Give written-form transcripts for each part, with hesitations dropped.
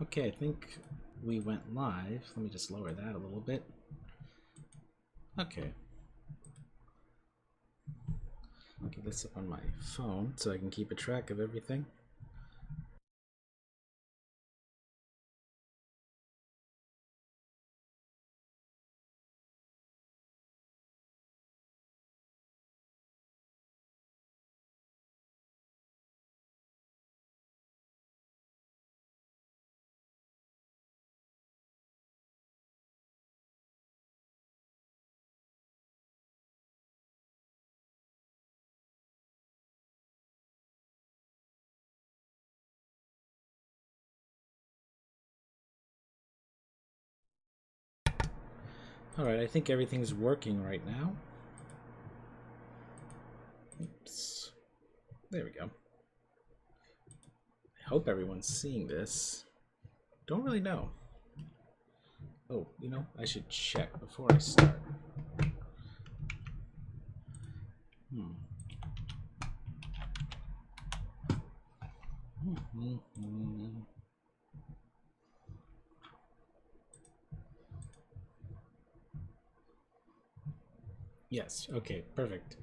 Okay, I think we went live. Let me just lower that a little bit. Okay. I'll get this up on my phone so I can keep a track of everything. Alright, I think everything's working right now. Oops. There we go. I hope everyone's seeing this. Don't really know. Oh, you know, I should check before I start. Yes, okay, perfect.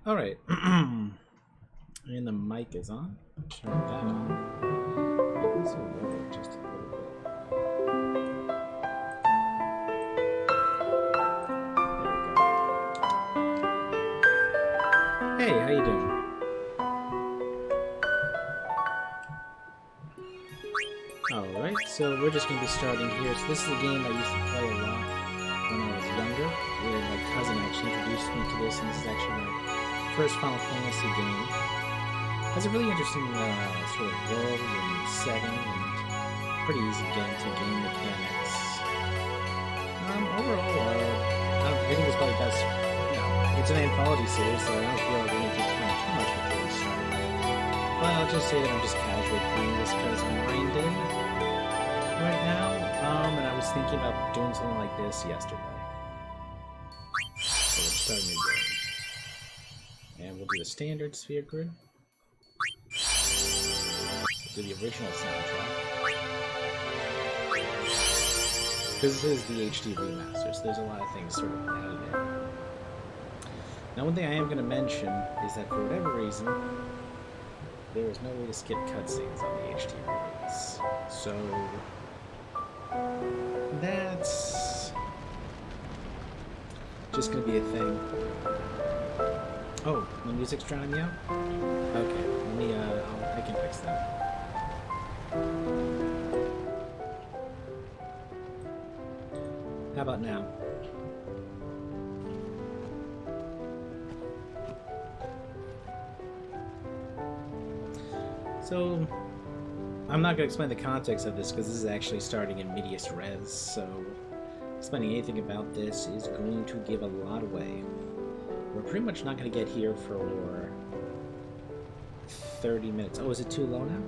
All right. And the mic is on. Turn that on. This will lower just a little bit. There we go. Hey, how you doing? Alright, so we're just going to be starting here. So this is a game I used to play a lot when I was younger. Where my cousin actually introduced me to this, and this is actually my first Final Fantasy game. It has a really interesting sort of world and setting, and pretty easy to get into game mechanics. Overall, I think it's probably best. You know, it's an anthology series, so I don't feel like we need to explain too much before we start. But I'll just say that I'm just casually playing this because I'm reined in right now, and I was thinking about doing something like this yesterday. So we'll start a new game. And we'll do the standard sphere grid. We'll do the original soundtrack. Because this is the HD remaster, so there's a lot of things sort of added in. Now, one thing I am going to mention is that for whatever reason, there is no way to skip cutscenes on the HD release. So that's just going to be a thing. Oh, the music's drowning me out? Okay, let me, I can fix that. How about now? So, I'm not going to explain the context of this because this is actually starting in medias res, so explaining anything about this is going to give a lot away. We're pretty much not going to get here for 30 minutes. Oh, is it too low now?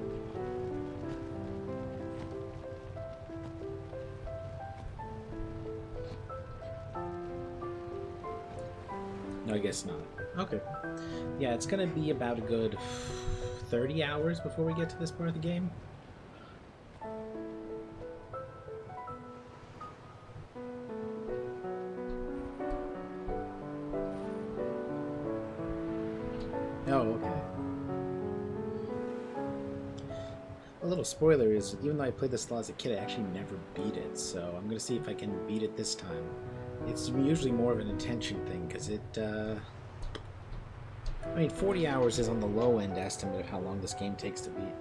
No, I guess not. Okay. Yeah, it's going to be about a good 30 hours before we get to this part of the game. Oh, okay. A little spoiler is, even though I played this a lot as a kid, I actually never beat it, so I'm going to see if I can beat it this time. It's usually more of an attention thing, because it, I mean, 40 hours is on the low end estimate of how long this game takes to beat.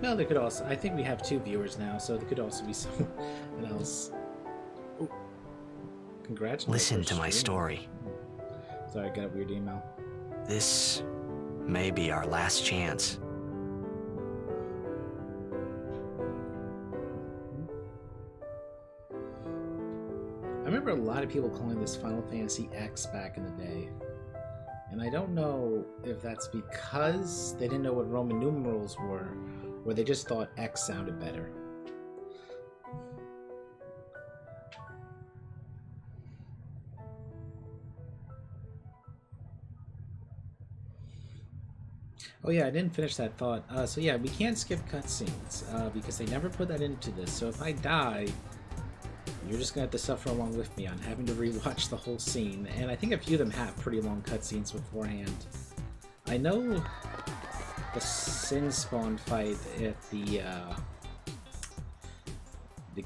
Well, there could also... I think we have 2 viewers now, so there could also be someone else. Ooh. Congratulations. Listen to my story. Sorry, I got a weird email. This may be our last chance. I remember a lot of people calling this Final Fantasy X back in the day. And I don't know if that's because they didn't know what Roman numerals were, or they just thought X sounded better. Oh yeah, I didn't finish that thought. So yeah, we can't skip cutscenes because they never put that into this. So if I die, you're just gonna have to suffer along with me on having to rewatch the whole scene. And I think a few of them have pretty long cutscenes beforehand. I know the Sin Spawn fight at the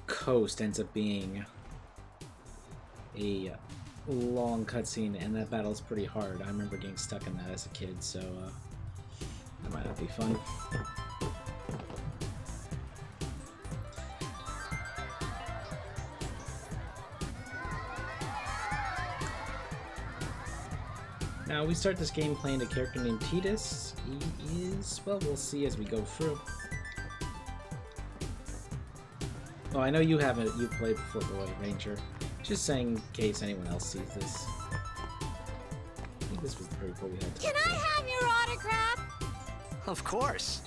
coast ends up being a long cutscene, and that battle is pretty hard. I remember getting stuck in that as a kid, so that might not be fun. Now, we start this game playing a character named Titus. He is, well, we'll see as we go through. Oh, I know you haven't, you played before Boy Ranger. Just saying in case anyone else sees this. I think this was pretty cool we had to. Can I have your autograph? Of course.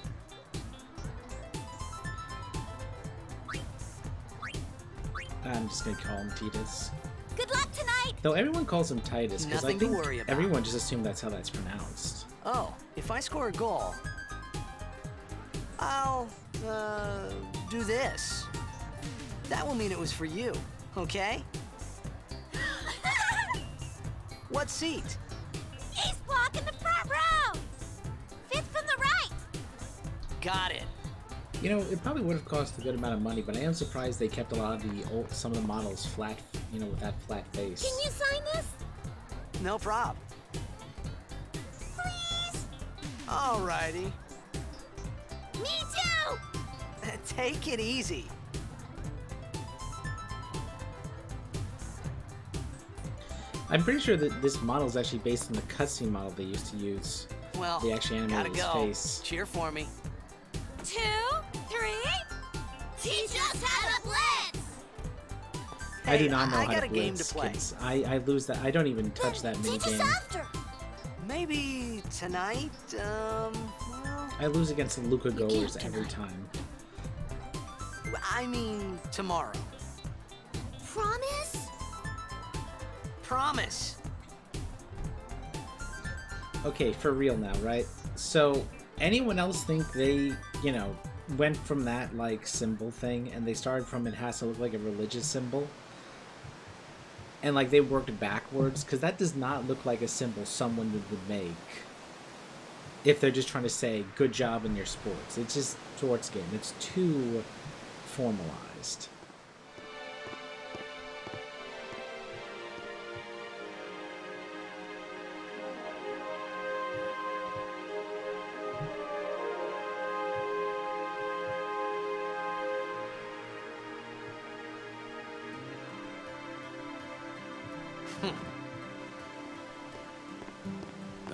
I'm just gonna call him Titus. Good luck tonight! Though everyone calls him Titus, because I Nothing to think worry about. everyone just assumed that's how that's pronounced. Oh, if I score a goal, I'll, do this. That will mean it was for you, okay? What seat? He's blocking the front row! Fifth from the right! Got it. You know, it probably would have cost a good amount of money, but I am surprised they kept a lot of the old, some of the models flat, you know, with that flat face. Can you sign this? No prob. Please? Alrighty. Me too! Take it easy. I'm pretty sure that this model is actually based on the cutscene model they used to use. Well, They actually gotta animated his go. face. Cheer for me. 2, 3. Teach us how to blitz! I do Hey, not know I how got to a game blitz, to play. kids. I lose that. I don't even touch that mini Teach us game. after! Maybe tonight, well, I lose against the Luca goers can't every tonight. time. I mean tomorrow. Promise? Promise. Okay, for real now, right? So, anyone else think they, you know, went from that, like, symbol thing, and they started from it has to look like a religious symbol? And, like, they worked backwards? Because that does not look like a symbol someone would make if they're just trying to say, good job in your sports. It's just sports game. It's too formalized.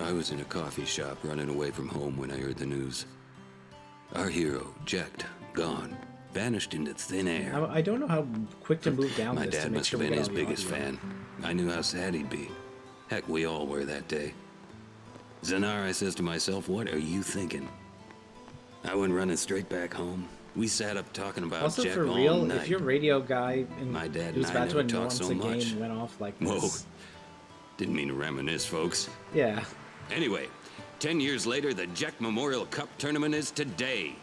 I was in a coffee shop running away from home when I heard the news. Our hero, Jacked, gone, vanished into thin air. I don't know how quick to move down My this to dad make must sure have we been get his all the biggest audio. fan. I knew how sad he'd be. Heck, we all were that day. Zanar, I says to myself, what are you thinking? I went running straight back home. We sat up talking about Also, Jack for all real, night. if your radio guy and My dad who's and I about to never talked announce so the much. game went off like Whoa. this. Didn't mean to reminisce, folks. Yeah. Anyway, 10 years later, the Jack Memorial Cup tournament is today.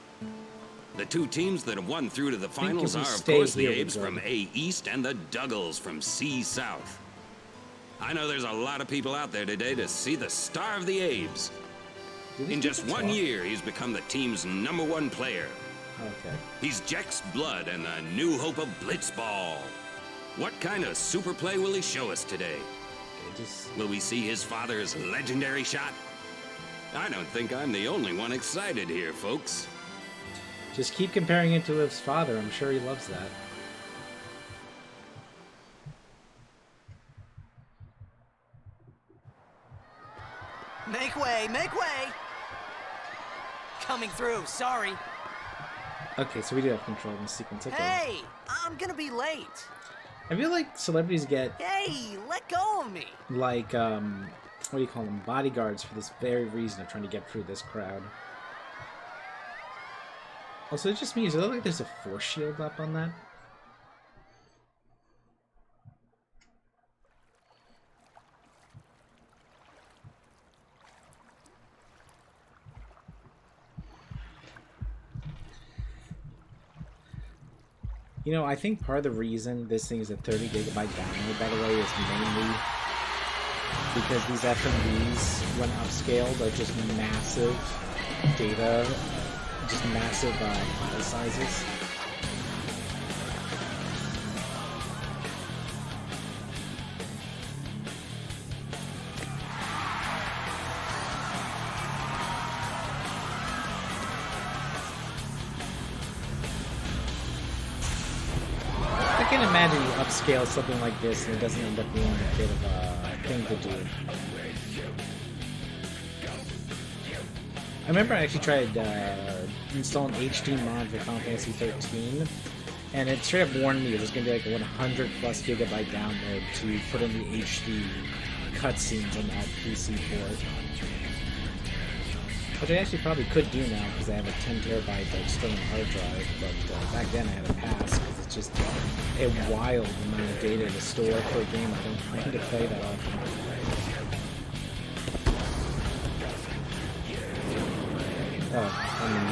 The two teams that have won through to the think finals if are, we of stay course, the here, we're Abes from good. A East and the Duggles from C South. I know there's a lot of people out there today to see the star of the Abes. Did these In just people 1 talk? year, he's become the team's #1 player. Okay. He's Jack's blood and the new hope of Blitzball. What kind of super play will he show us today? Just Will we see his father's legendary shot? I don't think I'm the only one excited here, folks. keep comparing it to his father. I'm sure he loves that. Make way, make way! Coming through, sorry. Okay, so we do have control in this sequence. Okay. Hey, I'm gonna be late. I feel like celebrities get Hey, let go of me. like what do you call them? Bodyguards for this very reason of trying to get through this crowd. Also, it's just me. Does it look like there's a force shield up on that? You know, I think part of the reason this thing is a 30 gigabyte download, by the way, is mainly because these FMVs, when upscaled, are just massive data, just massive file sizes. I can imagine you upscale something like this and it doesn't end up being a bit of a thing to do. I remember I actually tried installing HD mod for Final Fantasy 13, and it straight up warned me it was going to be like a 100 plus gigabyte download to put in the HD cutscenes on that PC port. Which I actually probably could do now because I have a 10 terabyte external hard drive, but back then I had to pass because it's just a wild amount of data to store for a game I don't plan to play that often. Oh, I mean,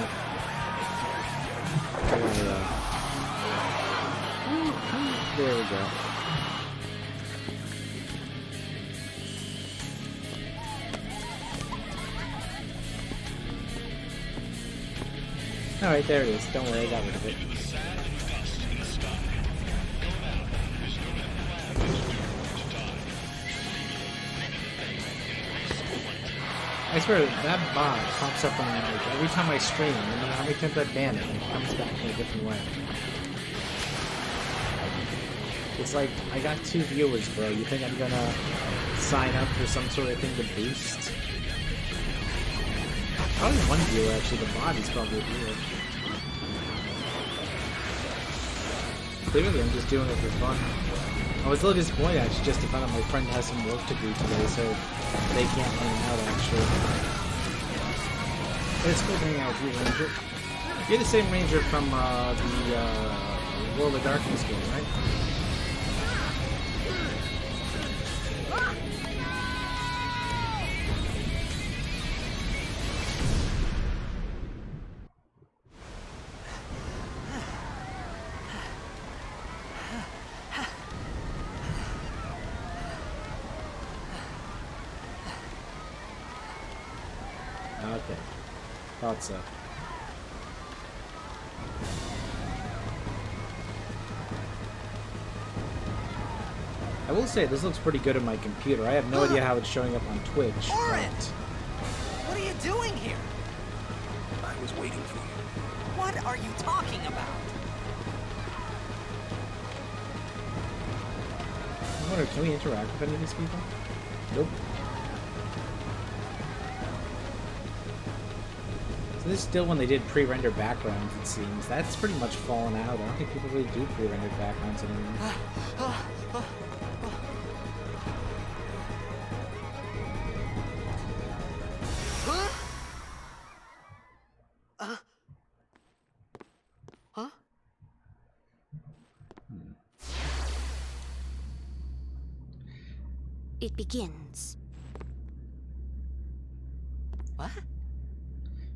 there we go. Alright, there it is. Don't worry, I got rid of it. I swear, that bot pops up on me like every time I stream, no matter how many times I ban it, it comes back in a different way. It's like, I got 2 viewers, bro. You think I'm gonna sign up for some sort of thing to boost? Probably 1 viewer, actually. The bot is probably a viewer. Clearly, I'm just doing it for fun. I was a little disappointed, actually, just to find out my friend has some work to do today, so they can't hang out, actually. But it's cool to hang out with you, Ranger. You're the same Ranger from the World of Darkness game, right? Okay. Thought so. I will say, this looks pretty good on my computer. I have no idea how it's showing up on Twitch. Orin! What are you doing here? I was waiting for you. What are you talking about? I wonder, can we interact with any of these people? Nope. So this is still when they did pre-render backgrounds, it seems. That's pretty much fallen out. I don't think people really do pre-rendered backgrounds anymore. It begins. What?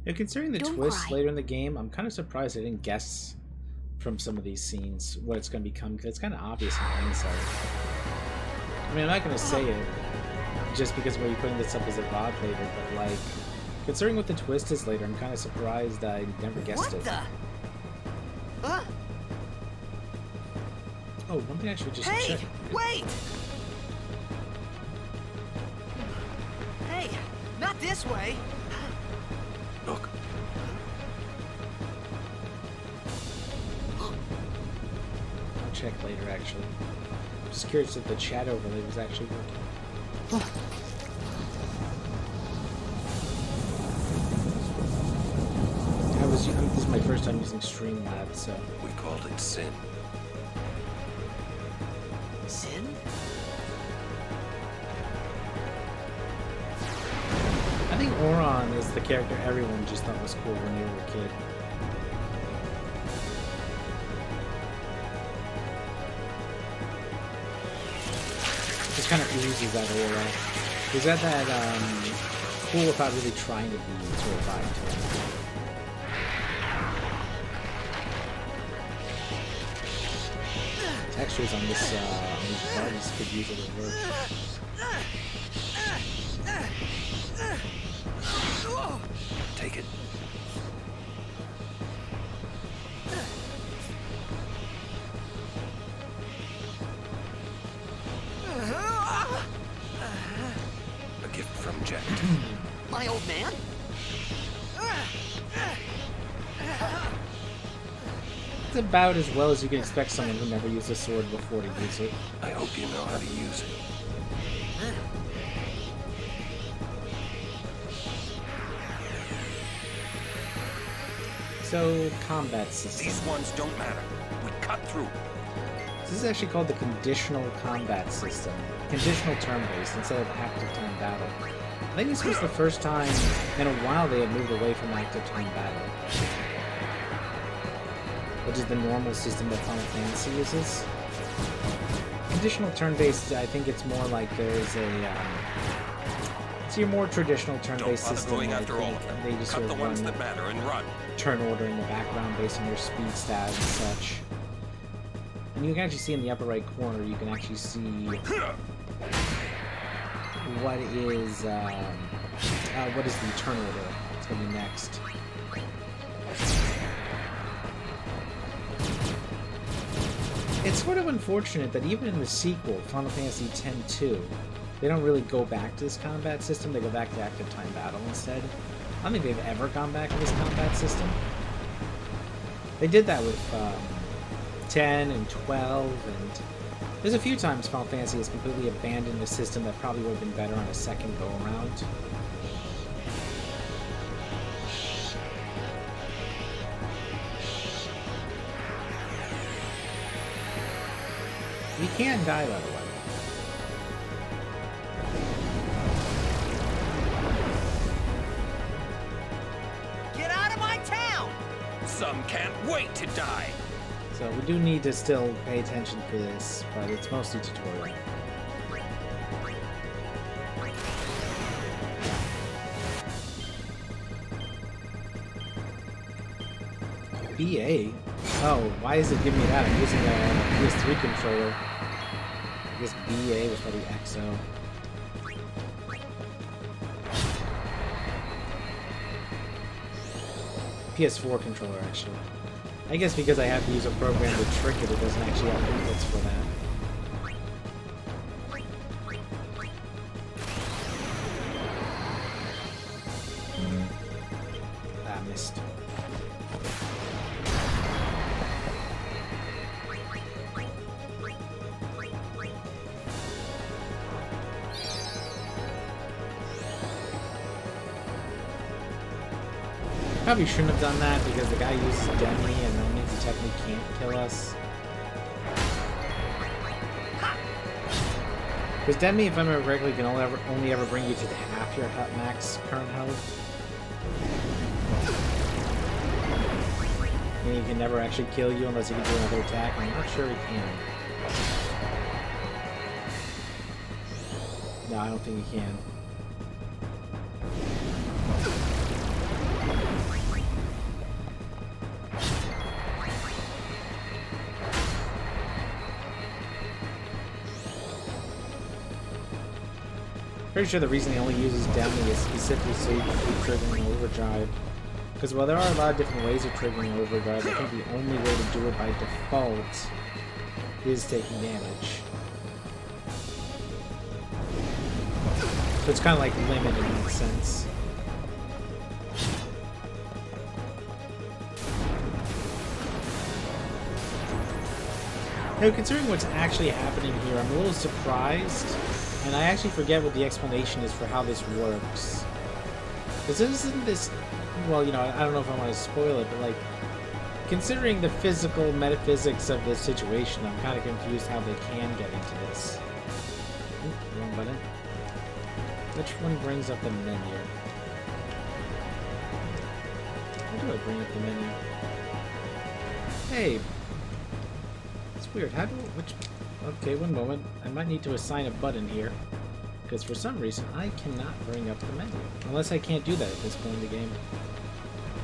Yeah, considering the Don't twists cry. later in the game, I'm kind of surprised I didn't guess from some of these scenes what it's going to become, because it's kind of obvious in hindsight. I mean, I'm not going to say it just because we're putting this up as a VOD later, but like, considering what the twist is later, I'm kind of surprised I never guessed What it. the? Huh? Oh, one thing I should just Hey! check. Wait! Hey! Not this way! Look. I'll check later, actually. I'm just curious if the chat overlay was actually working. This is my first time using Streamlabs, so... We called it sin. Sin? I think Auron is the character everyone just thought was cool when they were a kid. Just kind of oozes that aura. He's got that cool without really trying to be sort of vibe to him. textures on this on these bugs could use a little work. Take it. A gift from Jack. My old man? It's about as well as you can expect someone who never used a sword before to use it. I hope you know how to use it. So, combat system. These ones don't matter. We cut through. This is actually called the conditional combat system. Conditional turn-based instead of active time battle. I think this was the first time in a while they had moved away from active time battle, which is the normal system that Final Fantasy uses. Conditional turn-based, I think it's more like there's a it's your more traditional turn-based system. Going after all of them. They just Cut sort the of ones run that matter and run. turn order in the background based on your speed stats and such. And you can actually see in the upper right corner, you can actually see what is the turn order. It's going to be next. It's sort of unfortunate that even in the sequel, Final Fantasy X-2, they don't really go back to this combat system. They go back to active time battle instead. I don't think they've ever gone back to this combat system. They did that with 10 and 12, and there's a few times Final Fantasy has completely abandoned a system that probably would have been better on a second go-around. You can die, by the way. Get out of my town! Some can't wait to die. So we do need to still pay attention for this, but it's mostly tutorial. BA? Oh, why is it giving me that? I'm using a PS3 controller. I guess BA was probably XO. PS4 controller, actually. I guess because I have to use a program to trick it, it doesn't actually have inputs for that. Ah, missed. Probably shouldn't have done that because the guy uses Demi and that means he technically can't kill us. Because Demi, if I remember correctly, can only ever bring you to half your max current health. And he can never actually kill you unless he can do another attack. I'm not sure he can. No, I don't think he can. Pretty sure the reason he only uses Demi is specifically so you can keep triggering overdrive. Because while there are a lot of different ways of triggering overdrive, I think the only way to do it by default is taking damage. So it's kind of like limited in that sense. Now, considering what's actually happening here, I'm a little surprised. And I actually forget what the explanation is for how this works. Because isn't this... Well, you know, I don't know if I want to spoil it, but, like, considering the physical metaphysics of this situation, I'm kind of confused how they can get into this. Ooh, wrong button. Which one brings up the menu? How do I bring up the menu? Hey! It's weird. How do... Which... Okay, one moment. I might need to assign a button here. Because for some reason, I cannot bring up the menu. Unless I can't do that at this point in the game.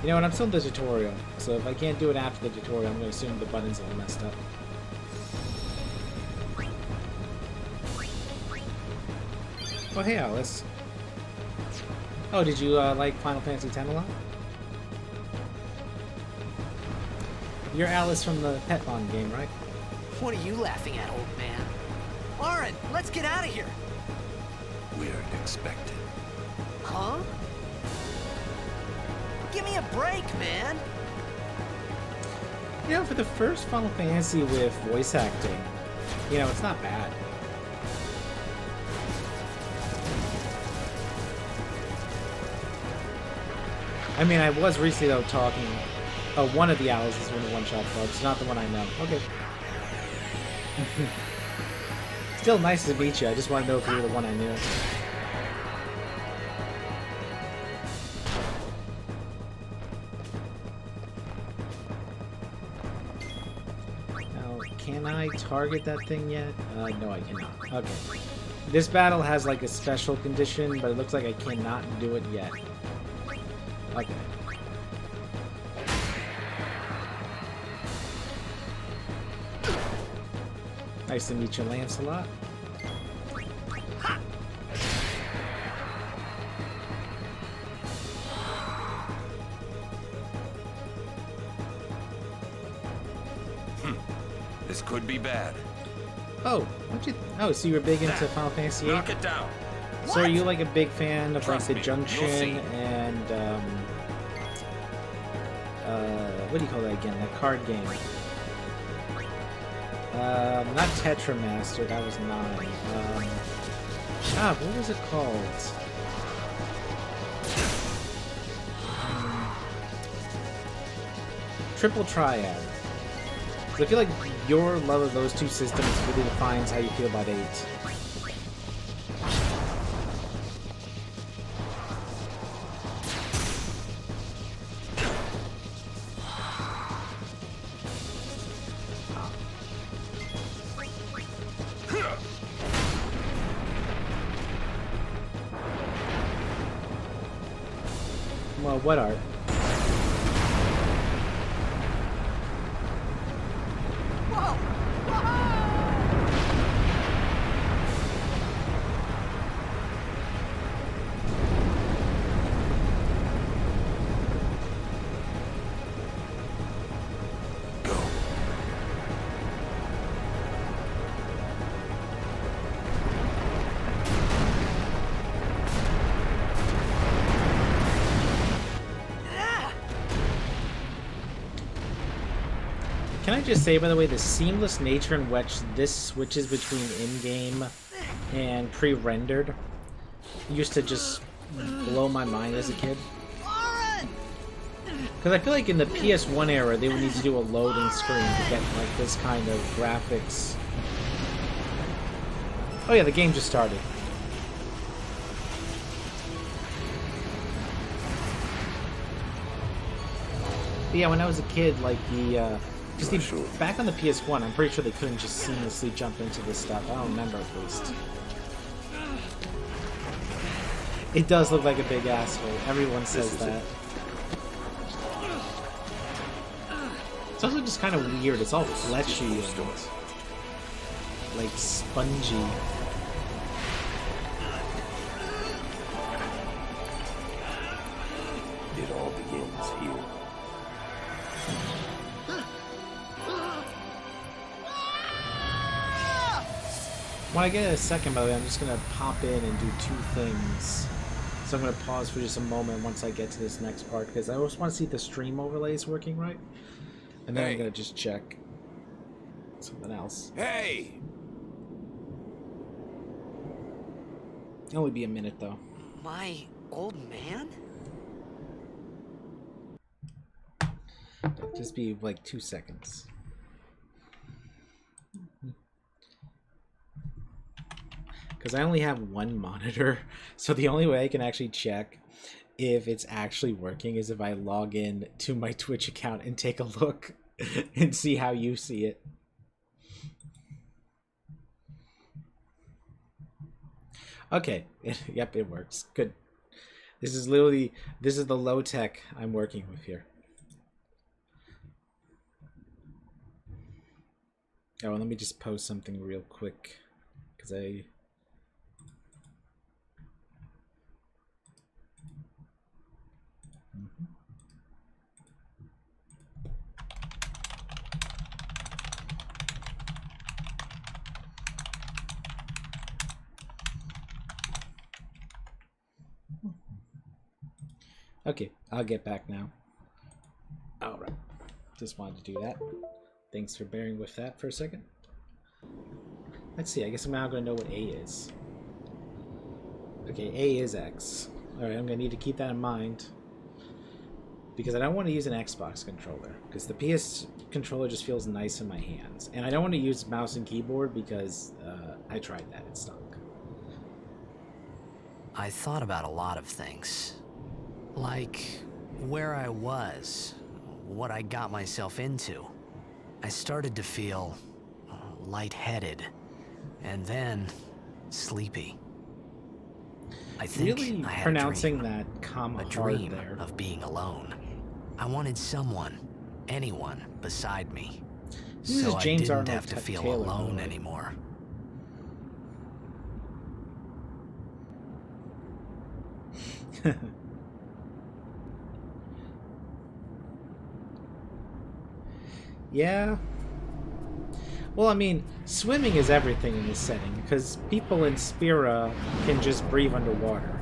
You know what, I'm still in the tutorial. So if I can't do it after the tutorial, I'm going to assume the button's all messed up. Oh, hey, Alice. Oh, did you like Final Fantasy X a lot? You're Alice from the Pet game, right? What are you laughing at, old man? Lauren, let's get out of here. We're expected. Huh? Give me a break, man. You know, for the first Final Fantasy with voice acting, you know, it's not bad. I mean, I was recently, though, talking... Oh, one of the Alice is from the One-Shot Club. It's not the one I know. Okay. Still nice to meet you. I just want to know if you were the one I knew. Now, can I target that thing yet? No, I cannot. Okay. This battle has, like, a special condition, but it looks like I cannot do it yet. Okay. Nice to meet you, Lancelot. This could be bad. Oh, what you? Oh, so you were big into Final Fantasy VIII? Knock it down. So are you like a big fan of Trust like me, the you'll Junction see. and what do you call that again? That card game. Not Tetramaster. That was 9. What was it called? Triple Triad. 'Cause I feel like your love of those two systems really defines how you feel about 8. Well, what are? Whoa! Go. Can I just say, by the way, the seamless nature in which this switches between in-game and pre-rendered used to just blow my mind as a kid. Lauren! Because I feel like in the PS1 era, they would need to do a loading screen to get like this kind of graphics. Oh yeah, the game just started. But yeah, when I was a kid, like back on the PS1, I'm pretty sure they couldn't just seamlessly jump into this stuff. I don't remember at least. It does look like a big asshole. Everyone says that. It's also just kind of weird. It's all fleshy and like spongy. It all begins here. When I get a second, by the way, I'm just gonna pop in and do 2 things. So I'm gonna pause for just a moment once I get to this next part, because I just want to see if the stream overlay is working right. And then I'm gonna just check something else. Hey! It'll only be a minute though. My old man? Just be like 2 seconds. Because I only have one monitor, so the only way I can actually check if it's actually working is if I log in to my Twitch account and take a look and see how you see it. Okay, yep, it works. Good. This is the low tech I'm working with here. Oh, well, let me just post something real quick, because Okay, I'll get back now. Alright. Just wanted to do that. Thanks for bearing with that for a second. Let's see, I guess I'm now going to know what A is. Okay, A is X. Alright, I'm going to need to keep that in mind. Because I don't want to use an Xbox controller. Because the PS controller just feels nice in my hands. And I don't want to use mouse and keyboard because I tried that, it stunk. I thought about a lot of things. Like where I was, what I got myself into. I started to feel lightheaded, and then sleepy. I think Really I had pronouncing a dream, that comma a hard dream there. of being alone. I wanted someone, anyone beside me, This so is I James didn't Arnold have to feel Taylor, by the alone way. anymore. Yeah. Well, I mean, swimming is everything in this setting, because people in Spira can just breathe underwater.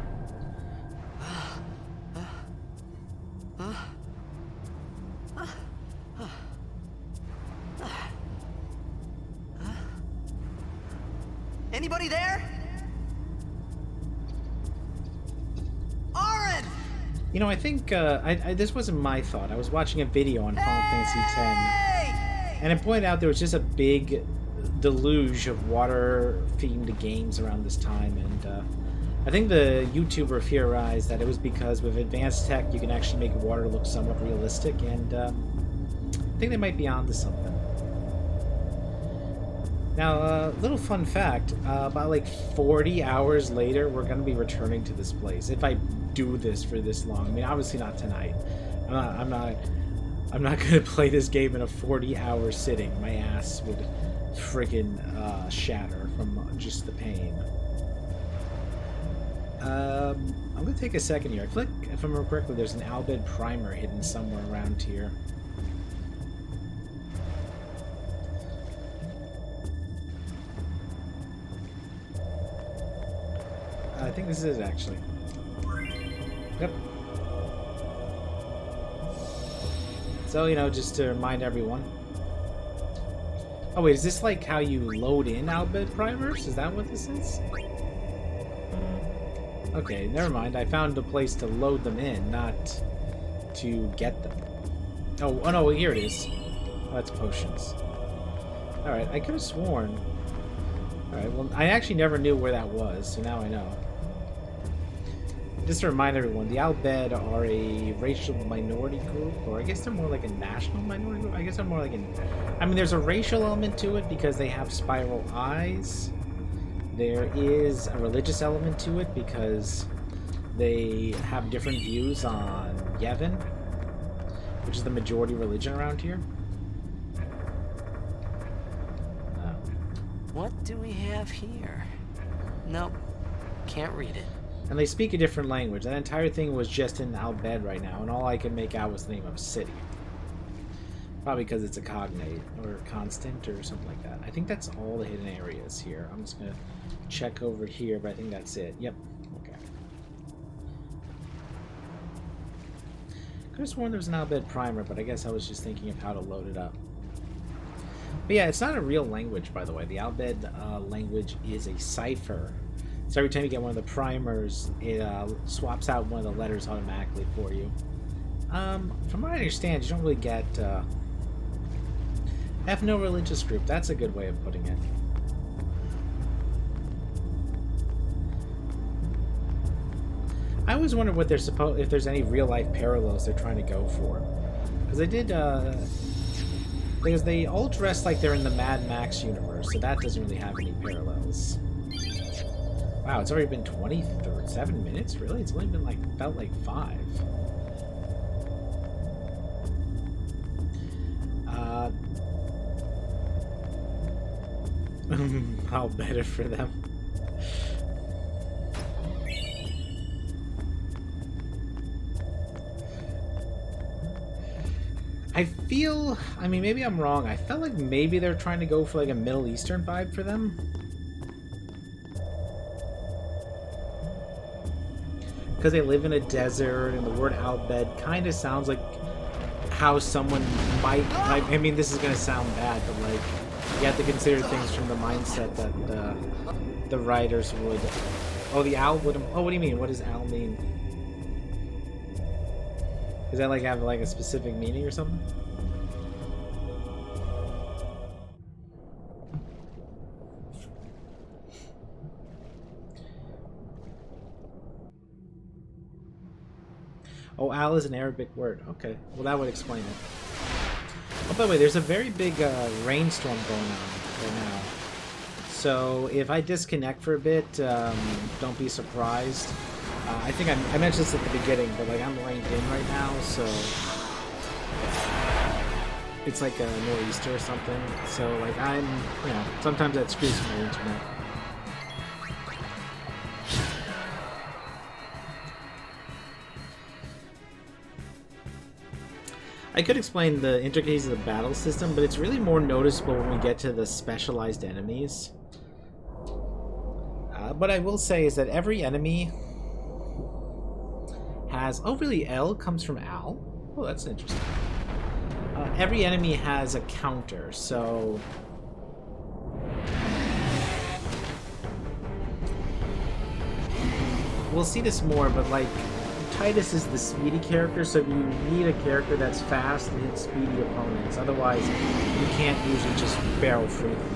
Anybody there? Aaron! You know, I think this wasn't my thought. I was watching a video on Final Fantasy X, Hey! and it pointed out there was just a big deluge of water-themed games around this time, and I think the YouTuber theorized that it was because with advanced tech you can actually make water look somewhat realistic, and I think they might be onto something. Now, little fun fact, about like 40 hours later, we're going to be returning to this place. If I do this for this long. I mean, obviously not tonight. I'm not going to play this game in a 40-hour sitting. My ass would friggin' shatter from just the pain. I'm going to take a second here. I feel like, if I remember correctly, there's an Albed primer hidden somewhere around here. I think this is it, actually. Yep. So, you know, just to remind everyone. Oh, wait, is this like how you load in Albed primers? Is that what this is? Okay, never mind. I found a place to load them in, not to get them. Oh no, here it is. Oh, that's potions. Alright, I could have sworn. Alright, well, I actually never knew where that was, so now I know. Just to remind everyone, the Albed are a racial minority group, or I guess they're more like a national minority group. I guess they're more like an... I mean, there's a racial element to it because they have spiral eyes. There is a religious element to it because they have different views on Yevon, which is the majority religion around here. What do we have here? Nope, can't read it. And they speak a different language. That entire thing was just in Albed right now, and all I could make out was the name of a city. Probably because it's a cognate, or constant, or something like that. I think that's all the hidden areas here. I'm just going to check over here, but I think that's it. Yep. Okay. Could have sworn there was an Albed primer, but I guess I was just thinking of how to load it up. But yeah, it's not a real language, by the way. The Albed language is a cipher. So every time you get one of the primers, it swaps out one of the letters automatically for you. From what I understand, you don't really get... have no religious group. That's a good way of putting it. I always wonder what they're if there's any real-life parallels they're trying to go for. Because they did... because they all dress like they're in the Mad Max universe, so that doesn't really have any parallels. Wow, it's already been 27 minutes? Really? It's only been, like, felt like 5. How better for them. I feel... I mean, maybe I'm wrong. I felt like maybe they're trying to go for, like, a Middle Eastern vibe for them. because they live in a desert, and the word Albed kind of sounds like how someone might. Like, I mean, this is gonna sound bad, but like you have to consider things from the mindset that the writers would. Oh, the owl would. Oh, what do you mean? What does owl mean? Does that like have like a specific meaning or something? Oh, al is an Arabic word. Okay, well that would explain it. Oh, by the way, there's a very big rainstorm going on right now. So if I disconnect for a bit, don't be surprised. I think I mentioned this at the beginning, but like I'm rained in right now, so it's like a nor'easter or something. So like I'm, you know, sometimes that screws my internet. I could explain the intricacies of the battle system, but it's really more noticeable when we get to the specialized enemies. What I will say is that every enemy has... Oh, really? L comes from Al? Oh, that's interesting. Every enemy has a counter, so... We'll see this more, but like... Titus is the speedy character, so you need a character that's fast and hits speedy opponents. Otherwise, you can't usually just barrel through them.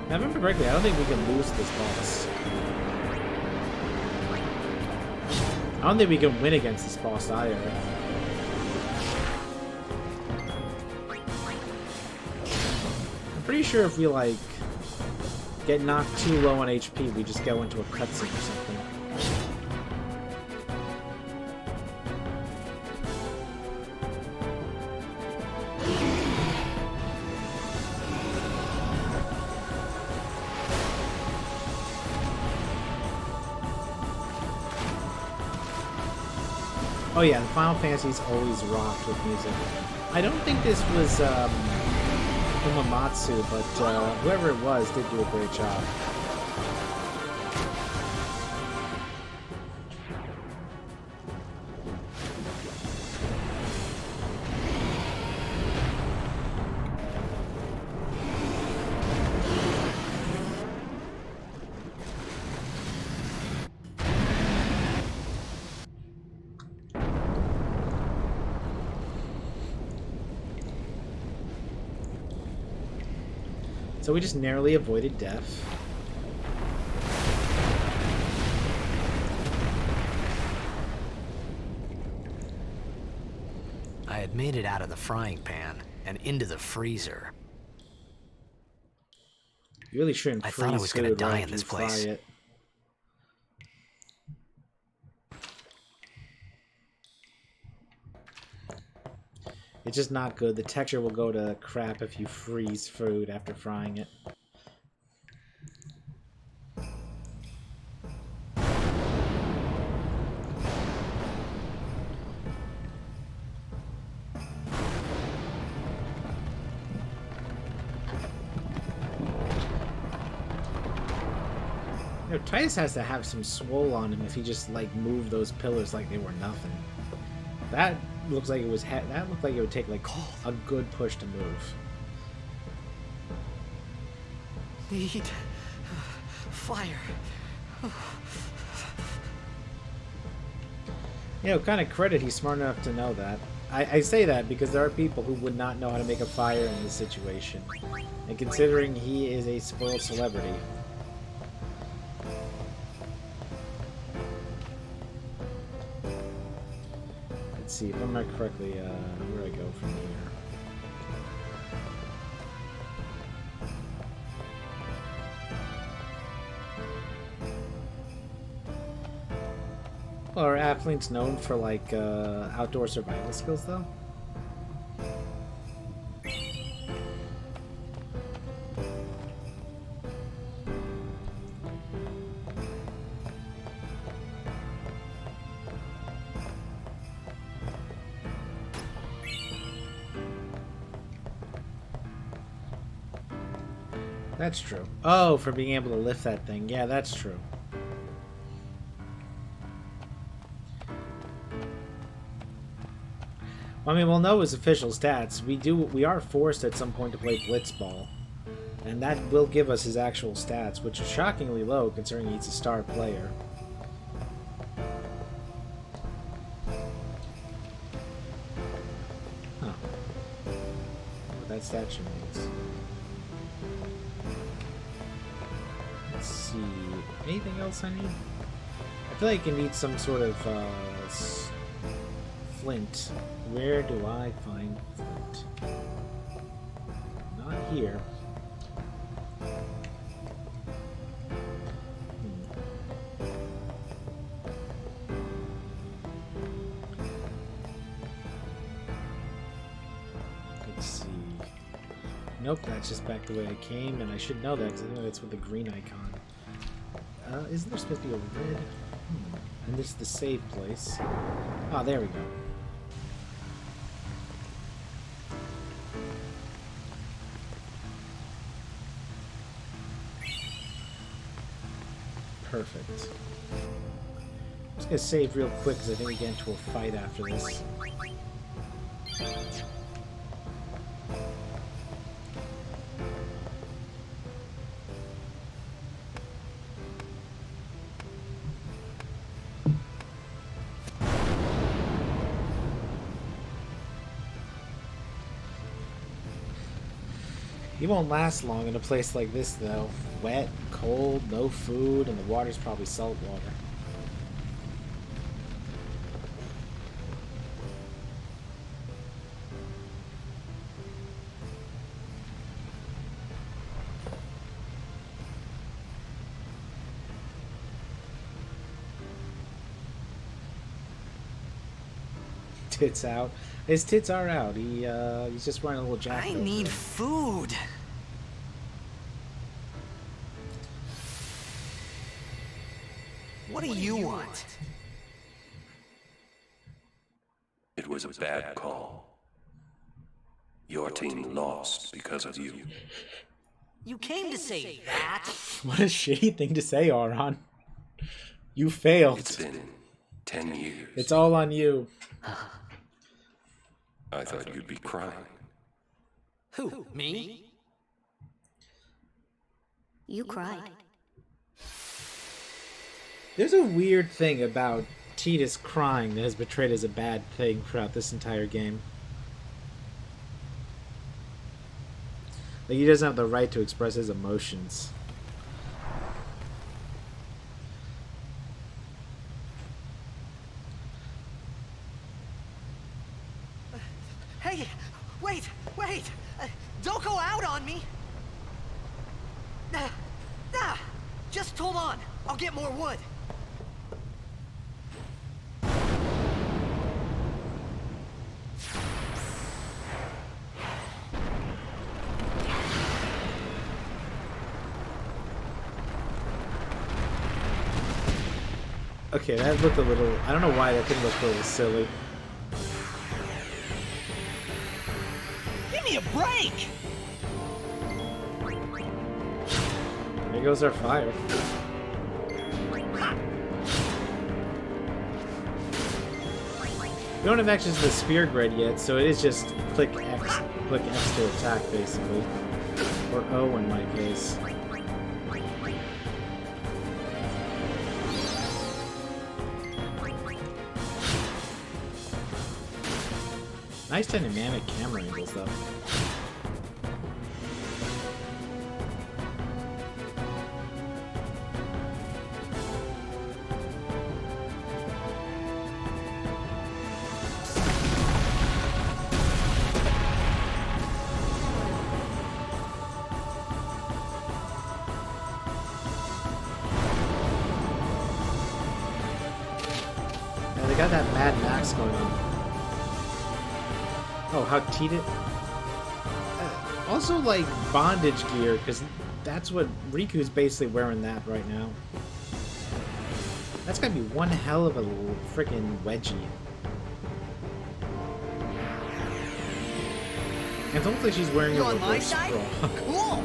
If I remember correctly, I don't think we can lose this boss. I don't think we can win against this boss either. I'm pretty sure if we, like, get knocked too low on HP, we just go into a cutscene or something. Oh yeah, the Final Fantasy's always rocked with music. I don't think this was Umamatsu, but whoever it was did do a great job. So we just narrowly avoided death. I had made it out of the frying pan and into the freezer. You really shouldn't freeze I thought I was gonna die right in this after you place. fry it. It's just not good. The texture will go to crap if you freeze food after frying it. You know, Titus has to have some swole on him if he just like moved those pillars like they were nothing. That looks like it was. That looked like it would take like a good push to move. Need fire. You know, kind of credit he's smart enough to know that. I say that because there are people who would not know how to make a fire in this situation. And considering he is a spoiled celebrity. Let's see, if I remember correctly, where do I go from here? Well, are Athletes known for, like, outdoor survival skills, though? That's true. Oh, for being able to lift that thing. Yeah, that's true. I mean, we'll know his official stats. We are forced at some point to play Blitzball. And that will give us his actual stats, which are shockingly low considering he's a star player. Huh. What that statue means. Let's see. Anything else I need? I feel like I need some sort of flint. Where do I find flint? Not here. Let's see. Nope, that's just back the way I came, and I should know that because I know it's with the green icon. Isn't there supposed to be a red? And this is the save place. Ah, there we go. Perfect. I'm just gonna save real quick because I think we get into a fight after this. He won't last long in a place like this, though. Wet, cold, no food, and the water's probably salt water. Tits out. His tits are out. He's just wearing a little jacket. I need food. What do you want? It was a bad call. Your team lost because of you. You came to say that? What a shitty thing to say, Auron. You failed. It's been 10 years. It's all on you. I thought you'd be crying. Who, me? You cried. There's a weird thing about Tidus crying that is portrayed as a bad thing throughout this entire game. Like, he doesn't have the right to express his emotions. Hey, wait! Don't go out on me! Just hold on. I'll get more wood. Okay, that looked a little... I don't know why that thing looked a little silly. Give me a break! There goes our fire. We don't have access to the spear grid yet, so it is just click X to attack, basically. Or O in my case. Nice dynamic camera angles, though. Yeah, they got that Mad Max going on. Oh, how Tidus... also, like, bondage gear, because that's what... Riku's basically wearing that right now. That's gotta be one hell of a freaking wedgie. And it looks like she's wearing a reverse straw. Cool!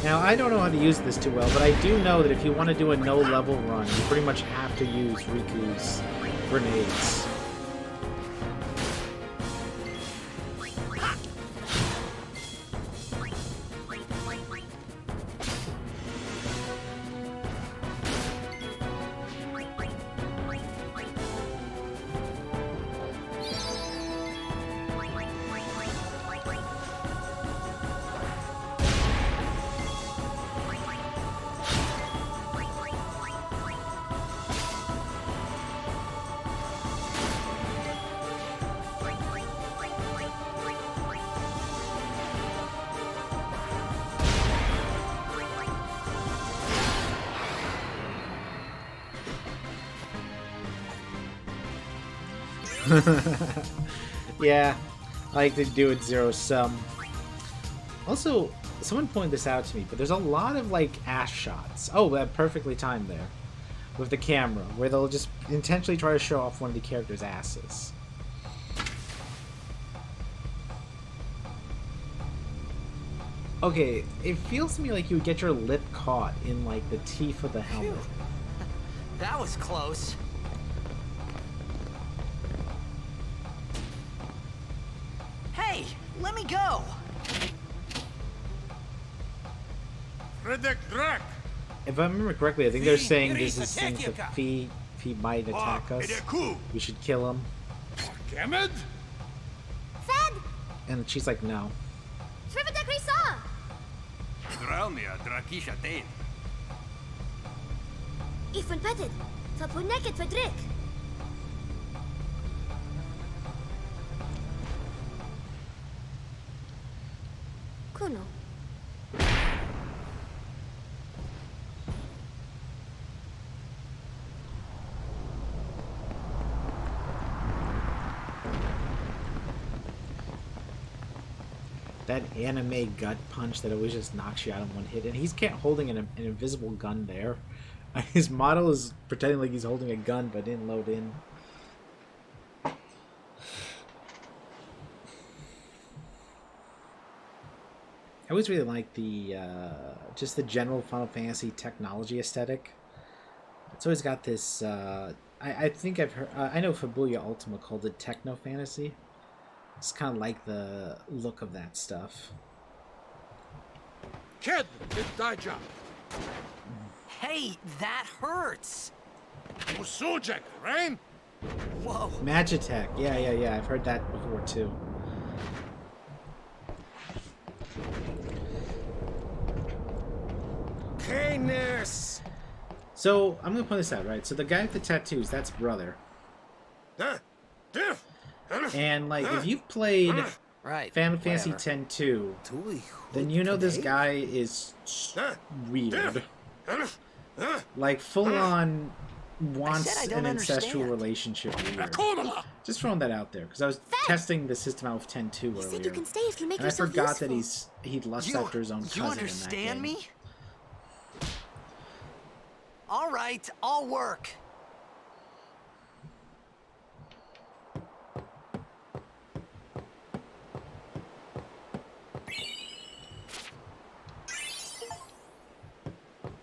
Now, I don't know how to use this too well, but I do know that if you want to do a no-level run, you pretty much have to use Riku's grenades. Yeah, I like to do it zero sum. Also, someone pointed this out to me, but there's a lot of like ass shots. Oh, that perfectly timed there with the camera, where they'll just intentionally try to show off one of the characters' asses. Okay, it feels to me like you would get your lip caught in like the teeth of the helmet. That was close. Hey, let me go. If I remember correctly, I think they're saying this is since if he might attack us, we should kill him. Fed! And she's like, no. Ifan petted. Tapuneket Fedrik. Kuno. That anime gut punch that always just knocks you out in one hit. And he's holding an invisible gun there. His model is pretending like he's holding a gun, but didn't load in. I always really like the just the general Final Fantasy technology aesthetic. It's always got this. I think I've heard. I know Fabuya Ultima called it techno fantasy. It's kind of like the look of that stuff. Kid, it's die job. Hey, that hurts. Usujek, right? Whoa. Magitech. Yeah. I've heard that before too. Hey, nurse. So I'm gonna point this out, right? So the guy with the tattoos, that's brother. And like, if you've played Right. Final Fantasy X-2, then you know this guy is weird. Like full-on wants an incestual relationship weird. Just throwing that out there because I was testing the system out with X-2 You said you earlier, can stay if you make and I yourself forgot useful. that he lusts after his own cousin You in that understand game. me? All right, I'll work.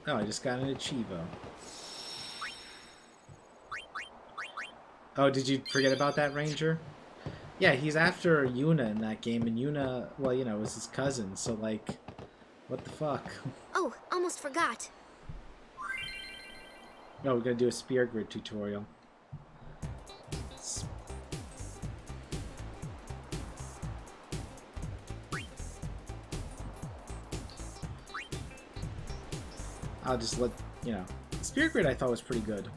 Oh, I just got an Achievo. Oh, did you forget about that, Ranger? Yeah, he's after Yuna in that game, and Yuna, well, you know, is his cousin, so, like, what the fuck? Oh, almost forgot. No, we're gonna do a spear grid tutorial. I'll just let, you know. Spear grid I thought was pretty good.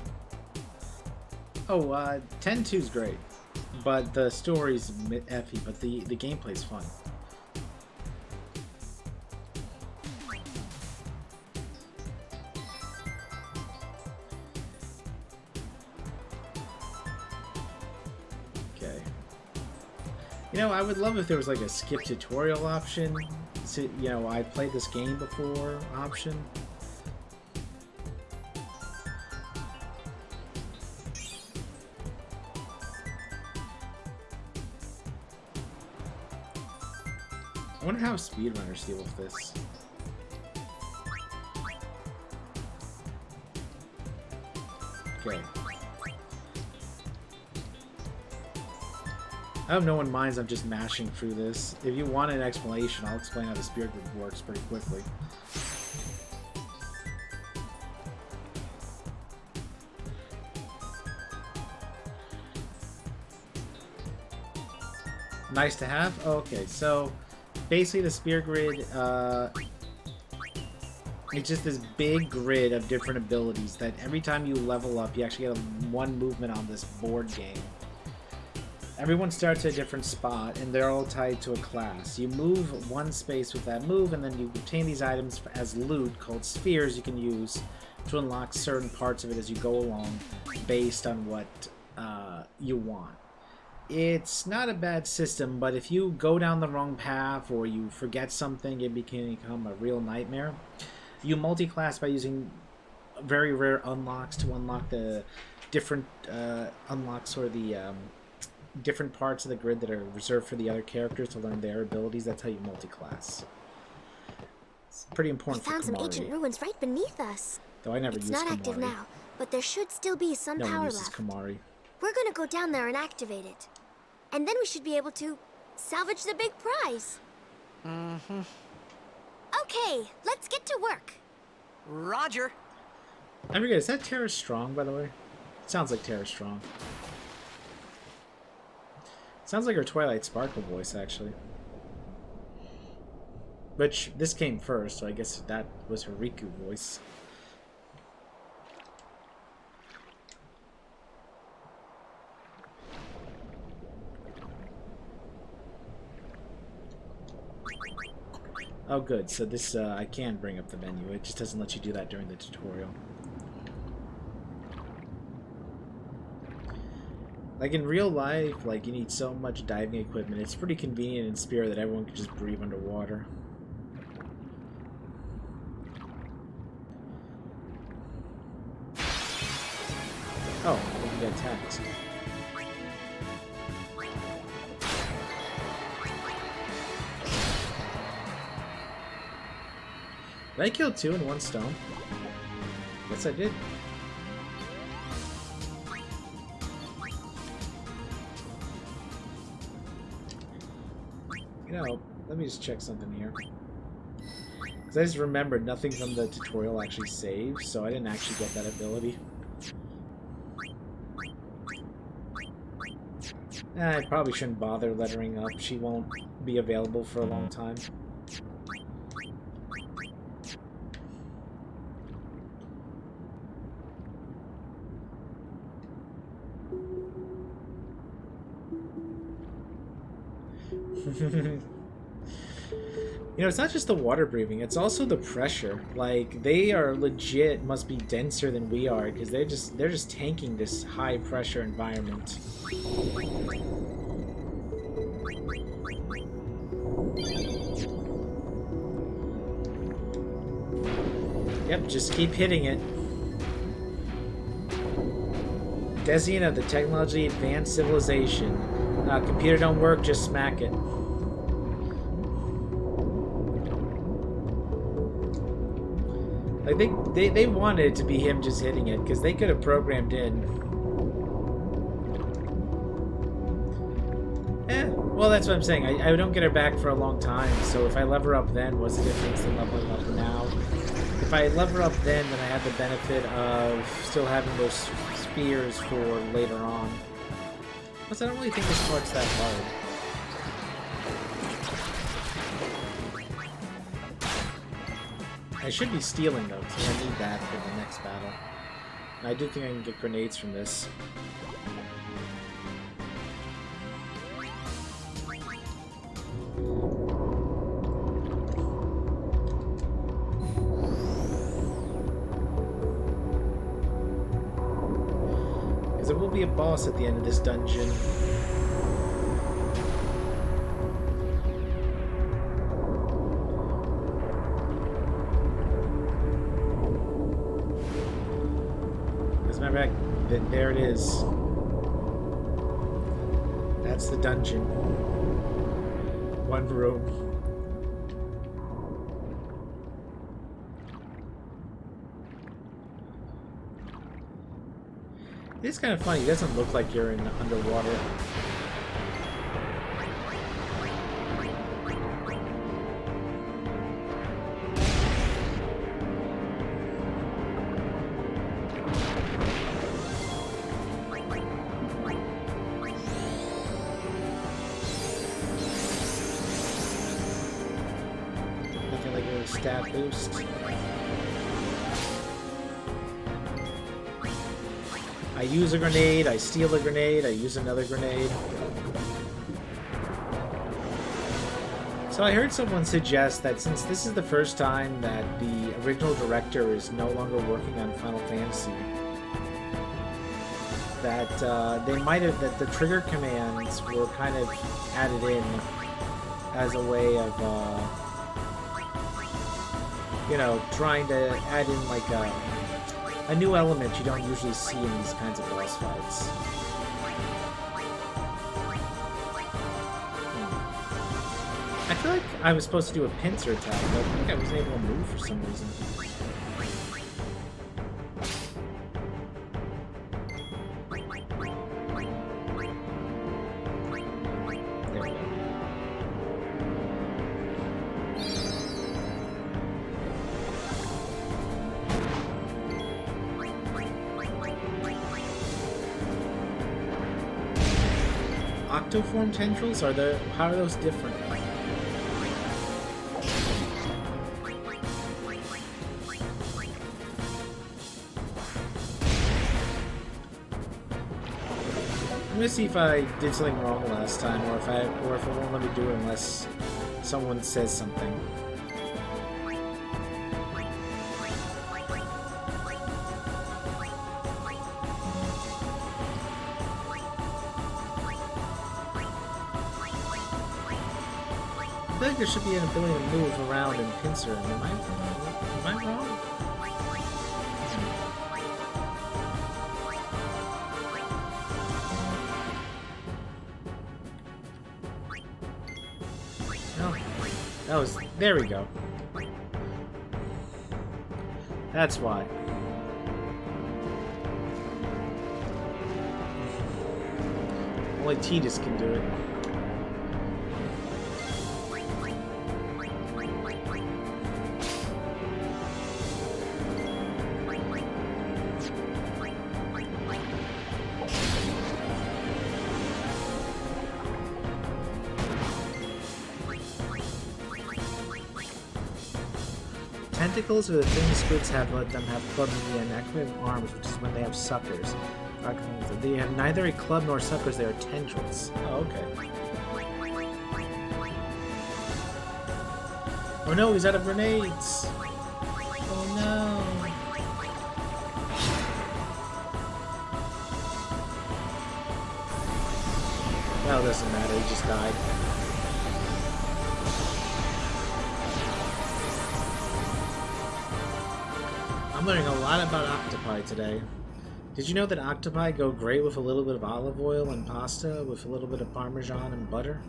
Oh, 10-2's great. But the story's effy, but the gameplay's fun. Okay. You know, I would love if there was like a skip tutorial option. So, you know, I played this game before option. I wonder how speedrunners deal with this. Okay. I hope no one minds I'm just mashing through this. If you want an explanation, I'll explain how the spirit grid works pretty quickly. Nice to have? Okay, so basically the spirit grid, it's just this big grid of different abilities that every time you level up, you actually get one movement on this board game. Everyone starts at a different spot, and they're all tied to a class. You move one space with that move, and then you obtain these items as loot called spheres you can use to unlock certain parts of it as you go along based on what you want. It's not a bad system, but if you go down the wrong path or you forget something, it can become a real nightmare. You multi-class by using very rare unlocks to unlock the different unlocks or the different parts of the grid that are reserved for the other characters to learn their abilities. That's how you multi-class. It's pretty important for We found some Kamari. ancient ruins right beneath us. Though I never It's used not Kamari. active now, but there should still be some No one power uses left. Kamari. We're gonna go down there and activate it. And then we should be able to salvage the big prize. Mm-hmm. Okay, let's get to work. Roger. I forget, is that Tara Strong, by the way? It sounds like Tara Strong. Sounds like her Twilight Sparkle voice, actually. Which, this came first, so I guess that was her Riku voice. Oh good, so this, I can bring up the menu, it just doesn't let you do that during the tutorial. Like in real life, like you need so much diving equipment, it's pretty convenient in Spirit that everyone can just breathe underwater. Oh, I think we got attacked. Did I kill two in one stone? Yes, I did. You know, let me just check something here. Because I just remembered nothing from the tutorial actually saved, so I didn't actually get that ability. I probably shouldn't bother lettering up. She won't be available for a long time. You know, it's not just the water breathing, it's also the pressure. Like, they are legit, must be denser than we are, because they're just tanking this high pressure environment. Yep, just keep hitting it. Desian of the technology advanced civilization. Computer don't work, just smack it. Like, they wanted it to be him just hitting it, because they could have programmed in. Well, that's what I'm saying. I don't get her back for a long time, so if I level her up then, what's the difference in leveling up now? If I level her up then I have the benefit of still having those spheres for later on. Plus, I don't really think this part's that hard. I should be stealing though, because I need that for the next battle. And I do think I can get grenades from this. Because there will be a boss at the end of this dungeon. There it is. That's the dungeon. One room. It's kind of funny. It doesn't look like you're in underwater. Nothing like a stat boost. I use a grenade, I steal a grenade, I use another grenade. So I heard someone suggest that since this is the first time that the original director is no longer working on Final Fantasy, that they might have, that the trigger commands were kind of added in as a way of, you know, trying to add in like a new element you don't usually see in these kinds of boss fights. I feel like I was supposed to do a pincer attack, but I think I wasn't able to move for some reason. There we go. Octoform tendrils? How are those different? I'm gonna see if I did something wrong last time, or if it won't let me do it unless someone says something. I feel like there should be an ability to move around and pincer. Am I wrong? There we go. That's why. Only Tidus can do it. Tentacles are the things squids have let them have clubs and active arms, which is when they have suckers. They have neither a club nor suckers, they are tendrils. Oh, okay. Oh no, he's out of grenades! Oh no! Well, it doesn't matter, he just died. I'm learning a lot about octopi today. Did you know that octopi go great with a little bit of olive oil and pasta with a little bit of Parmesan and butter?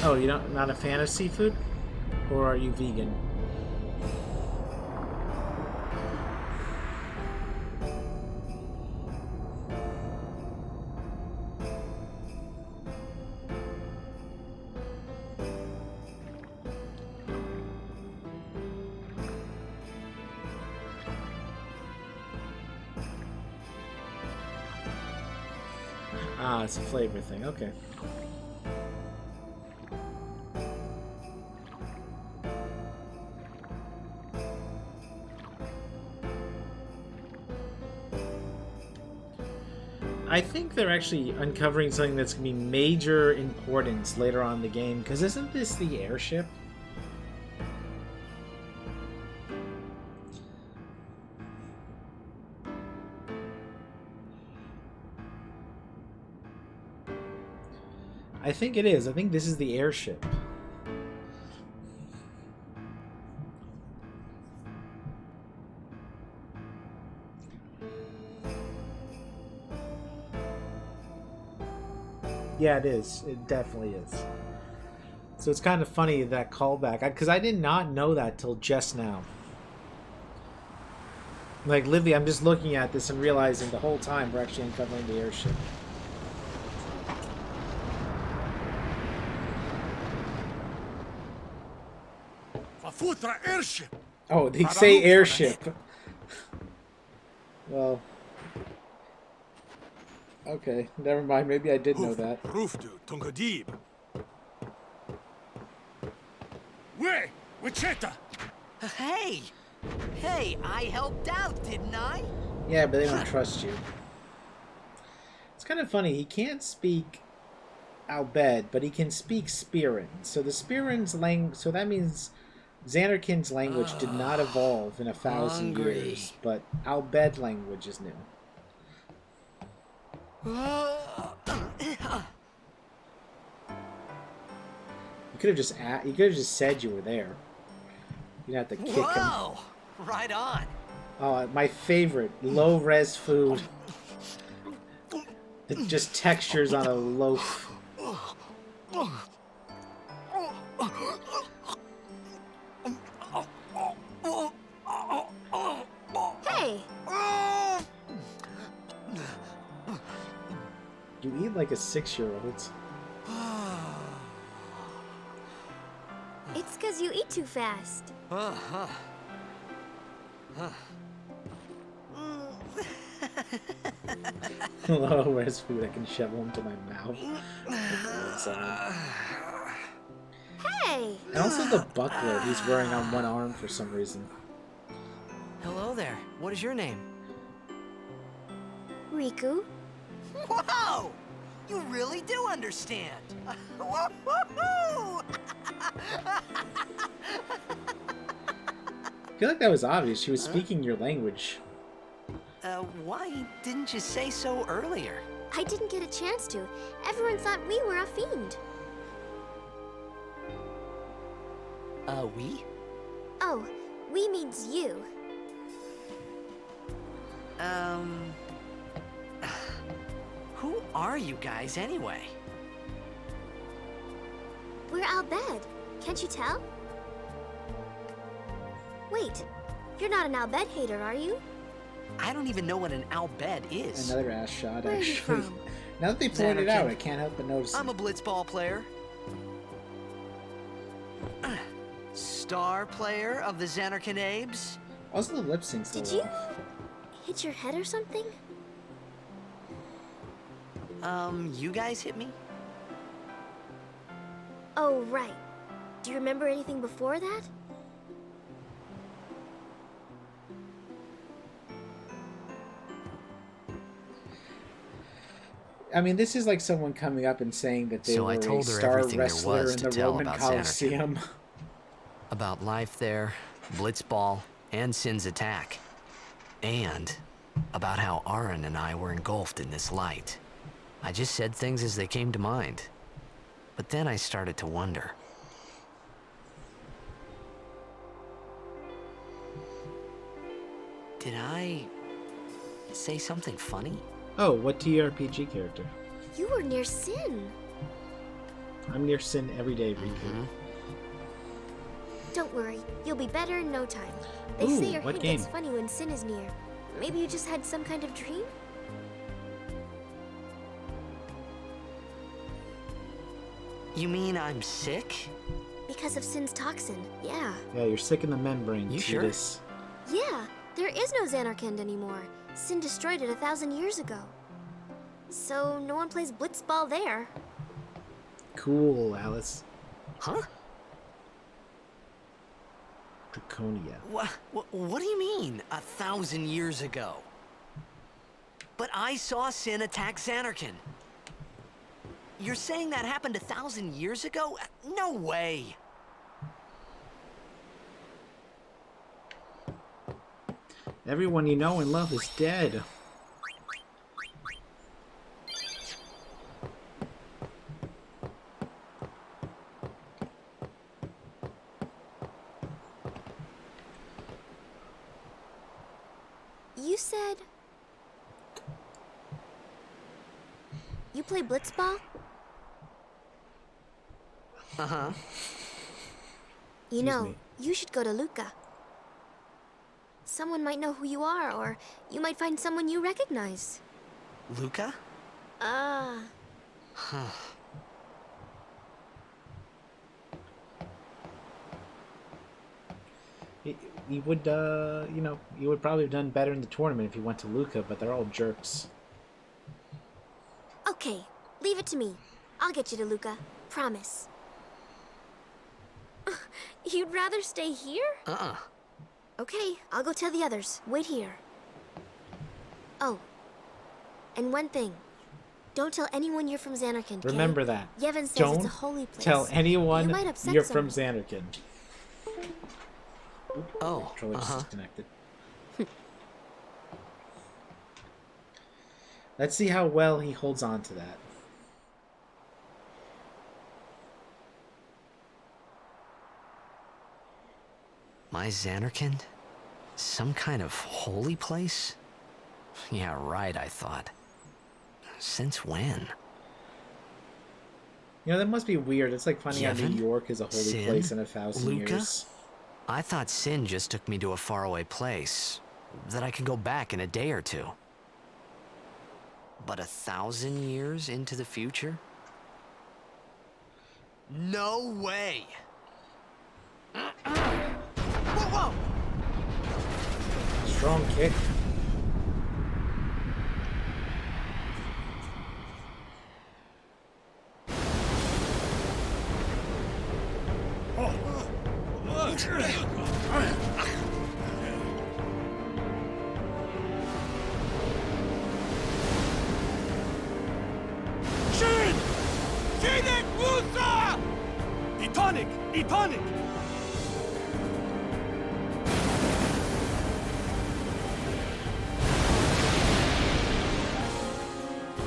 Oh, you're not a fan of seafood? Or are you vegan? Ah, it's a flavor thing. Okay. I think they're actually uncovering something that's going to be major importance later on in the game, because isn't this the airship? I think it is. I think this is the airship. Yeah, it is. It definitely is. So it's kind of funny, that callback, because I did not know that till just now. Like, literally, I'm just looking at this and realizing the whole time we're actually uncovering the airship. Fafutra airship! Oh, they say airship. Well... Okay, never mind. Maybe I did know that. Rufdu, Tungadib. Way! Wichita! Hey! Hey, I helped out, didn't I? Yeah, but they don't trust you. It's kind of funny. He can't speak Albed, but he can speak Spirin. So the Spirin's language... So that means Xanarkin's language did not evolve in 1,000 years, but Albed language is new. You could have just said you were there. You didn't have to kick him. Whoa! Right on. Oh, my favorite low res food. It just textures on a loaf. Hey! You eat like a 6-year-old. It's because you eat too fast. Low res food, I can shovel into my mouth. Hey! And also the buckler he's wearing on one arm for some reason. Hello there. What is your name? Riku? Whoa! You really do understand. Woo-hoo-hoo! I feel like that was obvious. She was speaking your language. Why didn't you say so earlier? I didn't get a chance to. Everyone thought we were a fiend. We? Oh, we means you. Who are you guys anyway? We're Albed. Can't you tell? Wait, you're not an Albed hater, are you? I don't even know what an Albed is. Another ass shot, Where are you actually. from? Now that they pointed it out, Xanarkin. I can't help but notice I'm a it. blitzball player. Star player of the Xanarkin Abes. Also, the lip sync's Did still you off. hit your head or something? You guys hit me? Oh, right. Do you remember anything before that? I mean, this is like someone coming up and saying that they So were I told a her star everything there wrestler was in to the tell Roman about Coliseum. About life there, blitzball, and Sin's attack. And about how Aaron and I were engulfed in this light. I just said things as they came to mind. But then I started to wonder. Did I say something funny? Oh, what TRPG character? You were near Sin. I'm near Sin every day, Riku. Don't worry, you'll be better in no time. They Ooh, say your what head gets game? funny when Sin is near. Maybe you just had some kind of dream? You mean I'm sick? Because of Sin's toxin, yeah. Yeah, you're sick in the membrane. You sure? Judas. Yeah, there is no Xanarkand anymore. Sin destroyed it 1,000 years ago. So no one plays blitzball there. Cool, Alice. Huh? Draconia. What do you mean, 1,000 years ago? But I saw Sin attack Xanarkin. You're saying that happened 1,000 years ago? No way! Everyone you know and love is dead. said... You play blitzball? Uh-huh. You know, me. you should go to Luca. Someone might know who you are, or you might find someone you recognize. Luca? Ah. He would, you know, he would probably have done better in the tournament if he went to Luca, but they're all jerks. Okay, leave it to me. I'll get you to Luca. Promise. You'd rather stay here? Uh-uh. Okay, I'll go tell the others. Wait here. Oh, and one thing. Don't tell anyone you're from Xanarkand, okay? Remember that. Yevon says Don't it's a holy place. tell anyone You might upset you're someone. from Xanarkand. Oh, Controller just uh-huh. disconnected. Let's see how well he holds on to that. My Xanarkand? Some kind of holy place? Yeah, right, I thought. Since when? You know, that must be weird. It's like finding out New Yevon? York is a holy Sin? place in 1,000 Luca? years. I thought Sin just took me to a faraway place, that I could go back in a day or two. But 1,000 years into the future? No way! Whoa, whoa! Strong kick. Shin! Sinek Musa! Etonic! Etonic!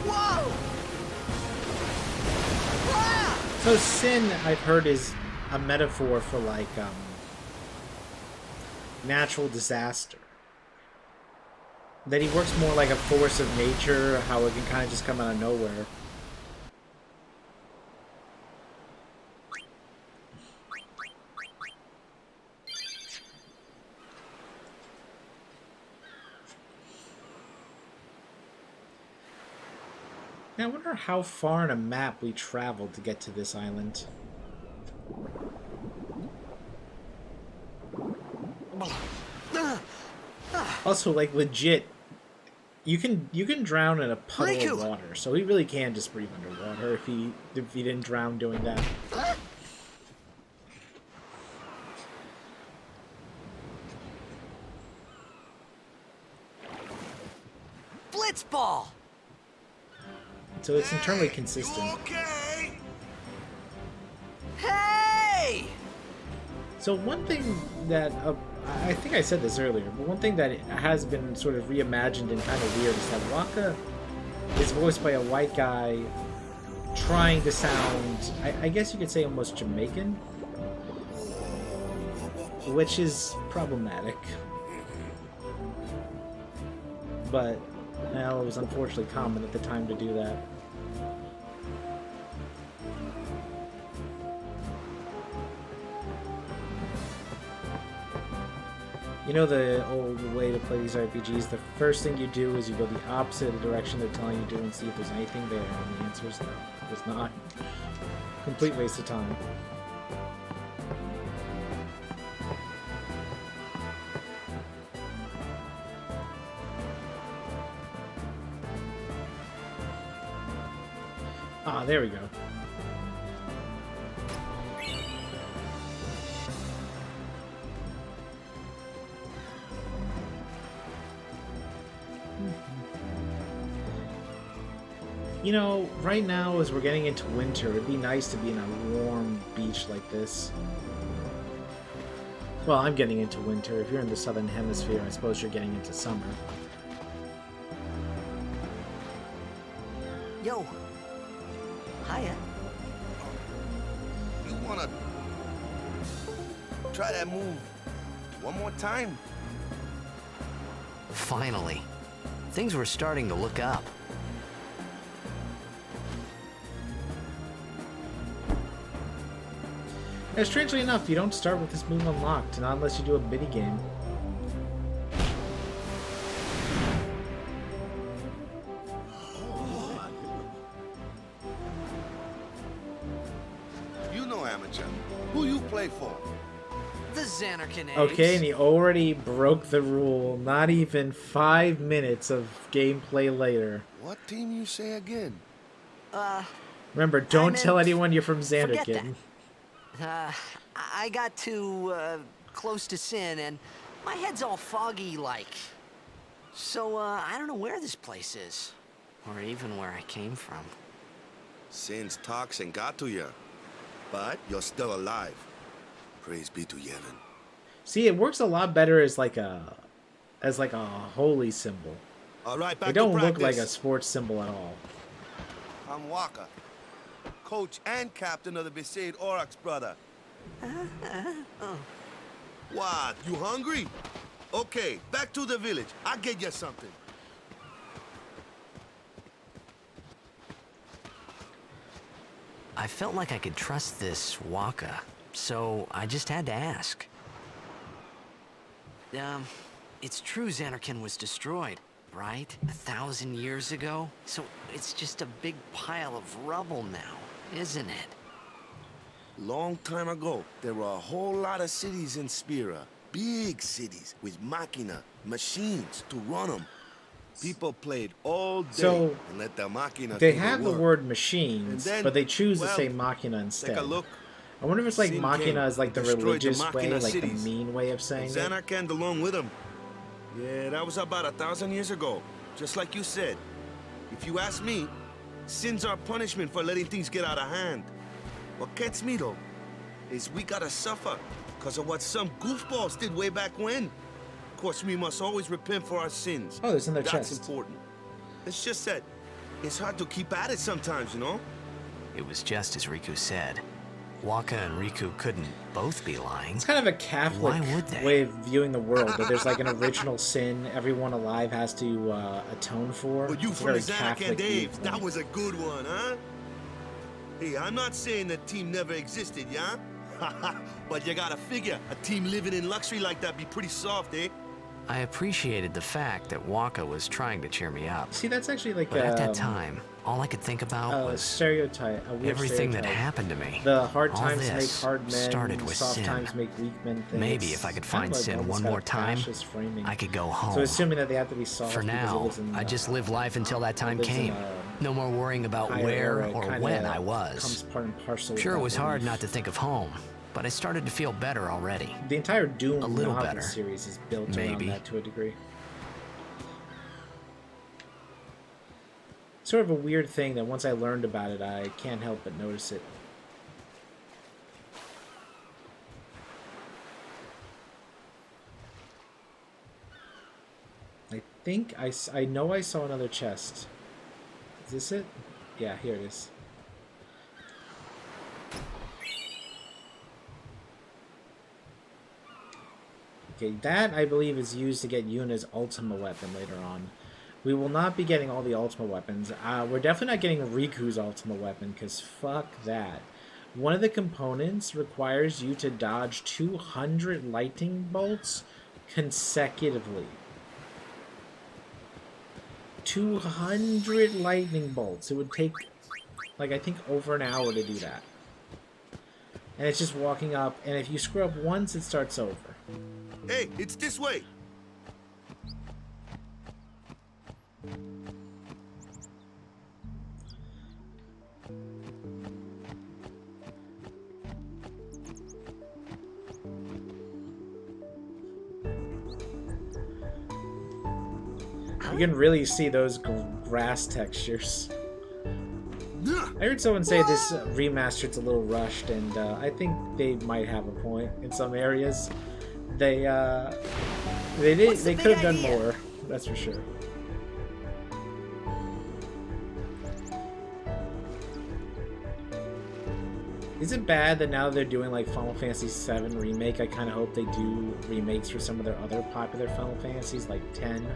Whoa! Ah! So sin, I've heard, is a metaphor for like natural disaster. That he works more like a force of nature, how it can kind of just come out of nowhere. Now, I wonder how far on a map we traveled to get to this island. Also, like, legit, you can drown in a puddle Riku! of water, so he really can just breathe underwater if he didn't drown doing that. Blitzball! So it's internally consistent. Okay! Hey! So one thing that, I think I said this earlier, but one thing that has been sort of reimagined and kind of weird is that Waka is voiced by a white guy trying to sound, I guess you could say almost Jamaican, which is problematic. But, well, it was unfortunately common at the time to do that. You know the old way to play these RPGs, the first thing you do is you go the opposite of the direction they're telling you to and see if there's anything there, and the answer is no. There's not. Complete waste of time. Ah, there we go. You know, right now as we're getting into winter, it'd be nice to be in a warm beach like this. Well, I'm getting into winter. If you're in the southern hemisphere, I suppose you're getting into summer. Yo. Hiya. You wanna try that move one more time? Finally, things were starting to look up. And strangely enough, you don't start with this move unlocked, not unless you do a mini game. You know, amateur. Who you play for? The Xanarkin eggs. Okay, and he already broke the rule. Not even 5 minutes of gameplay later. What team you say again? Remember, don't meant- tell anyone you're from forget Xanarkin. I got too close to Sin, and my head's all foggy like. So I don't know where this place is, or even where I came from. Sin's toxin got to you, but you're still alive. Praise be to Yevon. See, it works a lot better as like a holy symbol. All right, back They don't to look practice. like a sports symbol at all. I'm Waka, coach and captain of the Besaid Aurochs, brother. What? You hungry? Okay, back to the village. I'll get you something. I felt like I could trust this Waka, so I just had to ask. It's true Xanarkin was destroyed, right? 1,000 years ago? So it's just a big pile of rubble now, isn't it? Long time ago, there were a whole lot of cities in Spira. Big cities with machina, machines to run them. People played all day So, and let the machina They do have the work. word machines, And then, but they choose to well, say machina instead. Take a look. I wonder if it's like Sin machina came, is like the destroyed the religious way, machina like cities. the mean way of saying it. Xanarkand along with him. Yeah, that was about 1,000 years ago. Just like you said. If you ask me, Sin's our punishment for letting things get out of hand. What gets me though, is we gotta suffer because of what some goofballs did way back when. Of course, we must always repent for our sins. Oh, there's another That's chest. important. It's just that it's hard to keep at it sometimes, you know? It was just as Riku said. Waka and Riku couldn't both be lying. It's kind of a Catholic Why would they? way of viewing the world, that there's like an original sin everyone alive has to atone for. But you It's a from the very Xanarkand Catholic Daves, that viewpoint. was a good one, huh? Hey, I'm not saying the team never existed, yeah? But you gotta figure, a team living in luxury like that be pretty soft, eh? I appreciated the fact that Waka was trying to cheer me up. See, that's actually like But at that time, all I could think about a was stereotype. A weird everything that stereotype. happened to me. The hard All times make this hard men. started with soft Sin. times make weak men. Thing. Maybe It's if I could kind find of like Sin almost one got a more time, fascist framing. I could go home. So assuming that they have to be soft. For because it now, was in, I just live life until that time lives in came. a No more worrying about higher where era, or kinda when I comes was. part and parcel with Sure, it that was hard belief. not to think of home, but I started to feel better already. The entire Doom A little novel better. series is built Maybe. around that to a degree. Sort of a weird thing that once I learned about it, I can't help but notice it. I think I know I saw another chest. Is this it? Yeah, here it is. Okay, that I believe is used to get Yuna's Ultima weapon later on. We will not be getting all the Ultima weapons. We're definitely not getting Riku's Ultima weapon, because fuck that. One of the components requires you to dodge 200 lightning bolts consecutively. 200 lightning bolts. It would take, like, I think over an hour to do that. And it's just walking up, and if you screw up once, it starts over. Hey, it's this way. You can really see those grass textures. I heard someone say this remastered's a little rushed, and I think they might have a point in some areas. They could have done more. That's for sure. Is it bad that now they're doing like Final Fantasy VII Remake? I kind of hope they do remakes for some of their other popular Final Fantasies, like 10.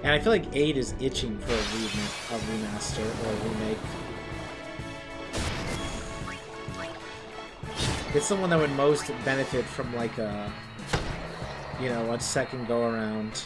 And I feel like 8 is itching for a remaster or a remake. It's the one that would most benefit from like a, you know, a second go around.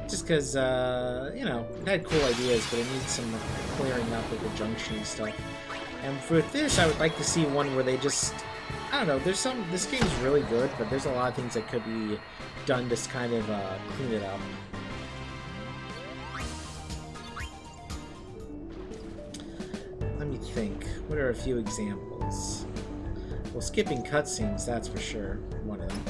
Just because, you know, it had cool ideas, but it needs some clearing up of the junction and stuff. And for this, I would like to see one where they just, I don't know, there's some, this game's really good, but there's a lot of things that could be done to kind of clean it up. Let me think. What are a few examples? Well, skipping cutscenes, that's for sure one of them.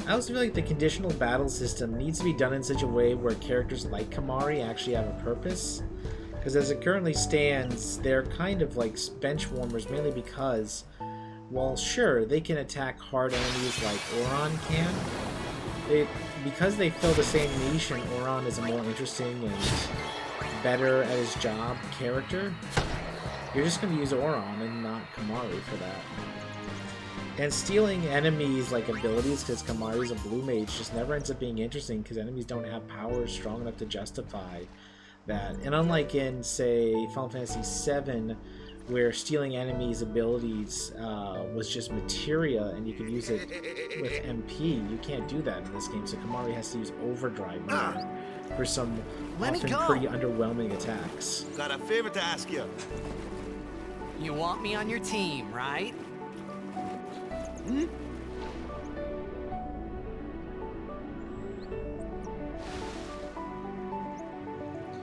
I also feel like the conditional battle system needs to be done in such a way where characters like Kamari actually have a purpose. Because as it currently stands, they're kind of like bench warmers, mainly because, well, sure, they can attack hard enemies like Auron can. Because they fill the same niche, and Auron is a more interesting and better at his job character, you're just going to use Auron and not Kamari for that. And stealing enemies' like abilities, because Kamari's a blue mage, just never ends up being interesting because enemies don't have powers strong enough to justify that. And unlike in, say, Final Fantasy VII, where stealing enemies' abilities was just materia and you could use it with MP, you can't do that in this game. So Kamari has to use overdrive now for some often pretty underwhelming attacks. Got a favor to ask you. You want me on your team, right?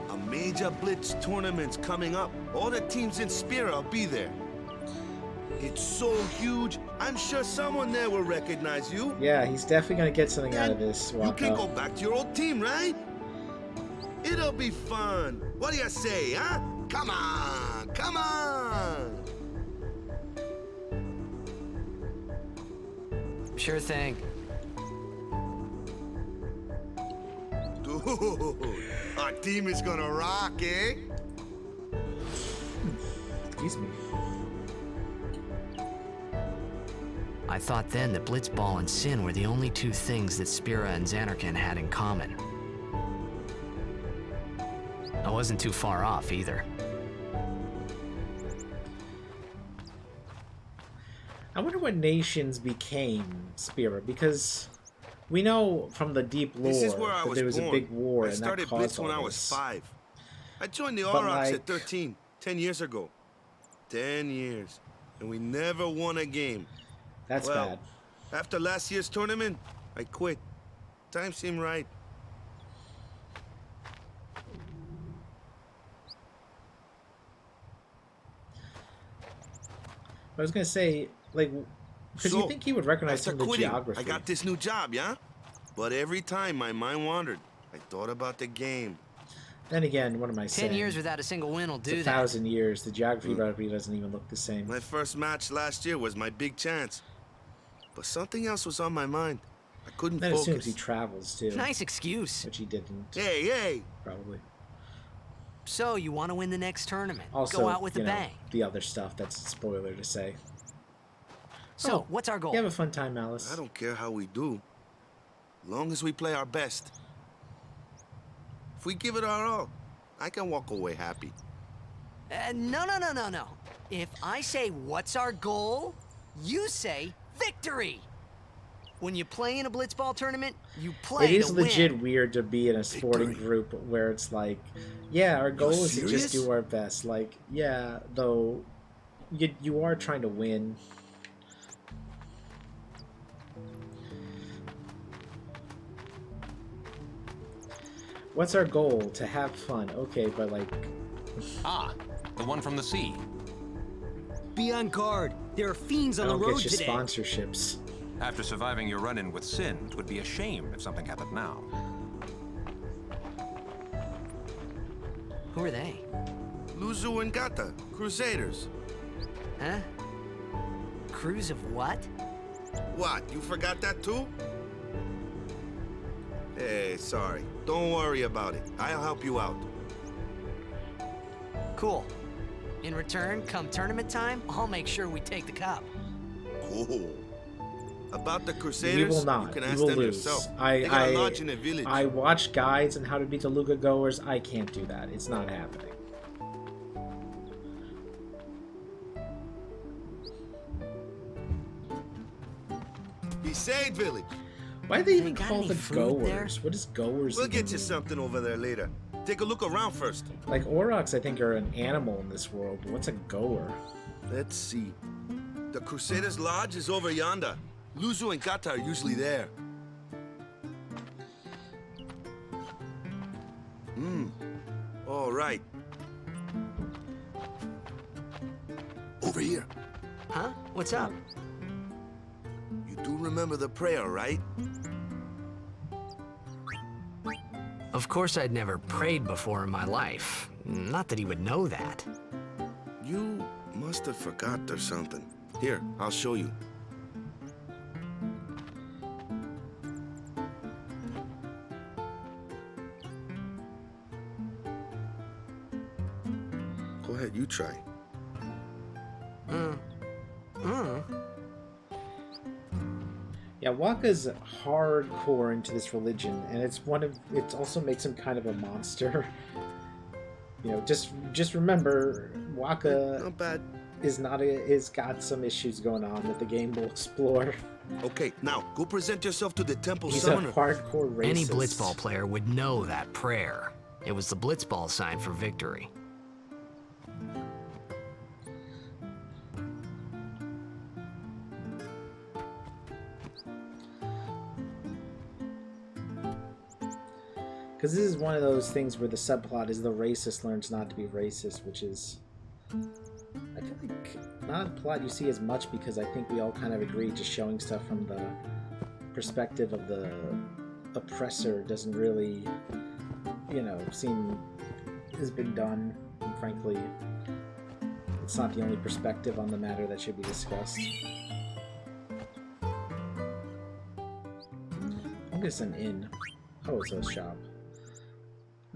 A major Blitz tournament's coming up. All the teams in Spira will be there. It's so huge, I'm sure someone there will recognize you. Yeah, he's definitely going to get something out of this. You can go back to your old team, right? It'll be fun. What do you say, huh? Come on, come on! Sure thing. Dude, our team is gonna rock, eh? Excuse me. I thought then that Blitzball and Sin were the only two things that Spira and Xanarkand had in common. I wasn't too far off either. I wonder what nations became Spira, because we know from the deep lore that there was a big war and that started caused Blitz all when I this. was 5. I joined the But, Aurochs like, at 13, 10 years ago. 10 years, and we never won a game. That's bad. After last year's tournament, I quit. Time seemed right. I was gonna say, like, because you think he would recognize after some of the quitting, geography. I got this new job, yeah? But every time my mind wandered, I thought about the game. Then again, what am I saying? 10 years without a single win will It's do 1,000 years. The geography probably doesn't even look the same. My first match last year was my big chance. But something else was on my mind. I couldn't That focus. assumes he travels too. that. Nice excuse. Which he didn't. Hey, hey! Probably. So, you want to win the next tournament. Also, Go out with a you know, bang. the other stuff, that's a spoiler to say. So, what's our goal? You have a fun time, Alice. I don't care how we do. Long as we play our best. If we give it our all, I can walk away happy. No. If I say, what's our goal? You say, victory! When you play in a blitzball tournament, you play It is to legit win. weird to be in a sporting group where it's like, yeah, our goal is to just serious? do our best. Like, yeah, though, you are trying to win. What's our goal? To have fun. Okay, but like... Ah, the one from the sea. Be on guard. There are fiends I on the don't road get you today. sponsorships. After surviving your run-in with Sin, it would be a shame if something happened now. Who are they? Luzu and Gata, Crusaders. Huh? Crews of what? What, you forgot that too? Hey, sorry. Don't worry about it. I'll help you out. Cool. In return, come tournament time, I'll make sure we take the cup. Oh. About the We Crusaders, will not. you can We ask will them lose. yourself. They got a lodge in a village. I watch guides on how to beat the Luga goers. I can't do that. It's not happening. Besaid village. Why do they even got call any the food there? goers? What does goers We'll even get you mean? something over there later. Take a look around first. Like, Aurochs, I think, are an animal in this world. But what's a goer? Let's see. The Crusaders' lodge is over yonder. Luzu and Gata are usually there. All right. Over here. Huh? What's up? You do remember the prayer, right? Of course I'd never prayed before in my life. Not that he would know that. You must have forgot or something. Here, I'll show you. Go ahead, you try. Yeah, Waka's hardcore into this religion, and it also makes him kind of a monster. You know, just remember, Waka Not bad. is got some issues going on that the game will explore. Okay, now go present yourself to the temple He's summoner. a hardcore racist. Any blitzball player would know that prayer. It was the blitzball sign for victory. Because this is one of those things where the subplot is the racist learns not to be racist, which is, I feel like, not a plot you see as much because I think we all kind of agree just showing stuff from the perspective of the oppressor doesn't really, you know, seem has been done. And frankly, it's not the only perspective on the matter that should be discussed. I think it's an inn. Oh, it's a shop.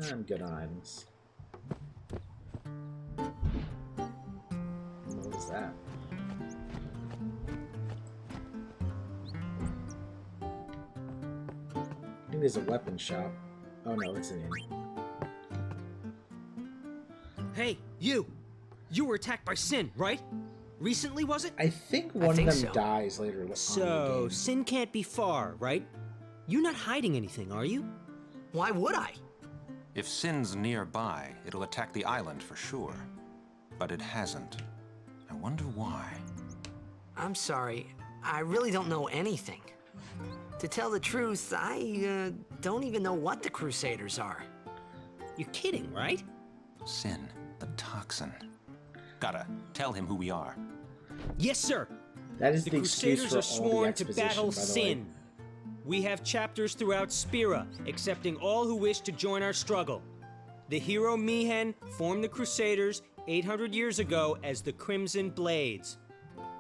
I'm good on items. What was that? I think there's a weapon shop. Oh no, it's an inn. Hey, you! You were attacked by Sin, right? Recently, was it? I think one think of them so. dies later on in the So, game. Sin can't be far, right? You're not hiding anything, are you? Why would I? If Sin's nearby, it'll attack the island for sure. But it hasn't. I wonder why. I'm sorry. I really don't know anything. To tell the truth, I don't even know what the Crusaders are. You're kidding, right? Sin, the toxin. Gotta tell him who we are. Yes, sir. That is The the excuse Crusaders for are all the sworn to exposition, battle by the way. Sin. We have chapters throughout Spira, accepting all who wish to join our struggle. The hero Mihen formed the Crusaders 800 years ago as the Crimson Blades.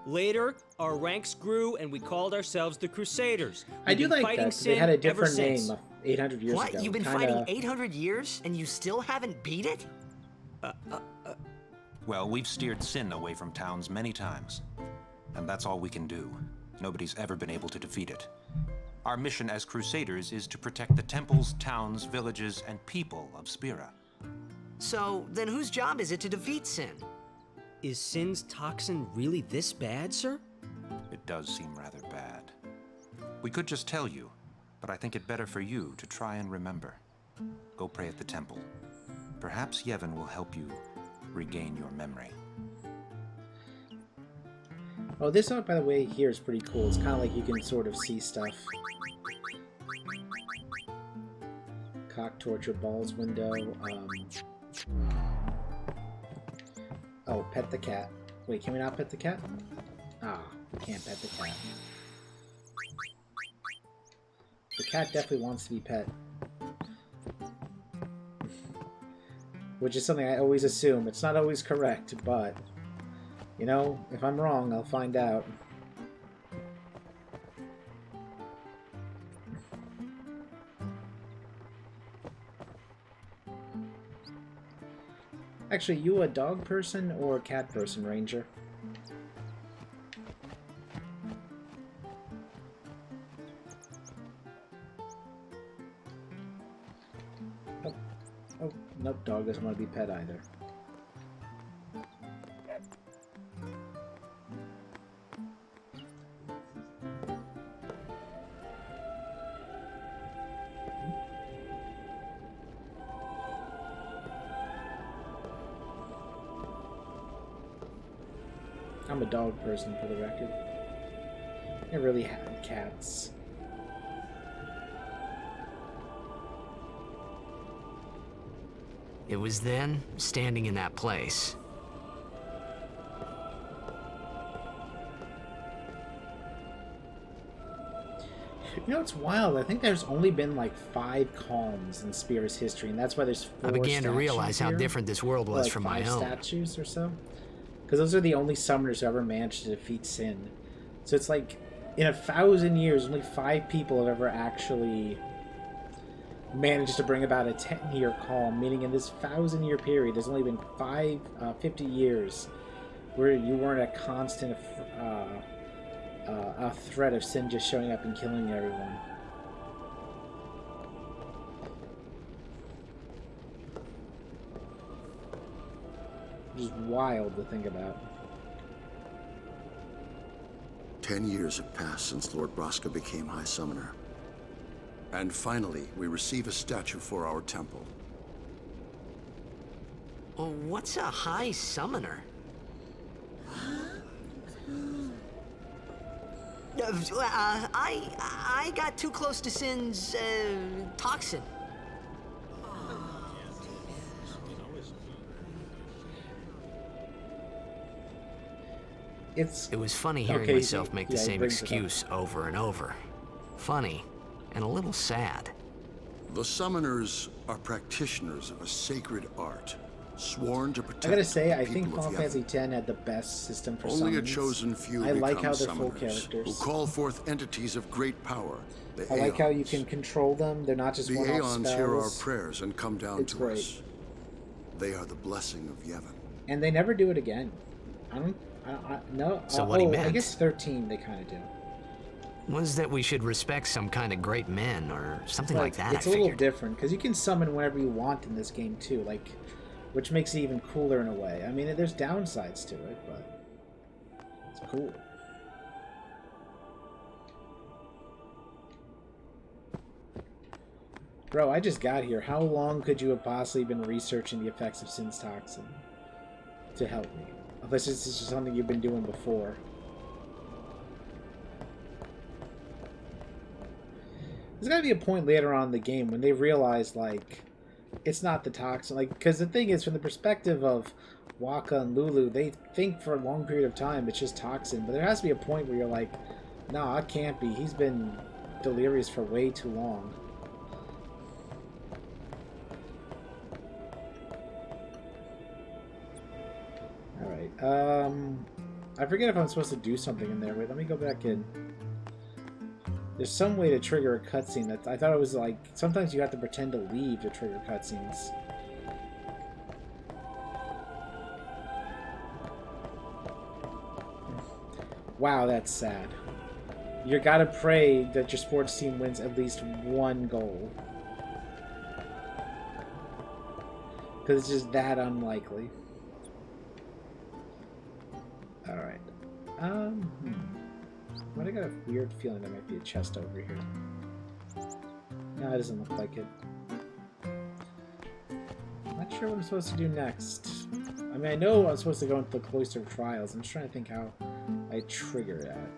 Later, our ranks grew and we called ourselves the Crusaders. I do We've been like fighting that. 'Cause they had Sin a ever different since. name 800 years What? ago. You've been Kinda... fighting 800 years and you still haven't beat it? Well, we've steered Sin away from towns many times. And that's all we can do. Nobody's ever been able to defeat it. Our mission as Crusaders is to protect the temples, towns, villages, and people of Spira. So, then whose job is it to defeat Sin? Is Sin's toxin really this bad, sir? It does seem rather bad. We could just tell you, but I think it better for you to try and remember. Go pray at the temple. Perhaps Yevon will help you regain your memory. Oh, this art, by the way, here is pretty cool. It's kind of like you can sort of see stuff. Cock torture balls window. Oh, pet the cat. Wait, can we not pet the cat? Ah, we can't pet the cat. The cat definitely wants to be pet. which is something I always assume. It's not always correct, but, you know, if I'm wrong, I'll find out. Actually, you a dog person or a cat person, Ranger? Oh, oh, nope, dog doesn't want to be pet either. I'm a dog person, for the record. I really had cats. It was then, standing in that place. You know, it's wild. I think there's only been like 5 calms in Spira's history, and that's why there's 4 I began to realize how here. different this world was Like from 5 my own. statues or so. Because those are the only summoners who ever managed to defeat Sin. So it's like, in 1,000 years, only 5 people have ever actually managed to bring about a 10-year calm. Meaning in this 1,000-year period, there's only been 50 years where you weren't a constant a threat of Sin just showing up and killing everyone. Just wild to think about. 10 years have passed since Lord Braska became High Summoner. And finally, we receive a statue for our temple. Well, what's a high summoner? I got too close to Sin's toxin. It was funny hearing myself make the same excuse over and over. Funny, and a little sad. The summoners are practitioners of a sacred art, sworn to protect I gotta say, I the think people Final of Fantasy Yevon. X had the best system for Only summons. a chosen few I like become how they're full summoners, characters. who call forth entities of great power. The I like how you Aeons. can control them. They're not just The one-off Aeons spells. hear our prayers and come down It's to great. us. They are the blessing of Yevon. And they never do it again. No. So what he I meant- guess 13 they kind of do. Was that we should respect some kind of great men or something like that, It's I a little figured. different because you can summon whenever you want in this game too, which makes it even cooler in a way. I mean, there's downsides to it, but it's cool. Bro, I just got here. How long could you have possibly been researching the effects of Sin's toxin to help me? Unless this is just something you've been doing before. There's gotta be a point later on in the game when they realize, like, it's not the toxin. Like, because the thing is, from the perspective of Waka and Lulu, they think for a long period of time it's just toxin. But there has to be a point where you're like, nah, it can't be. He's been delirious for way too long. Alright, I forget if I'm supposed to do something in there. Wait, let me go back in. There's some way to trigger a cutscene. That I thought it was like, sometimes you have to pretend to leave to trigger cutscenes. Wow, that's sad. You gotta pray that your sports team wins at least one goal. Because it's just that unlikely. Alright. But I got a weird feeling there might be a chest over here. No, it doesn't look like it. I'm not sure what I'm supposed to do next. I mean, I know I'm supposed to go into the Cloister of Trials. I'm just trying to think how I trigger that.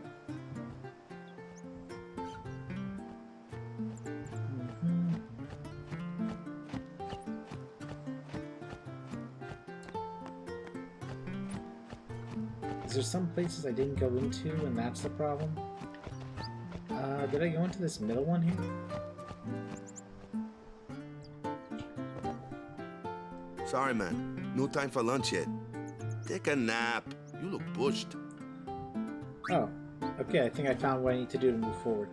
Is there some places I didn't go into and that's the problem? Did I go into this middle one here? Sorry, man. No time for lunch yet. Take a nap. You look bushed. Oh, okay. I think I found what I need to do to move forward.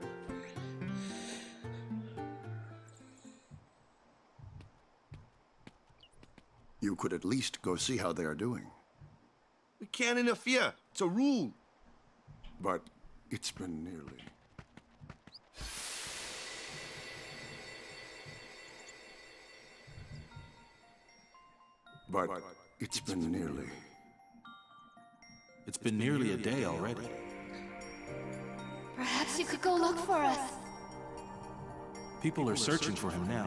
You could at least go see how they are doing. We can't interfere. It's a rule. But it's been nearly. But it's been nearly. It's been nearly a day already. Perhaps you could go look for us. People are searching for him now.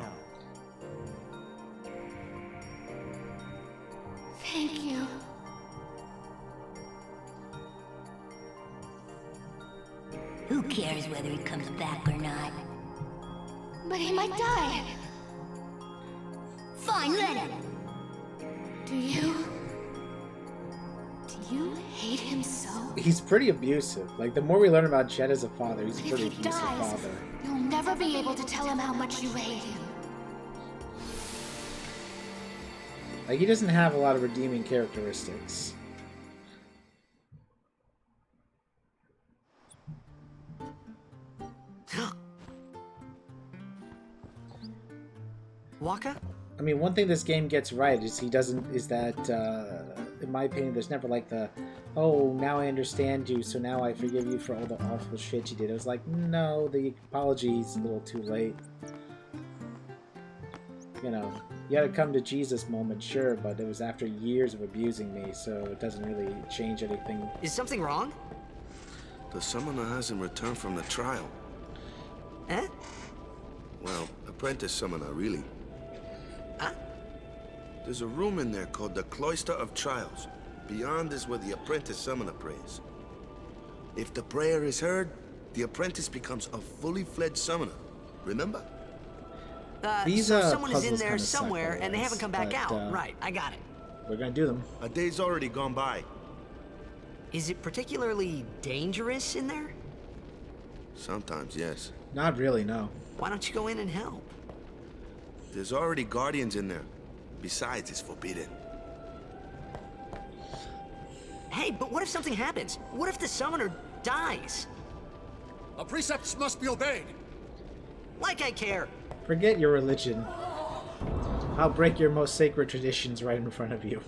Thank you. Who cares whether he comes back or not? But he might die. Fine, let him. Do you hate him so? He's pretty abusive. Like, the more we learn about Jed as a father, he's a But pretty if he abusive dies, father. you'll never be able to tell him how much you hate him. Like, he doesn't have a lot of redeeming characteristics. Waka? I mean, one thing this game gets right is in my opinion, there's never like the, oh, now I understand you, so now I forgive you for all the awful shit you did. It was like, no, the apology's a little too late. You know, you had to come to Jesus moment, sure, but it was after years of abusing me, so it doesn't really change anything. Is something wrong? The summoner hasn't returned from the trial. Eh? Well, apprentice summoner, really. Huh? There's a room in there called the Cloister of Trials. Beyond is where the apprentice summoner prays. If the prayer is heard, the apprentice becomes a fully fledged summoner. Remember? These so someone is in puzzles there kinda suck somewhere and they haven't come back but, out. Right, I got it. We're gonna do them. A day's already gone by. Is it particularly dangerous in there? Sometimes, yes. Not really, no. Why don't you go in and help? There's already guardians in there. Besides, it's forbidden. Hey, but what if something happens? What if the summoner dies? Our precepts must be obeyed. Like I care. Forget your religion. I'll break your most sacred traditions right in front of you.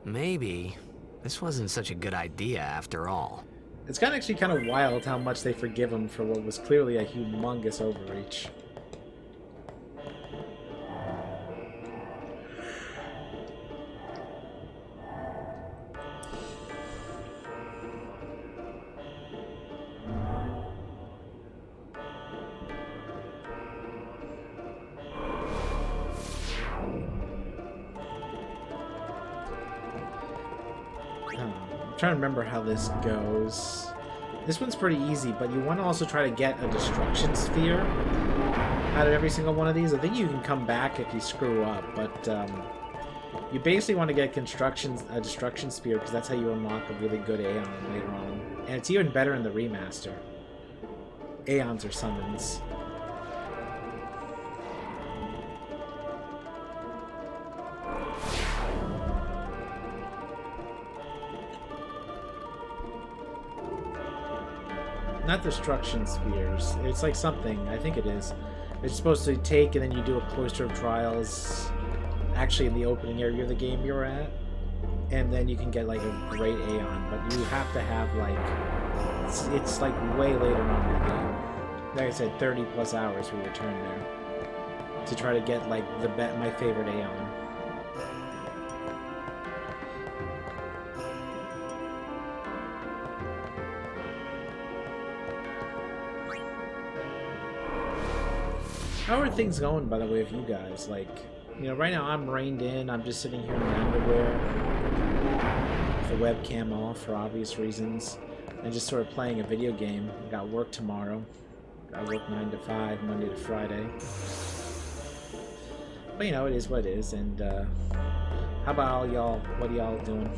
Maybe this wasn't such a good idea after all. It's actually kind of wild how much they forgive him for what was clearly a humongous overreach. I'm trying to remember how this goes. This one's pretty easy, but you want to also try to get a destruction sphere out of every single one of these. I think you can come back if you screw up, but you basically want to get a destruction sphere because that's how you unlock a really good Aeon later on. And it's even better in the remaster. Aeons are summons. Not destruction spheres. It's like something. I think it is. It's supposed to take and then you do a Cloister of Trials actually in the opening area of the game you're at. And then you can get like a great Aeon. But you have to have like... It's like way later on in the game. Like I said, 30 plus hours we return there. To try to get like my favorite Aeon. How are things going, by the way, with you guys? Like, you know, right now I'm reined in. I'm just sitting here in my underwear with the webcam off for obvious reasons. And just sort of playing a video game. I got work tomorrow. I work 9 to 5, Monday to Friday. But, you know, it is what it is. And, how about all y'all? What are y'all doing?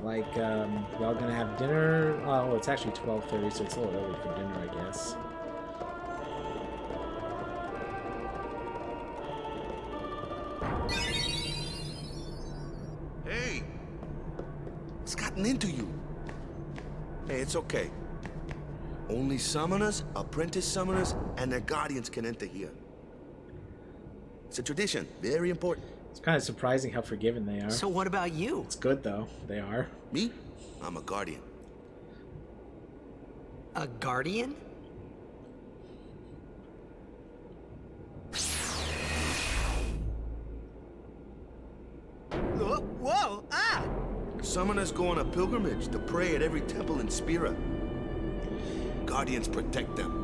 Like, y'all gonna have dinner? Oh, it's actually 12:30, so it's a little early for dinner, I guess. Hey! What's gotten into you? Hey, it's okay. Only summoners, apprentice summoners, and their guardians can enter here. It's a tradition, very important. It's kind of surprising how forgiving they are. So what about you? It's good, though. They are. Me? I'm a guardian. A guardian? Whoa! Ah! Summoners go on a pilgrimage to pray at every temple in Spira. Guardians protect them.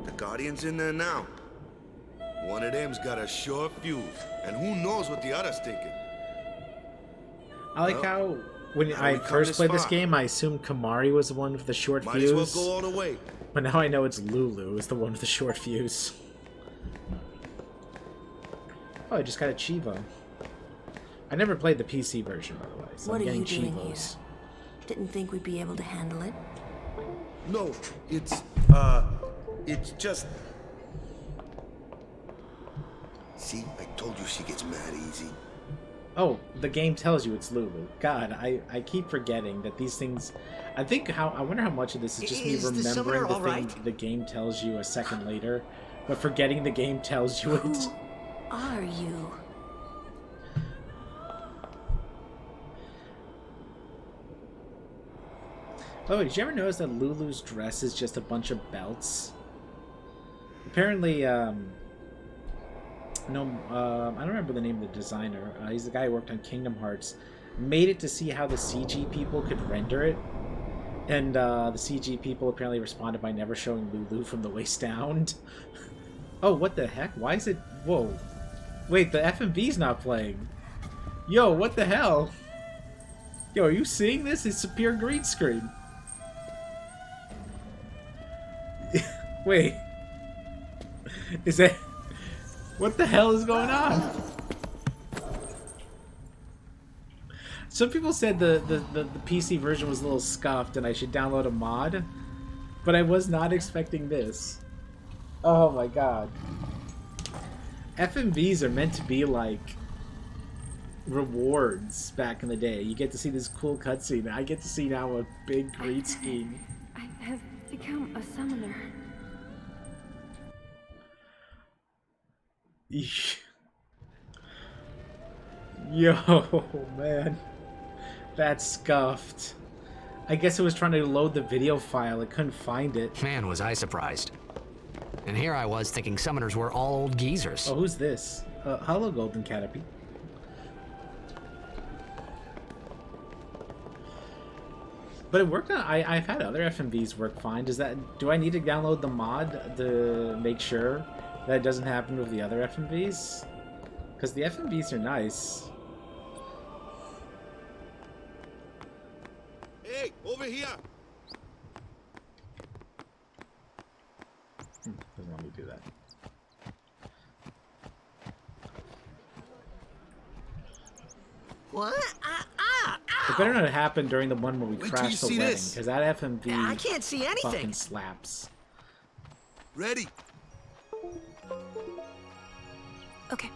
The Guardian's in there now. One of them's got a sure fuse, and who knows what the other's thinking. I like how when I first played this game, I assumed Kamari was the one with the short fuse. Might as well go all the way. But now I know it's Lulu is the one with the short fuse. Oh, I just got a Chivo. I never played the PC version, by the way, so What I'm are you getting doing Chivos. here? Didn't think we'd be able to handle it. No, it's just... See, I told you she gets mad easy. Oh, the game tells you it's Lulu. God, I keep forgetting that these things... I wonder how much of this is just me remembering the thing the game tells you a second later, but forgetting the game tells you it. Who are you? Oh, did you ever notice that Lulu's dress is just a bunch of belts? Apparently, I don't remember the name of the designer. He's the guy who worked on Kingdom Hearts. Made it to see how the CG people could render it. And the CG people apparently responded by never showing Lulu from the waist down. Oh, what the heck? Why is it... Whoa. Wait, the FMV's not playing. Yo, what the hell? Yo, are you seeing this? It's a pure green screen. Wait. Is that... What the hell is going on? Some people said the PC version was a little scuffed and I should download a mod, but I was not expecting this. Oh my god. FMVs are meant to be like rewards back in the day. You get to see this cool cutscene. I get to see now a big green screen. I have become a summoner. Yo, man. That's scuffed. I guess it was trying to load the video file. It couldn't find it. Man, was I surprised. And here I was thinking summoners were all old geezers. Oh, who's this? Hello, Golden Canopy. But it worked on... I've had other FMVs work fine. Do I need to download the mod to make sure that it doesn't happen with the other FMVs? Because the FMVs are nice. Hey, over here! Doesn't want me to do that. What? It better not happen during the one where we Wait till crash you the see wedding, this. because that FMV I can't see anything. fucking slaps. Ready? Okay.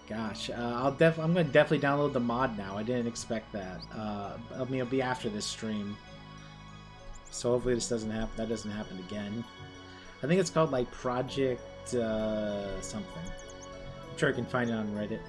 Gosh, I'm gonna definitely download the mod now. I didn't expect that. I mean, it'll be after this stream, so hopefully this doesn't happen. That doesn't happen again. I think it's called like Project something. I'm sure I can find it on Reddit.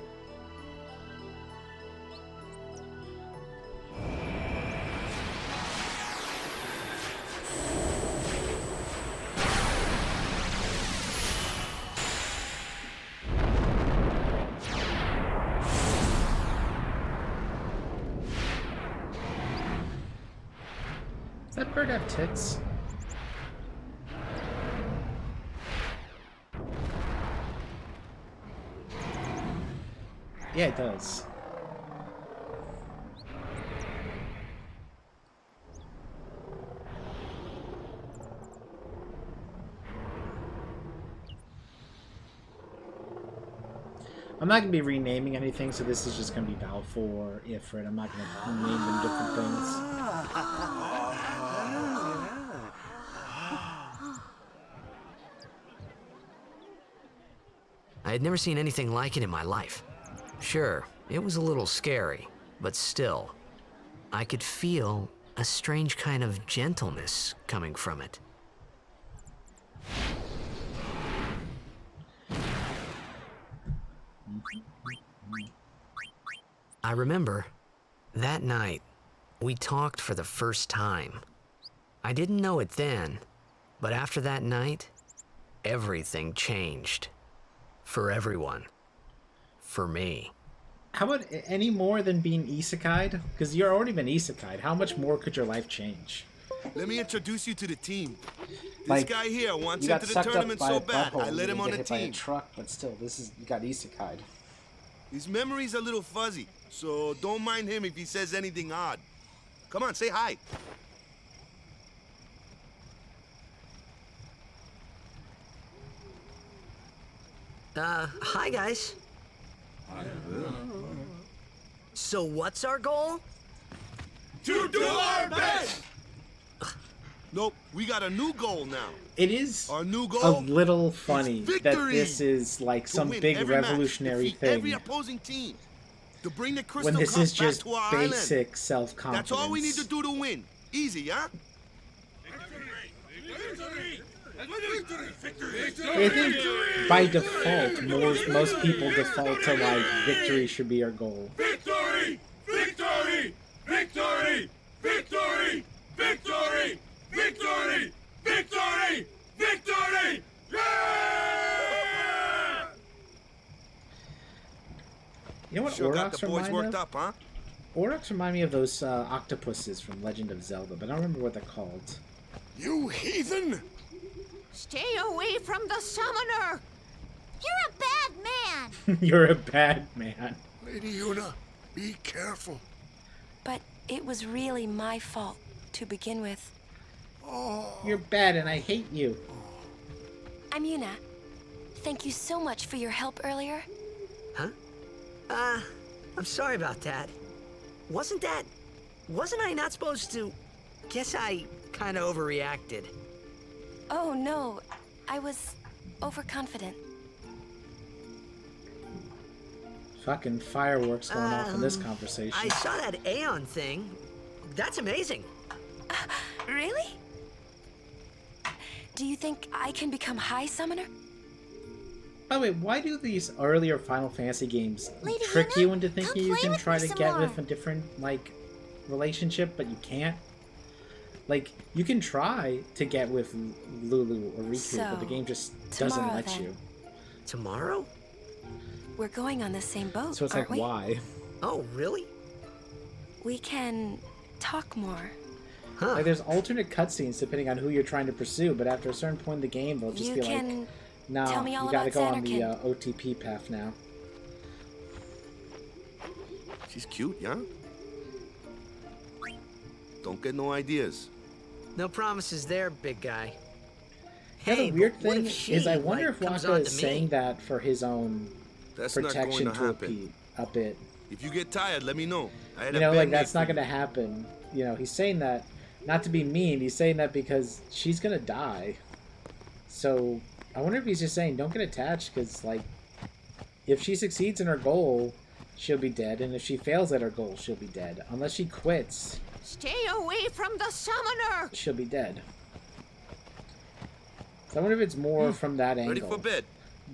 Does that bird have tits? Yeah, it does. I'm not going to be renaming anything, so this is just going to be Balfour or Ifrit. I'm not going to name them different things. I had never seen anything like it in my life. Sure, it was a little scary, but still, I could feel a strange kind of gentleness coming from it. I remember, that night, we talked for the first time. I didn't know it then, but after that night, everything changed. For everyone. For me. How about any more than being isekai'd? Because you've already been isekai'd. How much more could your life change? Let me introduce you to the team. This Like, guy here wants you got into the sucked up tournament by so a bad, butthole. I let You him didn't on get the hit by a team. truck, but still, this is, you got isekai'd. His memory's a little fuzzy, so don't mind him if he says anything odd. Come on, say hi. Hi guys. So what's our goal? To do our best! Nope, we got a new goal now. It is Our new a goal little funny that victory! this is like To some win big every match, revolutionary defeat thing every opposing team. To bring the when Crystal this Cup is just back to our island. basic self-confidence. That's all we need to do to win. Easy, huh? I think by default, most people default to like victory should be our goal. Victory! Victory! Victory! Victory! Victory! Victory! Victory! Victory! Yeah! You know what Sure got Aurochs the boys remind worked of? up, huh? Aurochs remind me of those octopuses from Legend of Zelda, but I don't remember what they're called. You heathen! Stay away from the summoner! You're a bad man! You're a bad man. Lady Yuna, be careful. But it was really my fault to begin with. You're bad and I hate you. I'm Yuna. Thank you so much for your help earlier. Huh? I'm sorry about that. Wasn't I not supposed to? Guess I kinda overreacted. Oh no, I was overconfident. Fucking fireworks going off in this conversation. I saw that Aeon thing. That's amazing. Really? Do you think I can become High Summoner? By the way, why do these earlier Final Fantasy games Lady trick Yuna, you into thinking come you play can with try me to some get more. with a different, like, relationship, but you can't? Like, you can try to get with Lulu or Riku, but the game just doesn't tomorrow, let then. you. Tomorrow? We're going on the same boat, So it's aren't like, we? why? Oh, really? We can talk more. Huh. Like, there's alternate cutscenes depending on who you're trying to pursue, but after a certain point in the game, they'll just You be like, can no, tell me all you gotta about go on the Xanarkin." OTP path now. She's cute, yeah? Don't get no ideas. No promises there, big guy. Yeah, Hey, the weird but what thing if she, is, I wonder like, if comes Waka on is to me? saying that for his own That's not protection going to happen. a bit. If you get tired, let me know. I had You a know, bed like, made that's for not you. gonna happen. You know, he's saying that, not to be mean, he's saying that because she's gonna die. So, I wonder if he's just saying, don't get attached, because, like, if she succeeds in her goal, she'll be dead, and if she fails at her goal, she'll be dead. Unless she quits, Stay away from the summoner! she'll be dead. So I wonder if it's more from that angle. Ready for bed?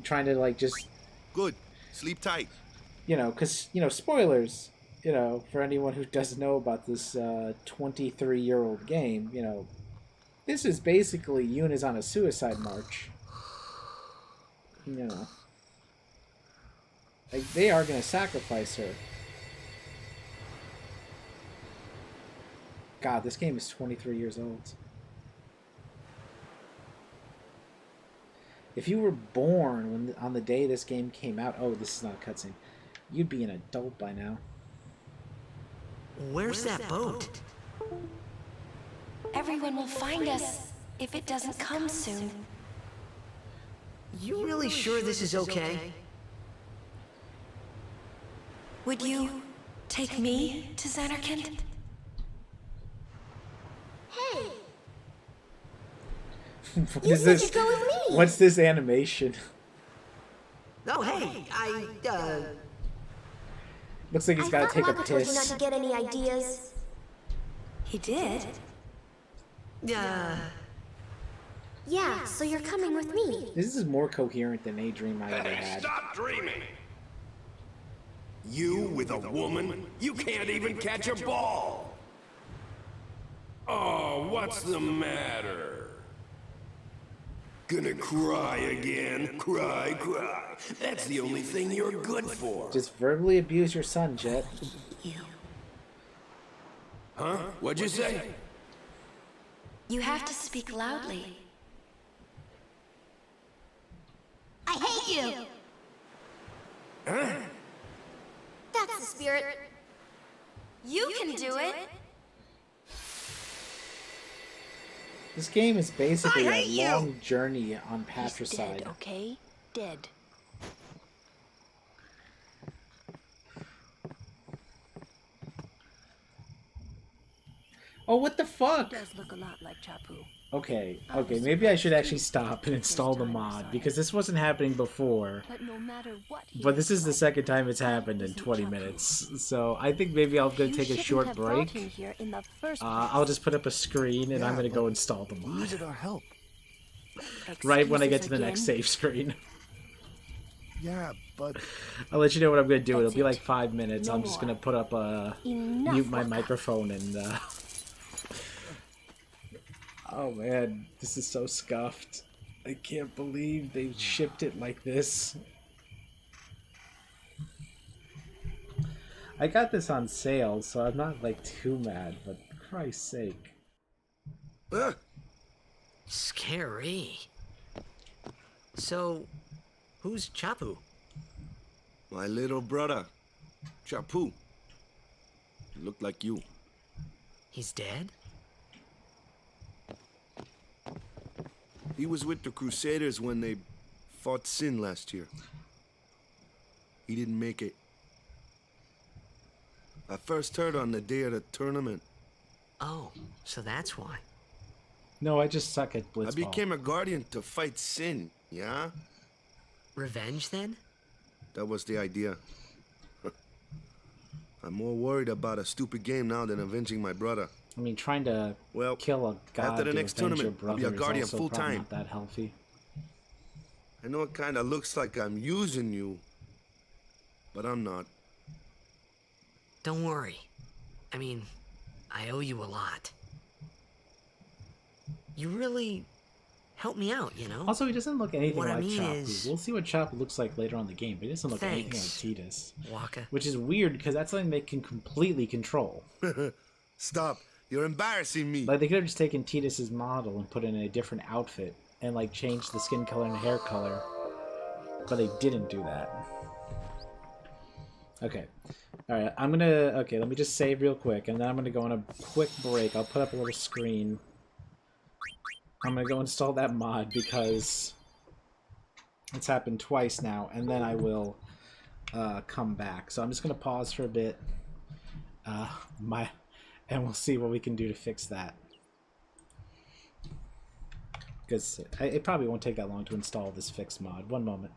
Trying to, like, just, Good. Sleep tight. you know, because, you know, spoilers, you know, for anyone who doesn't know about this 23-year-old game, you know, this is basically Yuna's on a suicide march. You know. Like, they are going to sacrifice her. God, this game is 23 years old. If you were born when on the day this game came out, oh, this is not a cutscene, you'd be an adult by now. Where's that boat? Everyone will find us if it doesn't come soon. You really sure this is okay? Would you take me to Xanarkand? Hey! What You is said this? you'd go with me! What's this animation? Oh, hey, Looks like he's got to take a Waka told you not piss. to get any ideas. He did? Yeah, so you're coming with me. This is more coherent than any dream I ever Hey, had. stop dreaming! You with a woman? You can't even catch a ball! Oh, what's the matter? Gonna cry again? Cry, cry. That's the only thing you're good for. Just verbally abuse your son, Jet. Huh? What'd you say? You have to speak loudly. I hate you! Huh? That's the spirit. You can do it! This game is basically I a hate you. long journey on He's patricide. dead, okay? Dead. Oh, what the fuck? Does look a lot like Chapu. Okay, maybe I should actually stop and install the mod, because this wasn't happening before. But no matter what But this is the second time it's happened in 20 minutes, so I think maybe I'm going to take a short break. I'll just put up a screen and I'm going to go install the mod. Needed our help. Right when I get to the next save screen. Yeah, but I'll let you know what I'm going to do. It'll be like 5 minutes. I'm just going to put up Enough, mute my Waka. microphone and oh man, this is so scuffed. I can't believe they shipped it like this. I got this on sale, so I'm not like too mad, but for Christ's sake. Scary. So, who's Chapu? My little brother, Chapu. He looked like you. He's dead? He was with the Crusaders when they fought Sin last year. He didn't make it. I first heard on the day of the tournament. Oh, so that's why. No, I just suck at blitzball. I became a guardian to fight Sin, yeah? Revenge, then? That was the idea. I'm more worried about a stupid game now than avenging my brother. I mean, trying to kill a god after the to next avenge your tournament, I'll be brother a guardian is also full probably time. not that healthy. I know it kind of looks like I'm using you, but I'm not. Don't worry. I mean, I owe you a lot. You really helped me out, you know? Also, he doesn't look anything What I like mean Chapu. is- We'll see what Chapu looks like later on in the game, but he doesn't look anything like Thanks, Titus. Waka. Which is weird, because that's something they can completely control. Stop. You're embarrassing me. Like, they could have just taken Titus's model and put in a different outfit, and, like, changed the skin color and hair color. But they didn't do that. Okay. Alright, I'm gonna... Okay, let me just save real quick, and then I'm gonna go on a quick break. I'll put up a little screen. I'm gonna go install that mod, because it's happened twice now, and then I will come back. So I'm just gonna pause for a bit. And we'll see what we can do to fix that. Because it probably won't take that long to install this fix mod. One moment.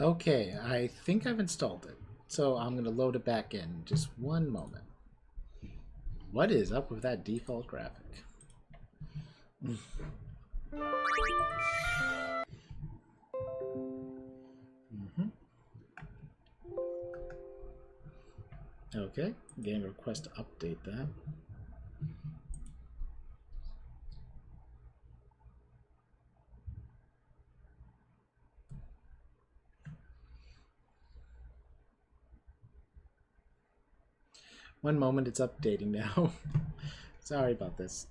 Okay, I think I've installed it. So I'm going to load it back in. Just one moment. What is up with that default graphic? Okay, game request to update that. One moment, it's updating now. Sorry about this.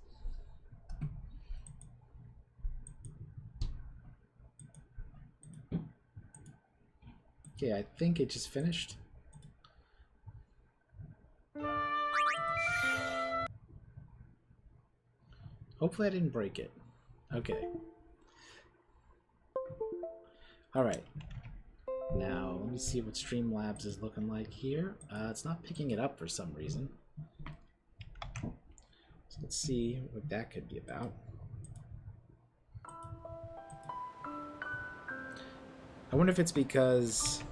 Okay, I think it just finished. Hopefully I didn't break it. Okay. Alright. Now, let me see what Streamlabs is looking like here. It's not picking it up for some reason. So let's see what that could be about. I wonder if it's because...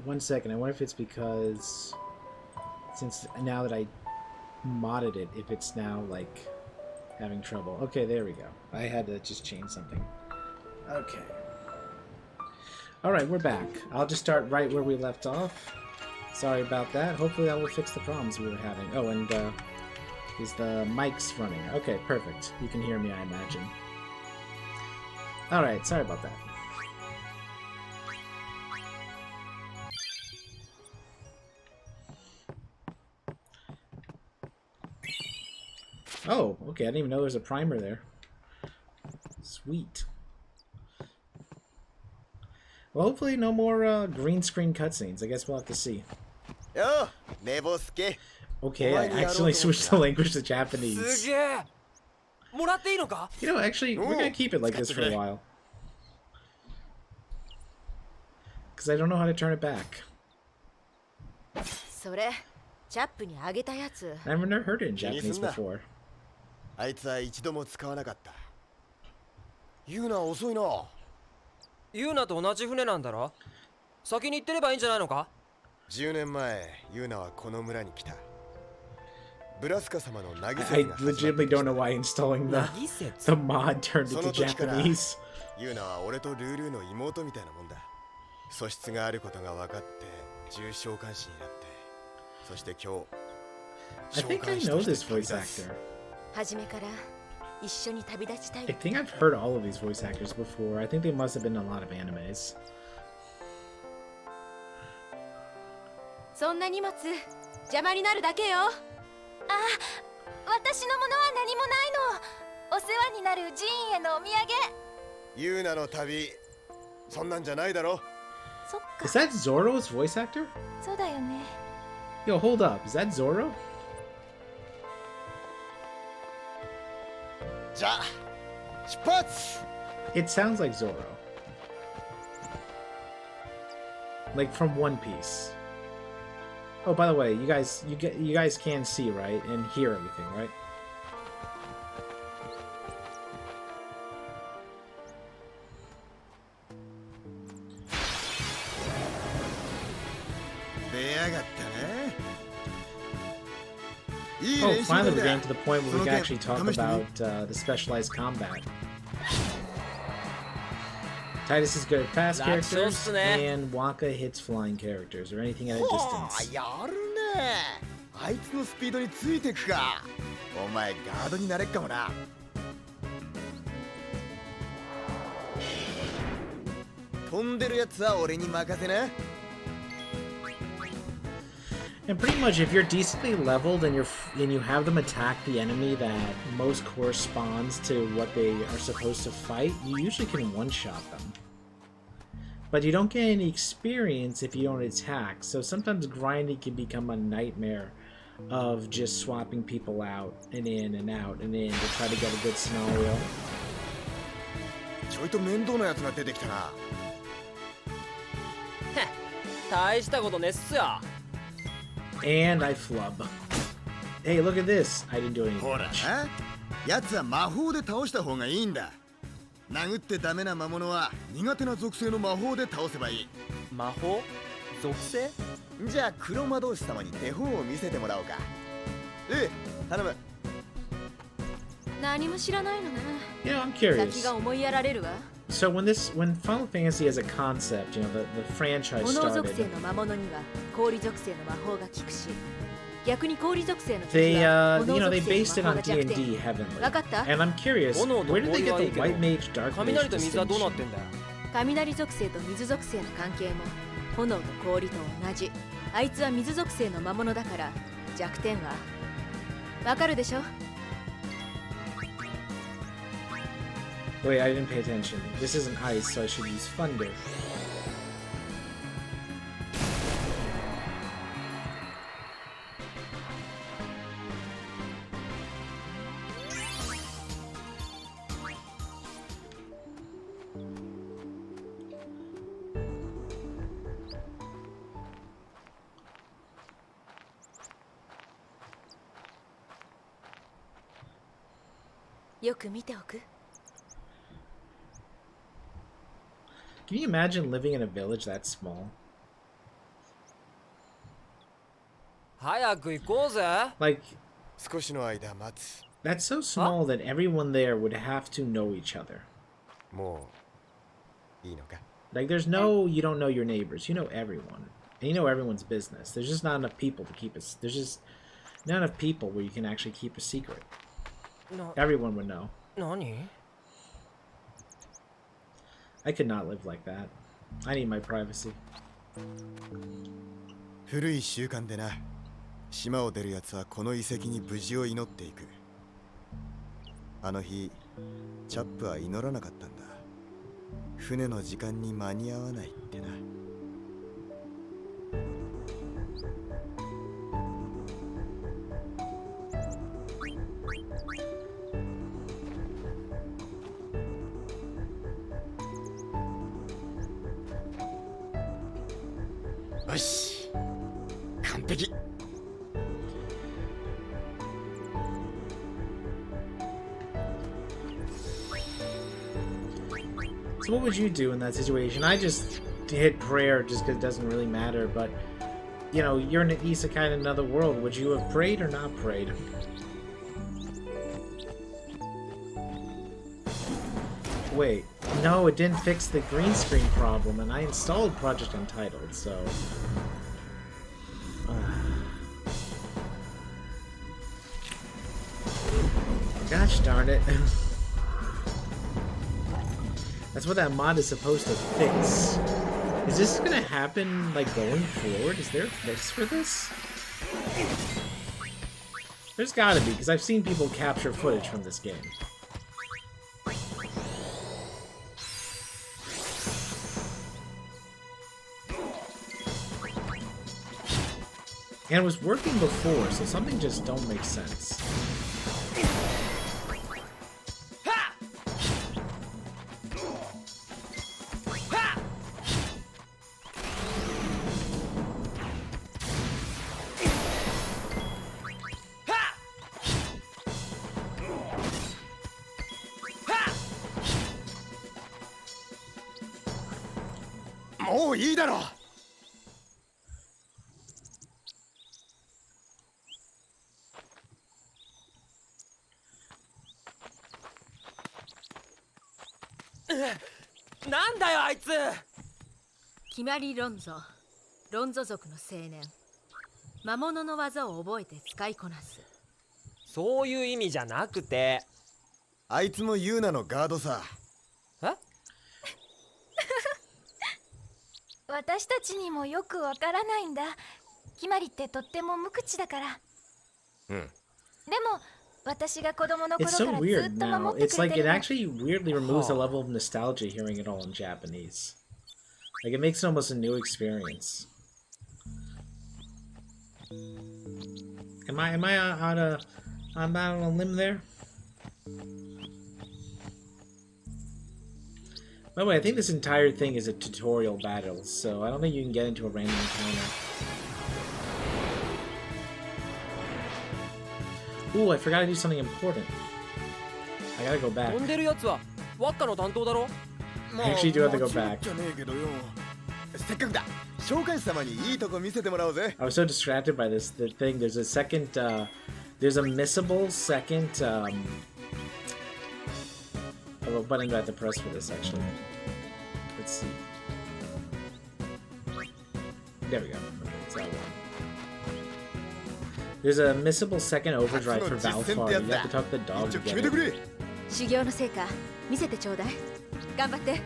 one second. I wonder if it's because... Since now that I modded it, if it's now, like, having trouble. Okay, there we go. I had to just change something. Okay. Alright, we're back. I'll just start right where we left off. Sorry about that. Hopefully that will fix the problems we were having. Oh, and is the mics running? Okay, perfect. You can hear me, I imagine. Alright, sorry about that. Oh, okay, I didn't even know there was a primer there. Sweet. Well, hopefully no more green screen cutscenes. I guess we'll have to see. Okay, I accidentally switched the language to Japanese. You know, actually, we're gonna keep it like this for a while. Because I don't know how to turn it back. I've never heard it in Japanese before. あいつは一度も使わなかった。ユーナは遅いな。ユーナと同じ船なんだろ。先に行ってればいいんじゃないのか。10年前、ユーナはこの村に来た。ブラスカ様の渚 I legitimately don't know why installing the mod turned into Japanese. ユーナは俺とルールーの妹みたいなもんだ。素質があることが分かって重召喚士になって、そして今日。I think I know this voice actor. 初めから一緒に旅立ちたい。I think I've heard all of these voice actors before. I think they must have been in a lot of animes. そんな荷物邪魔になるだけよ。あ、私のものは何もないの。お世話になる寺院へのお土産。ユーナの旅、そんなんじゃないだろ。そっか。Is that Zoro's voice actor? そうだよね。Yo, hold up. Is that Zoro? じゃあ、出発! It sounds like Zoro. Like from One Piece. Oh, by the way, you guys can see, right? And hear everything, right? Oh, finally we're getting to the point where we can actually talk about the specialized combat. Titus is good at fast characters, and Waka hits flying characters, or anything at a distance. あいつのスピードについてくか。お前ガードになれっかもな。飛んでるやつは俺に任せな。 And pretty much, if you're decently leveled and you have them attack the enemy that most corresponds to what they are supposed to fight, you usually can one-shot them. But you don't get any experience if you don't attack, so sometimes grinding can become a nightmare of just swapping people out and in and out and in to try to get a good scenario. ちょいと面倒なやつが出てきたな。大したことねっすよ。 And I flub. Hey, look at this. I didn't do anything. ほらな、やつは魔法で倒した方がいいんだ。殴ってダメな魔物は苦手な属性の魔法で倒せばいい。魔法属性じゃあ黒魔導士様に手本を見せてもらおうか。頼む。何も知らないのね。 Yeah, I'm curious. 先が思いやられるわ。 So when Final Fantasy as a concept, the franchise 炎属性 started, の魔物には氷属性の魔法が効くし、逆に氷属性の敵 they は炎 they 属性 based it の魔 on 法が弱 D&D 点。 Heavenly. わかった？ And I'm curious, 炎と where did they 氷 get はい the いけど White Mage Dark Mage 雷と水はどうなっ distinction? てんだよ。雷属性と水属性の関係も炎と氷と同じ。あいつは水属性の魔物だから弱点はわかるでしょ？ Wait, I didn't pay attention. This isn't ice, so I should use thunder. Can you imagine living in a village that small? 早く行こうぜ。 Like, 少しの間待つ。 that's so small that everyone there would have to know each other. もういいのか? Like, there's no, you don't know your neighbors. You know everyone. And you know everyone's business. There's just not enough people to keep us. There's just not enough people where you can actually keep a secret. Everyone would know. 何? I could not live like that. I need my privacy. 古い習慣でな。島を出る奴はこの遺跡に無事を祈っていく。あの日、チャップは祈らなかったんだ。船の時間に間に合わないってな。よし、完璧。So what would you do in that situation? I just hit prayer just because it doesn't really matter, but you're in an isekai in another world. Would you have prayed or not prayed? Wait, no, it didn't fix the green screen problem, and I installed Project Untitled, so... Gosh darn it. That's what that mod is supposed to fix. Is this gonna happen, like, going forward? Is there a fix for this? There's gotta be, because I've seen people capture footage from this game. And it was working before, so something just don't make sense. Oh, いいだろう。なんだよあいつ。決まりロンゾ族の青年。魔物の技を覚えて使いこなす。そういう意味じゃなくて。あいつもユーナのガードさ。え？私たちにもよくわからないんだ。決まりってとっても無口だから。うん。でも私が子供の頃 It's か so らず weird っと now. 守って It's くれ like て it るの。 actually weirdly removes a level of nostalgia hearing it all in Japanese. Like it makes it almost a new experience. Am I on a limb there? By the way, I think this entire thing is a tutorial battle, so I don't think you can get into a random encounter. Ooh, I forgot to do something important. I gotta go back. 飛んでるやつはワッカの担当だろ。 I actually do have to go back. せっかくだ。召喚師様にいいとこ見せてもらおうぜ。 I was so distracted by this the thing. There's a second, there's a missable second, oh, button I have to press for this actually. Let's see. There we go. Okay, it's that one. There's a missable second overdrive for Valfar. You have to talk to the dog to get it. 修行の成果見せてちょうだい。頑張って。はい。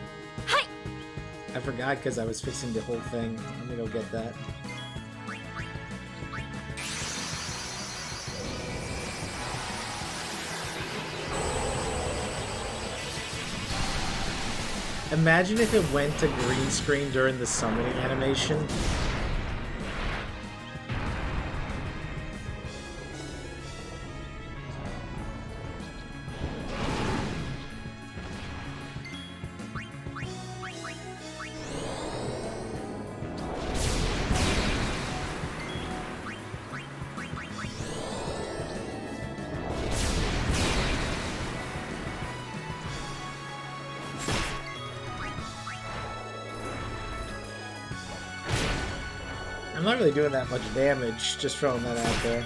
I forgot because I was fixing the whole thing. I'm gonna go get that. Imagine if it went to green screen during the summoning animation. I'm not really doing that much damage, just throwing that out there.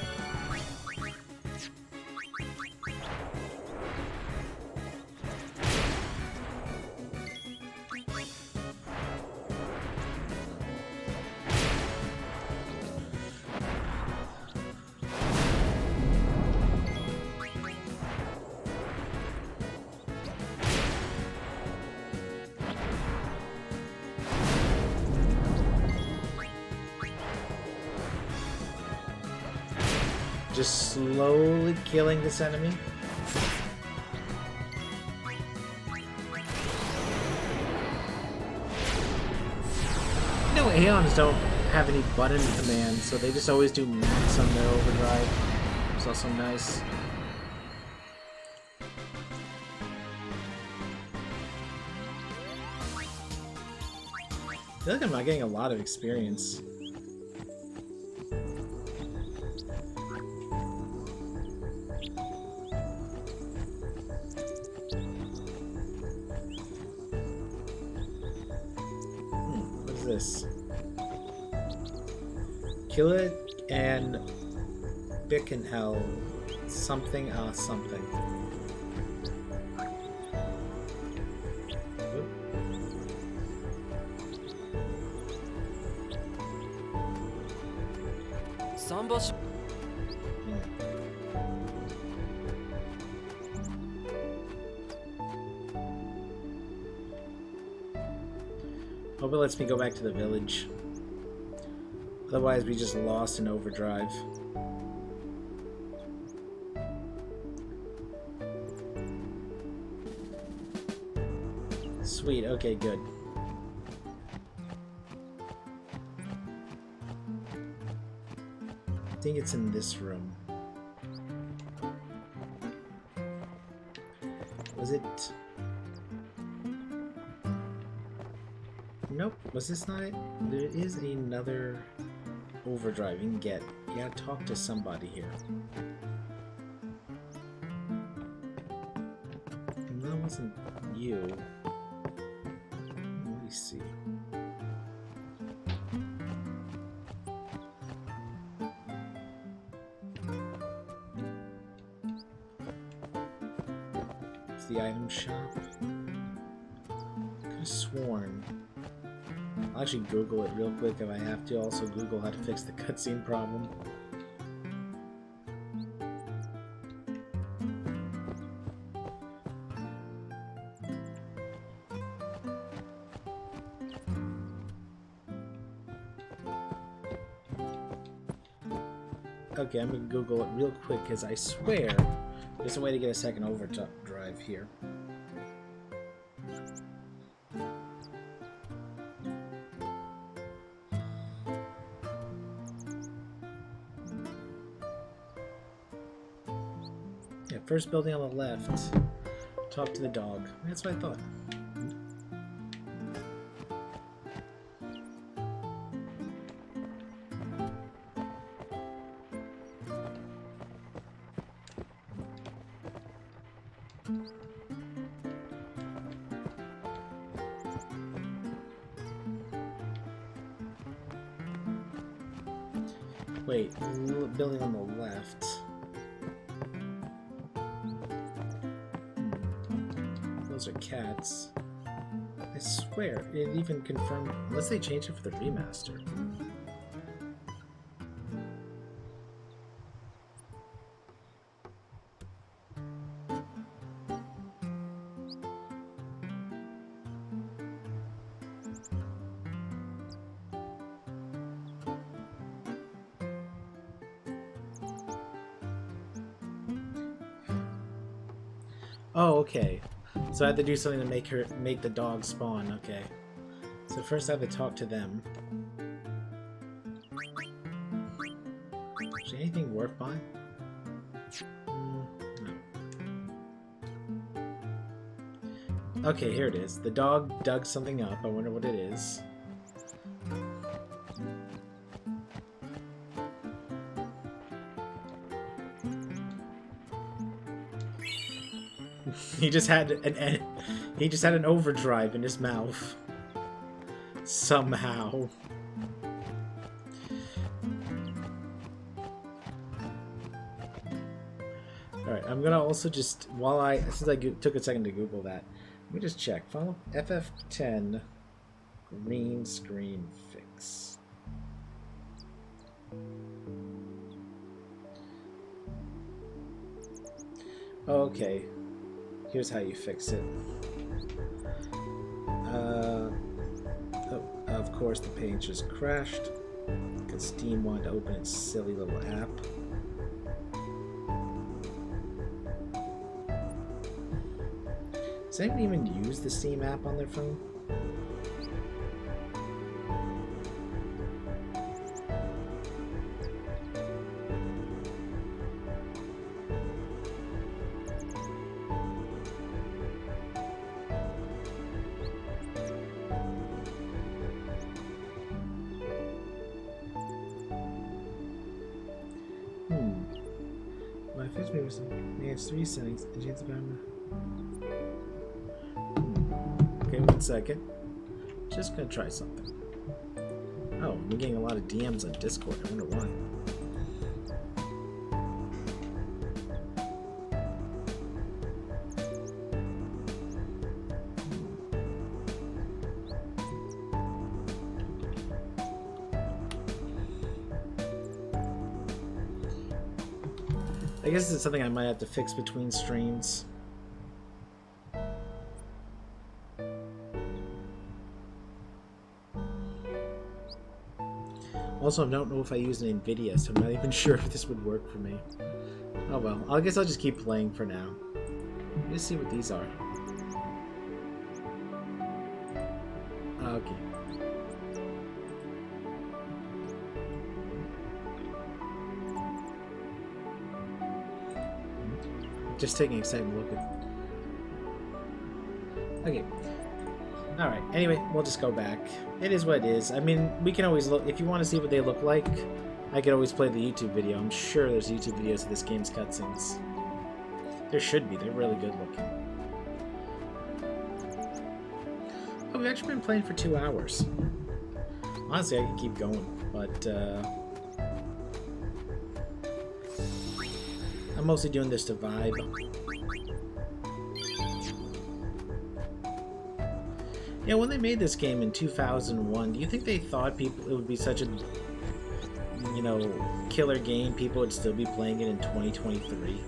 Just slowly killing this enemy. No, Aeons don't have any button commands, so they just always do max on their overdrive. It's also nice. I feel like I'm not getting a lot of experience. This kill it and Bickenhell something something. Sambashi. Hope it lets me go back to the village. Otherwise, we just lost in overdrive. Sweet, okay, good. I think it's in this room. Was it? Nope, was this not it? There is another overdrive you can get. You gotta talk to somebody here. And that wasn't you. Let me see. It's the item shop. Could have sworn. I'll actually Google it real quick if I have to. Also Google how to fix the cutscene problem. Okay, I'm gonna Google it real quick because I swear there's a way to get a second overdrive here. Yeah, first building on the left. Talk to the dog. That's what I thought. Wait, building on the left. Those are cats. I swear, it even confirmed, unless they changed it for the remaster. Oh, okay. So I have to do something to make the dog spawn, okay. So first I have to talk to them. Is there anything worth buying? No. Okay, here it is. The dog dug something up. I wonder what it is. He just had an overdrive in his mouth. Somehow. Alright, I'm gonna also just, since I took a second to Google that, let me just check. Final FF10 green screen fix. Okay. Here's how you fix it. Of course, the page just crashed because Steam wanted to open its silly little app. Does anyone even use the Steam app on their phone? Manage 3 settings. Okay, 1 second. Just gonna try something. Oh, I'm getting a lot of DMs on Discord. I wonder why. I guess it's something I might have to fix between streams. Also, I don't know if I use an NVIDIA, so I'm not even sure if this would work for me. Oh well, I guess I'll just keep playing for now. Let's see what these are. Okay. Just taking a second look at. Okay. Alright, anyway, we'll just go back. It is what it is. I mean, we can always look. If you want to see what they look like, I could always play the YouTube video. I'm sure there's YouTube videos of this game's cutscenes. There should be. They're really good looking. Oh, we've actually been playing for 2 hours. Honestly, I could keep going, but I'm mostly doing this to vibe. Yeah, when they made this game in 2001, do you think they thought it would be such a, killer game, people would still be playing it in 2023?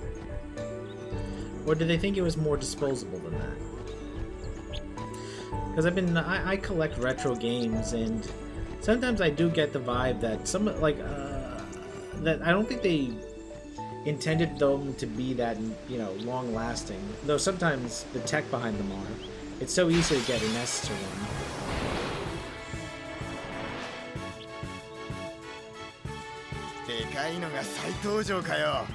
Or did they think it was more disposable than that? Because I collect retro games, and sometimes I do get the vibe that that I don't think they intended them to be that, long-lasting. Though sometimes the tech behind them are. It's so easy to get an S to run. でかいのが再登場かよ。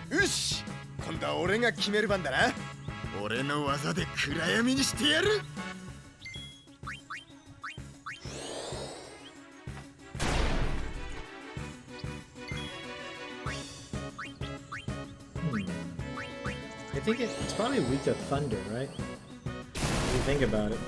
よし、今度は俺が決める番だな。俺の技で暗闇にしてやる。I think it's probably weak to thunder, right? If you think about it.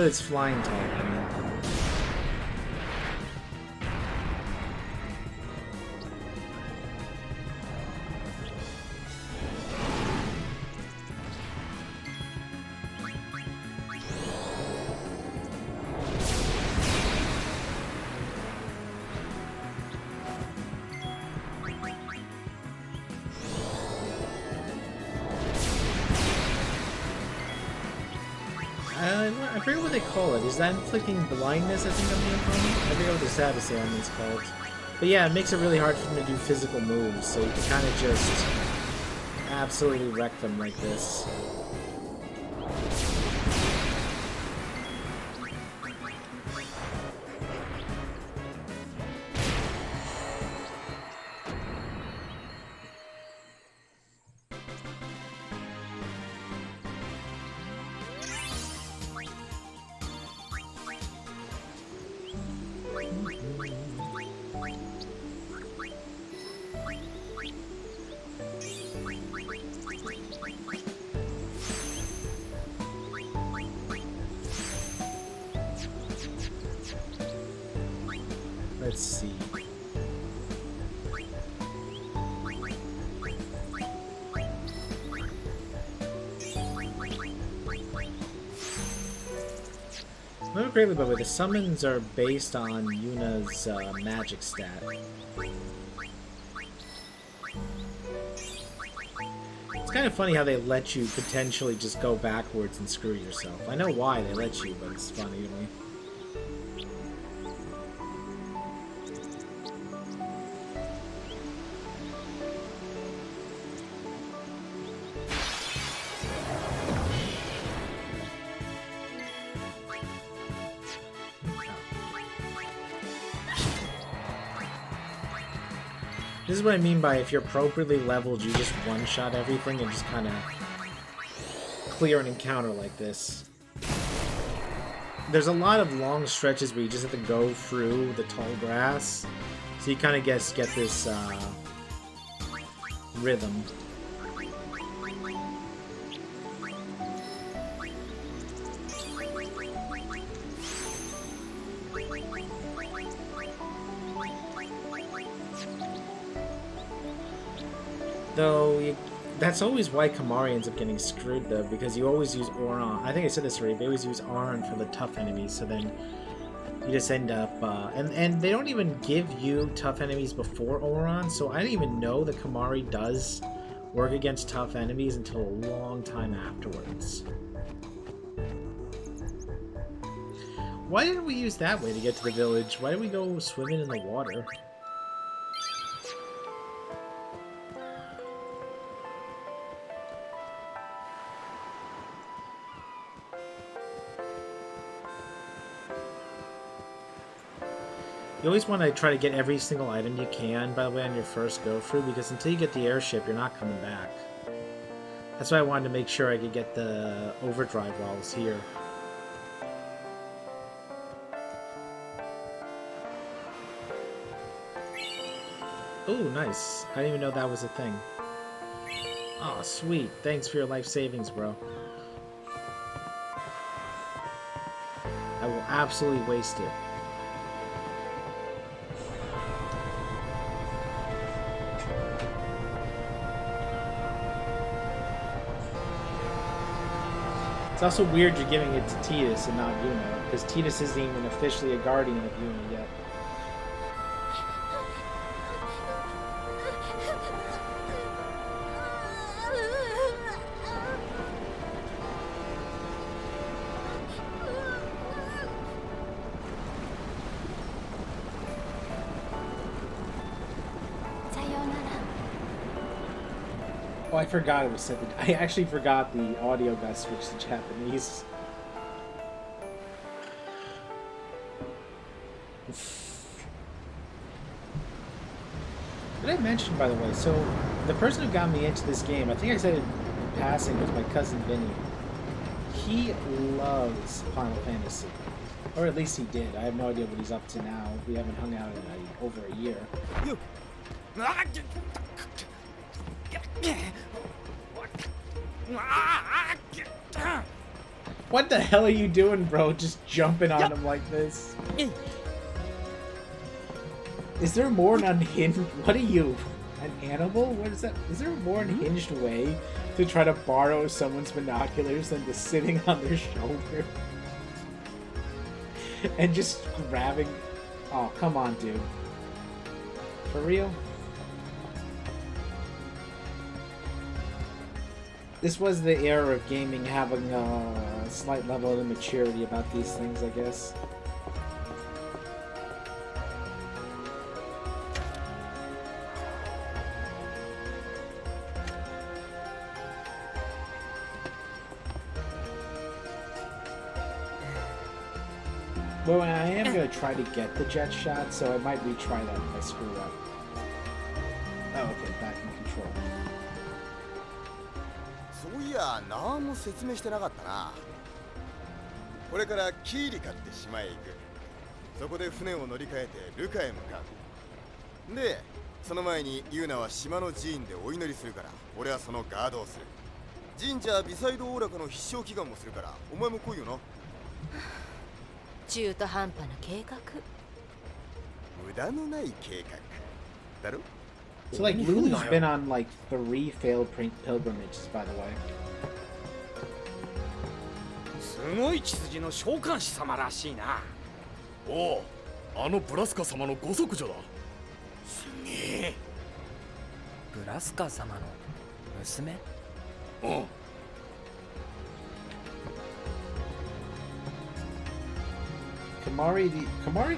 But it's flying type, I mean. I forget what they call it. Is that inflicting blindness, I think, on the opponent? I forget what the status ailment's called. But yeah, it makes it really hard for them to do physical moves, so you can kind of just absolutely wreck them like this. Let's see. Remember greatly, by the way, the summons are based on Yuna's magic stat. It's kind of funny how they let you potentially just go backwards and screw yourself. I know why they let you, but it's funny to me. This is what I mean by if you're appropriately leveled, you just one-shot everything and just kind of clear an encounter like this. There's a lot of long stretches where you just have to go through the tall grass, so you kind of get this rhythm. Though, that's always why Kamari ends up getting screwed, though, because you always use Auron. I think I said this already, they always use Auron for the tough enemies, so then you just end up... and they don't even give you tough enemies before Auron, so I didn't even know that Kamari does work against tough enemies until a long time afterwards. Why didn't we use that way to get to the village? Why did we go swimming in the water? You always want to try to get every single item you can, by the way, on your first go-through, because until you get the airship, you're not coming back. That's why I wanted to make sure I could get the overdrive while I was here. Oh, nice. I didn't even know that was a thing. Aw, sweet. Thanks for your life savings, bro. I will absolutely waste it. It's also weird you're giving it to Tidus and not Yuna, because Tidus isn't even officially a guardian of Yuna yet. Oh, I forgot it was set. I actually forgot the audio got switched to Japanese. Did I mention, by the way, so the person who got me into this game, I think I said it in passing, was my cousin Vinny. He loves Final Fantasy. Or at least he did. I have no idea what he's up to now. We haven't hung out in over a year. What the hell are you doing, bro? Just jumping on him like this. Is there more an unhinged... What are you? An animal? What is that? Is there a more unhinged way to try to borrow someone's binoculars than just sitting on their shoulder? And just grabbing... Oh, come on, dude. For real? This was the era of gaming having a slight level of immaturity about these things, I guess. Well, I am going to try to get the jet shot, so I might retry that if I screw up. Oh, okay, back in control. そういや、何も説明してなかったな。これからキーリカって島へ行く。そこで船を乗り換えてルカへ向かう。で、その前にユーナは島の寺院でお祈りするから、俺はそのガードをする。神社ビサイドオーラカの必勝祈願もするから、お前も来いよな。中途半端な計画。無駄のない計画だろ? So, like, Lulu's been on, like, 3 failed pilgrimages, by the way. すごい血筋の召喚師様らしいな。おお、あのブラスカ様のご息女だ。すげえ。ブラスカ様の娘？うん。Kamari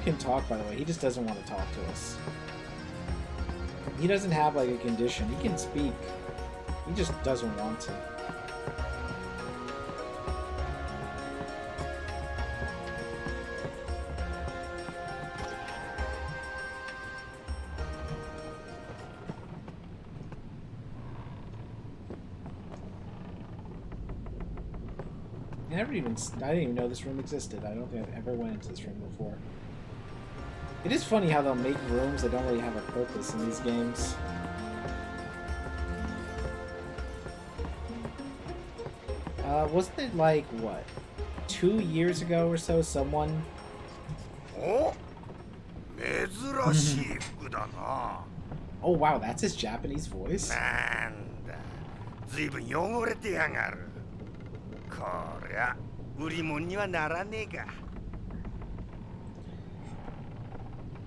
can talk, by the way. He just doesn't want to talk to us. He doesn't have, like, a condition. He can speak. He just doesn't want to. I didn't even know this room existed. I don't think I've ever went into this room before. It is funny how they'll make rooms that don't really have a purpose in these games. Wasn't it like, what, 2 years ago or so, someone... Oh, 珍しい服だな。 Oh wow, that's his Japanese voice? なんだ、ずいぶん汚れてやがる。こりゃ売り物にはならねえが。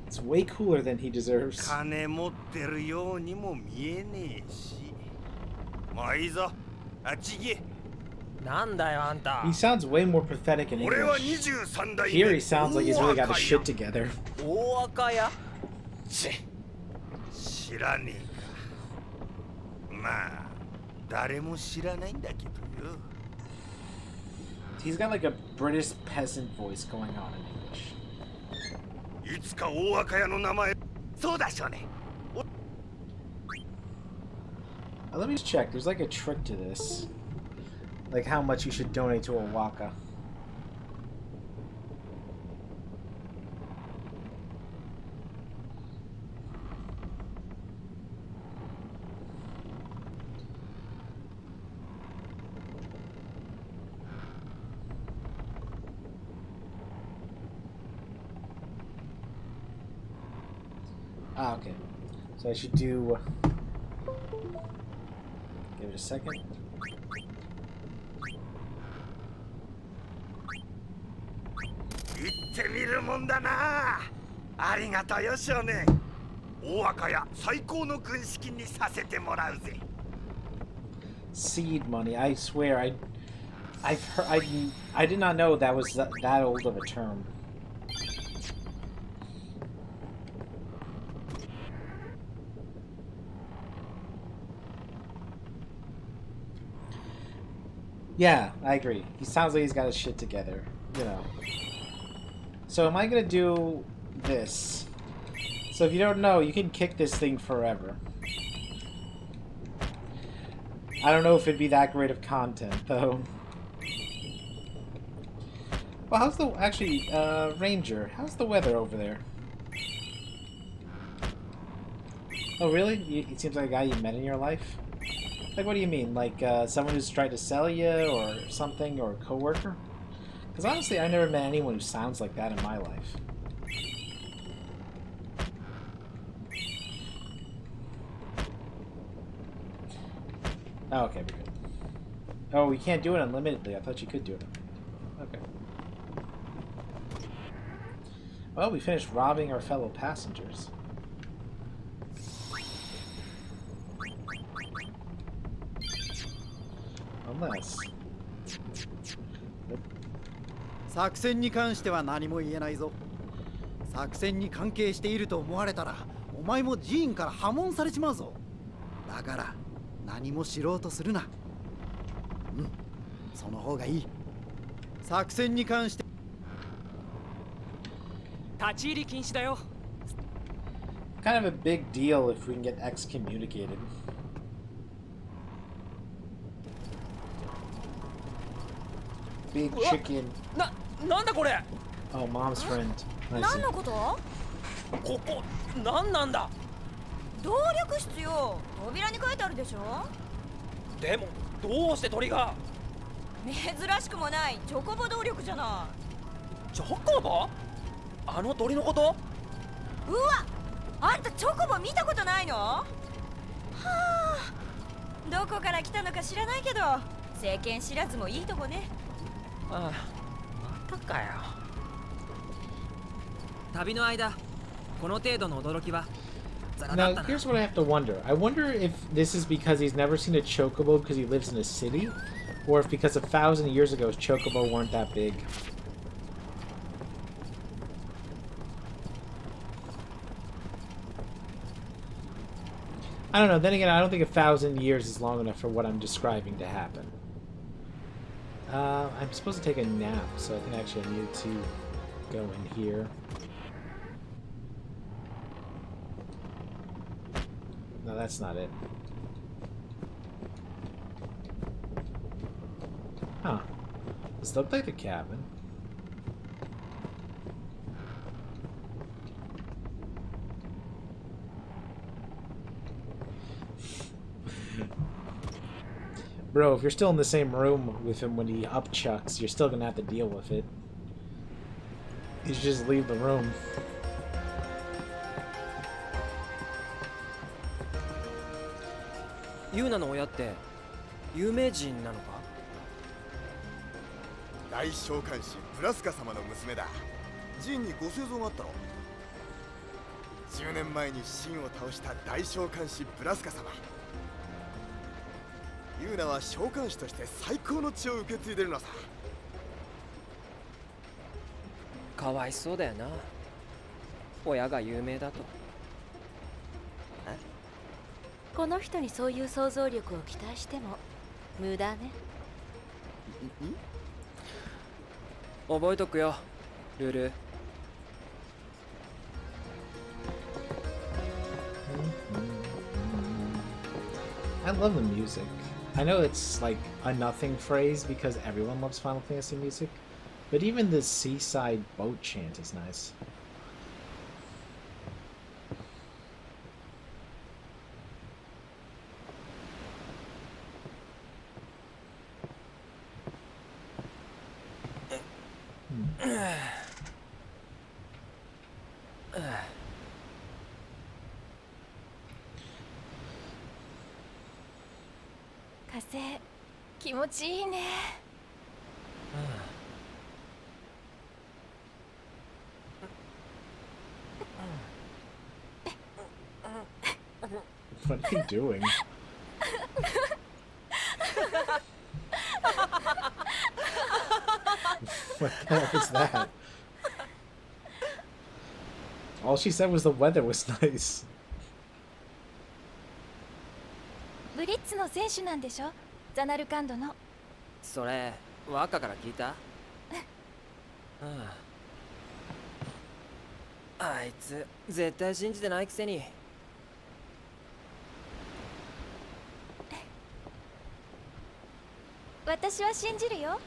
It's way cooler than he deserves. 金持ってるようにも見えねえし。まあいいぞ、あっち行け。なんだよあんた。 He sounds way more pathetic in English. Here he sounds like he's really got his shit together. 大赤屋？知らねえか。まあ誰も知らないんだけどよ。 He's got like a British peasant voice going on in English. いつか大赤屋の名前、そうだしょね。Let me just check. There's like a trick to this. Like how much you should donate to a waka. Ah, okay. So I should do... Give it a second. Seed money. I swear, I did not know that was that old of a term. Yeah, I agree. He sounds like he's got his shit together, you know. So am I gonna do this? So if you don't know, you can kick this thing forever. I don't know if it'd be that great of content, though. Well, how's the... Actually, Ranger, how's the weather over there? Oh, really? It seems like a guy you met in your life? Like, what do you mean? Like, someone who's tried to sell you, or something, or a coworker? Because honestly, I never met anyone who sounds like that in my life. Oh, okay, we're good. Oh, we can't do it unlimitedly. I thought you could do it unlimitedly. Okay. Well, we finished robbing our fellow passengers. Unless... 作戦に関しては何も言えないぞ。作戦に関係していると思われたら、お前も寺院から破門されちまうぞ。だから何も知ろうとするな。うん、その方がいい。作戦に関して立ち入り禁止だよ。Kind of a big deal if we can get excommunicated. Big chicken. なんだこれ。 Oh, mom's friend. 何のこと？ここ何なんだ。動力室よ。扉に書いてあるでしょ。でもどうして鳥が。珍しくもないチョコボ動力じゃない。チョコボ？あの鳥のこと？うわ、あんたチョコボ見たことないの？はあ、どこから来たのか知らないけど、世間知らずもいいとこね。ああ、またかよ。旅の間、この程度の驚きは。Now, here's what I have to wonder. I wonder if this is because he's never seen a chocobo because he lives in a city, or if because 1,000 years ago chocobo weren't that big. I don't know. Then again, I don't think 1,000 years is long enough for what I'm describing to happen. I'm supposed to take a nap, so I think actually I need to go in here. No, that's not it. Huh. This looked like the cabin. Bro, if you're still in the same room with him when he upchucks, you're still gonna have to deal with it. You should just leave the room. Yuna の親って有名人なのか？大召喚師ブラスカ様の娘だ。寺院にご製造があったろ。10年前に秦を倒した大召喚師ブラスカ様。ユーナは召喚師として最高の血を受け継いでるのさ。かわいそうだよな。親が有名だと。この人にそういう想像力を期待しても無駄ね。覚えとくよ、ルル。I love the music. I know it's like a nothing phrase because everyone loves Final Fantasy music, but even the seaside boat chant is nice.風、気持ちいいね。What are you doing? What the hell is that? All she said was the weather was nice. ブリッツの選手なんでしょ？ザナルカンドの。それ、ワッカから聞いた？あいつ、絶対信じてないくせに。私は信じるよ。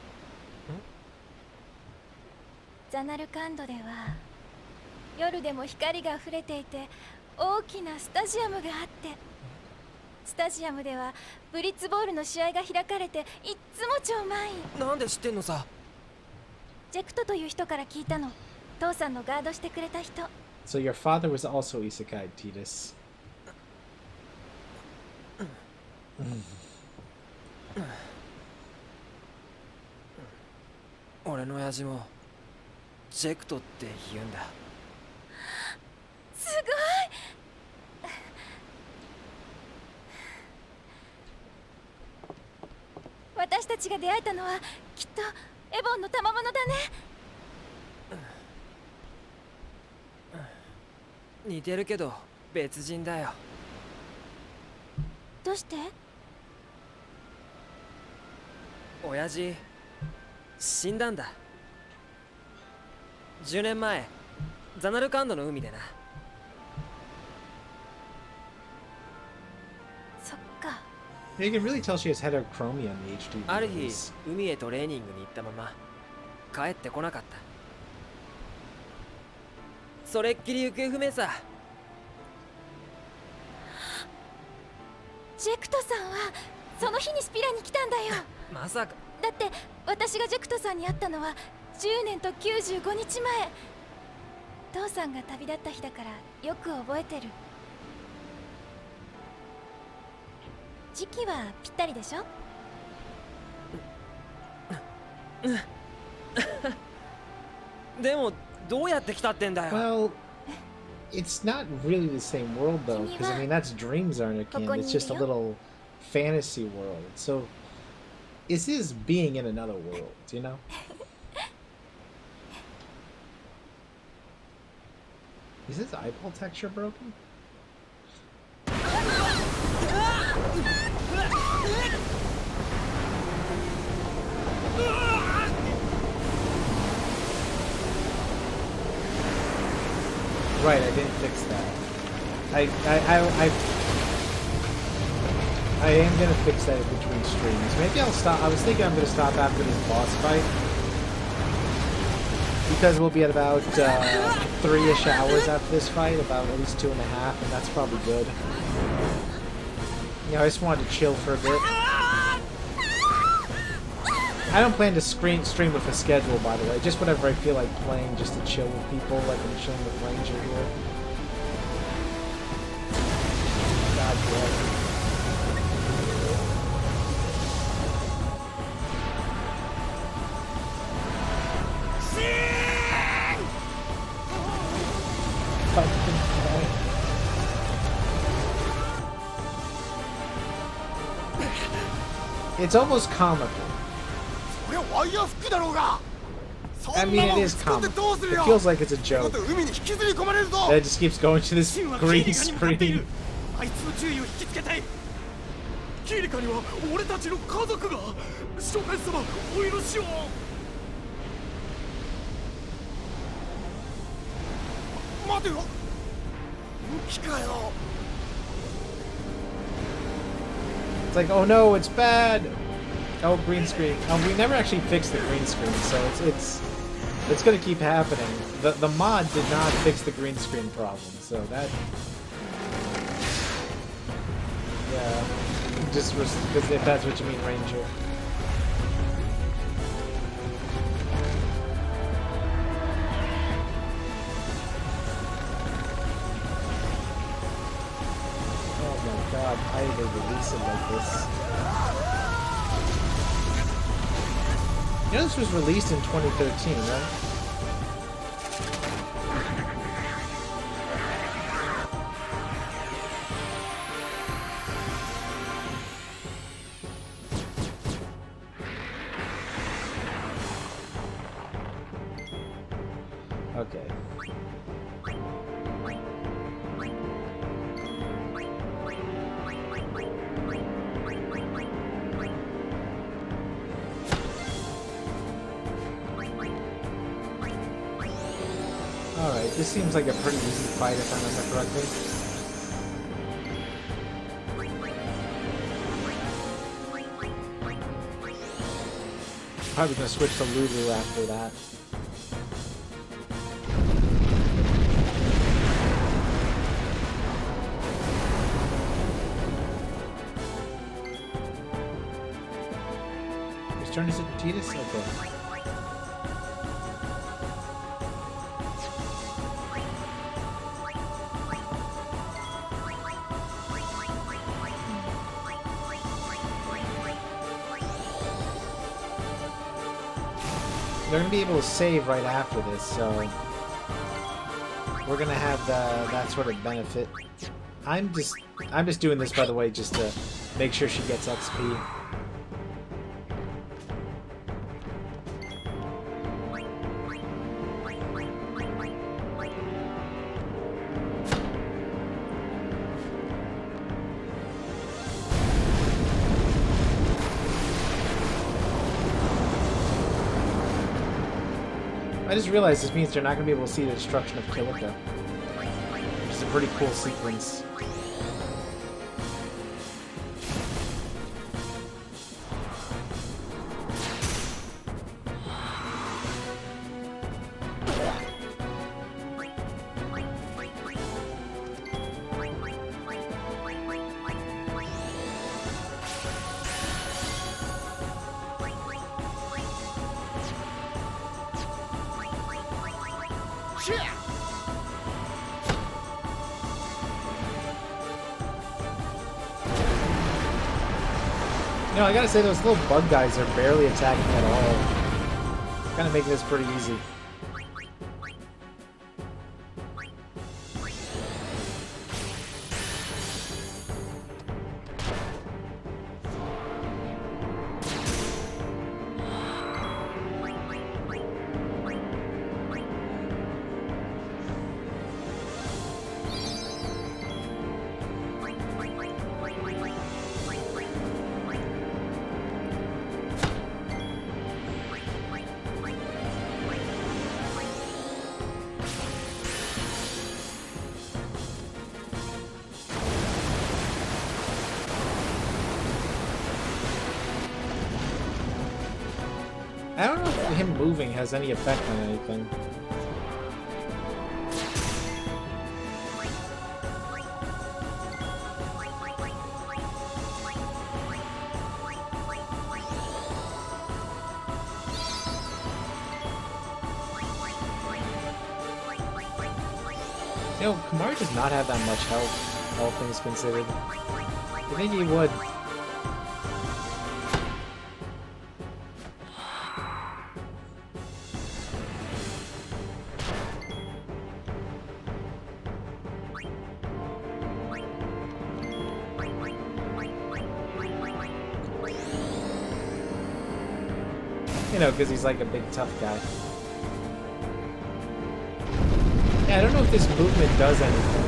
ザナルカンドでは夜でも光が溢れていて大きなスタジアムがあって、スタジアムではブリッツボールの試合が開かれていっつも超満員。なんで知ってんのさ。ジェクトという人から聞いたの。父さんのガードしてくれた人。So your father was also isekai, Titus. 俺の親父もジェクトって言うんだ。すごい。私たちが出会えたのはきっとエボンの賜物だね。似てるけど別人だよ。どうして？親父死んだんだ。10年前ザナルカンドの海でな。そっか。You can really tell she has heterochromia in the HD ある日 videos. 海へトレーニングに行ったまま帰ってこなかった。それっきり行方不明さ。ジェクトさんはその日にスピラに来たんだよ。まさか。だって私がジェクトさんに会ったのは10年と95日前。父さんが旅立った日だからよく覚えてる。時期はぴったりでしょ？でもどうやって来たってんだよ。Well, it's not really the same world though, because I mean that's Dreams Arnican. It's just a little fantasy world. So this is being in another world, you know? Is his eyeball texture broken? Right, I didn't fix that. I am gonna fix that in between streams. Maybe I'll stop. I was thinking I'm gonna stop after this boss fight, because we'll be at about 3-ish hours after this fight, about at least 2.5, and that's probably good. Yeah, I just wanted to chill for a bit. I don't plan to stream with a schedule, by the way. Just whenever I feel like playing, just to chill with people, like I'm chilling with Ranger here. God bless. It's almost comical. I mean, it is comical. It feels like it's a joke. That it just keeps going to this green screen. あいつの注意を引きつけたい。キーリカには俺たちの家族が。諸君様、お許しを。待てよ。武器かよ。 It's like, oh no, it's bad. Oh, green screen. We never actually fixed the green screen, so it's gonna keep happening. The mod did not fix the green screen problem, so that, yeah, just because if that's what you mean, Ranger. Oh my God! Why did they release it like this? You know, this was released in 2013, right? Okay. Alright, this seems like a pretty easy fight if I remember correctly. Probably gonna switch to Lulu after that. His turn is at Titus? Okay. they're gonna be able to save right after this, so we're gonna have that sort of benefit. I'm just doing this, by the way, just to make sure she gets XP. I just realized this means they're not going to be able to see the destruction of Kilika. Which is a pretty cool sequence. You know, I gotta say, those little bug guys are barely attacking at all. Kind of making this pretty easy. I don't know if him moving has any effect on anything. You know, Kamari does not have that much health, all things considered. I think he would. You know, because he's like a big tough guy. Yeah, I don't know if this movement does anything.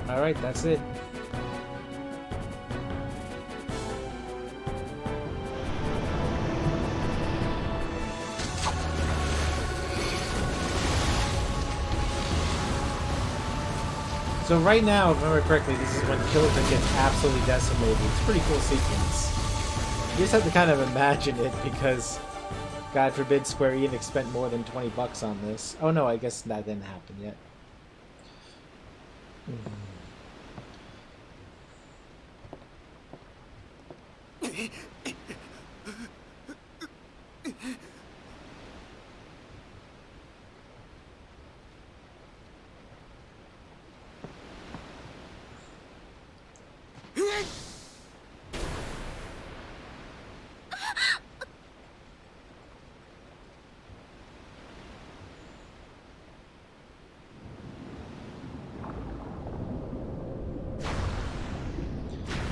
Alright, that's it. So right now, if I remember correctly, this is when Kilika gets absolutely decimated. It's a pretty cool sequence. You just have to kind of imagine it because, God forbid, Square Enix spent more than 20 bucks on this. Oh no, I guess that didn't happen yet.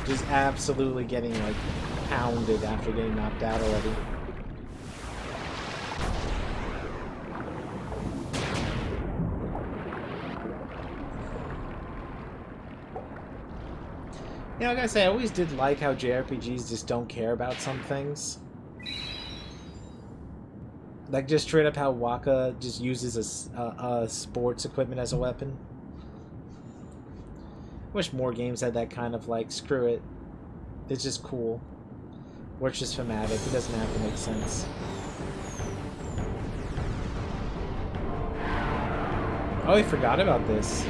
Just absolutely getting, like, pounded after getting knocked out already. You know, I gotta say, I always did like how JRPGs just don't care about some things. Like, just straight up how Waka just uses a sports equipment as a weapon. Wish more games had that kind of, like, screw it. It's just cool. Or it's just thematic. It doesn't have to make sense. Oh, I forgot about this.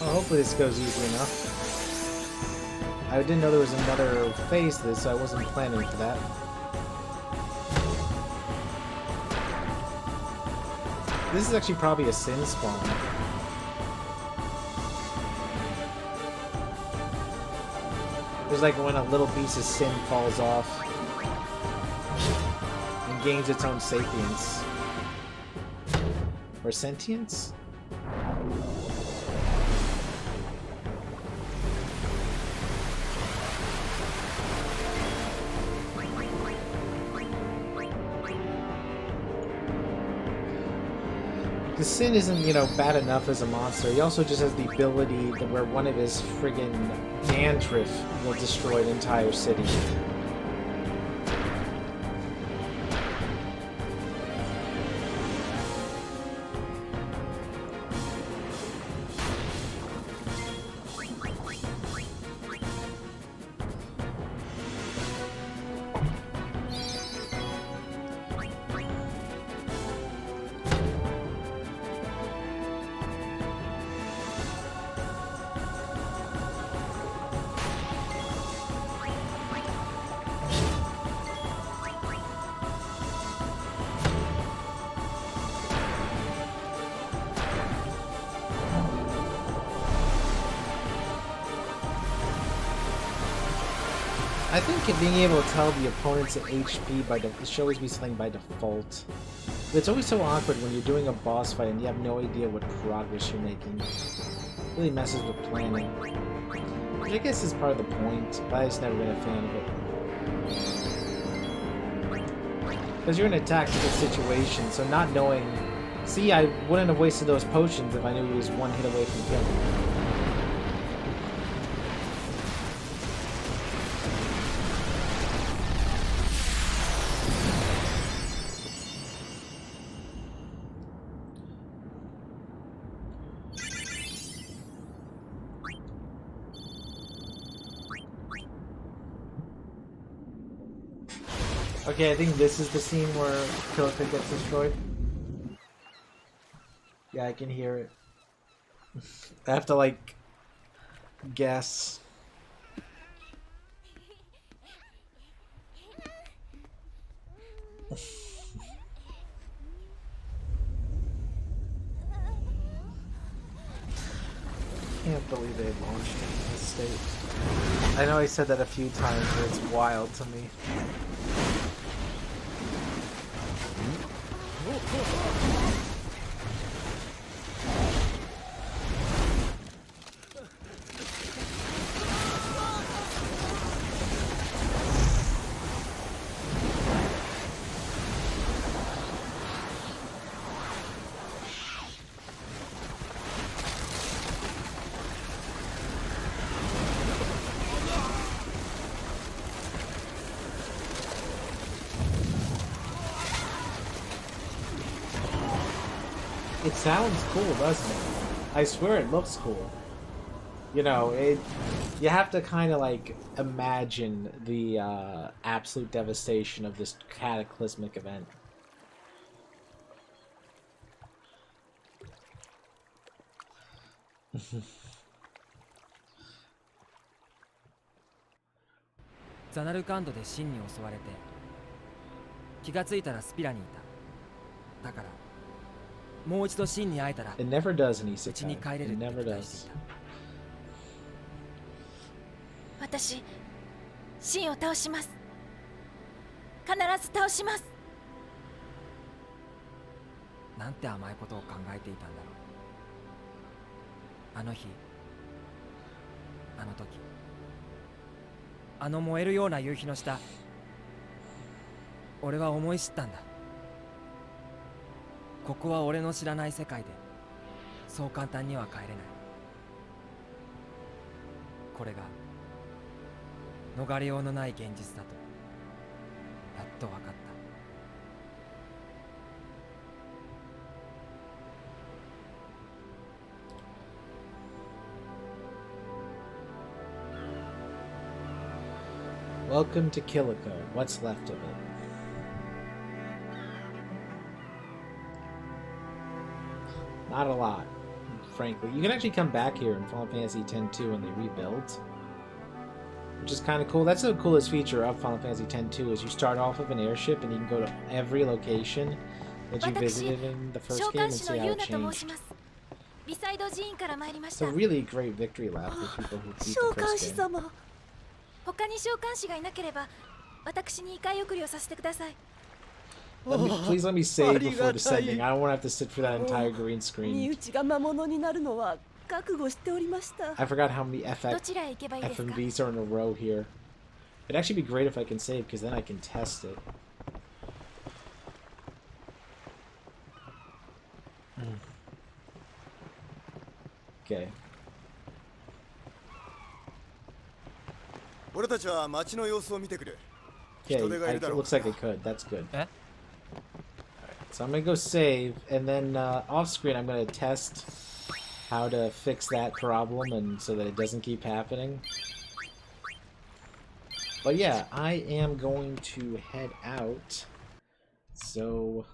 Well, hopefully this goes easy enough. I didn't know there was another phase to this, so I wasn't planning for that. This is actually probably a sin spawn. There's like when a little piece of sin falls off and gains its own sapience. Or sentience? The Sin isn't, you know, bad enough as a monster. He also just has the ability that where one of his friggin' dandruff will destroy an entire city. I think being able to tell the opponent's HP by it should always be something by default. But it's always so awkward when you're doing a boss fight and you have no idea what progress you're making. It really messes with planning. Which I guess is part of the point, but I've just never been a fan of it. Because you're in a tactical situation, so not knowing... See, I wouldn't have wasted those potions if I knew he was one hit away from killing. Okay, I think this is the scene where Killica gets destroyed. Yeah, I can hear it. I have to, like, guess. Can't believe they launched it in this state. I know I said that a few times, but it's wild to me. It sounds cool, doesn't it? I swear it looks cool. You know, you have to kind of like imagine the absolute devastation of this cataclysmic event.ザナルカンドでシンに襲われて気がついたらスピラにいた。だからもう一度シンに会えたら It never does in うちに帰れるって期待していた。私シンを倒します。必ず倒します。なんて甘いことを考えていたんだろう。あの日、あの時、あの燃えるような夕日の下、俺は思い知ったんだ。ここは俺の知らない世界で、そう簡単には帰れない。これが逃れようのない現実だとやっと分かった。Welcome to Killico. What's left of it? Not a lot. frankly. You can actually come back here in Final Fantasy X-2 when they rebuild, which is kind of cool. That's the coolest feature of Final Fantasy X-2 is you start off with an airship and you can go to every location that you visited in the first game and see how it changed. It's a really great victory lap for people who beat the first game. 他に召喚師がいなければ私に異界送りをさせてください Please let me save before descending. I don't want to have to sit for that entire green screen. 身内が魔物になるのは覚悟しておりました I forgot how many FMVs are in a row here. It'd actually be great if I can save, because then I can test it. Okay. 俺たちは街の様子を見てくる Yeah, it looks like it could. That's good. Alright, so I'm gonna go save, and then off screen I'm gonna test how to fix that problem and so that it doesn't keep happening. But yeah, I am going to head out. So,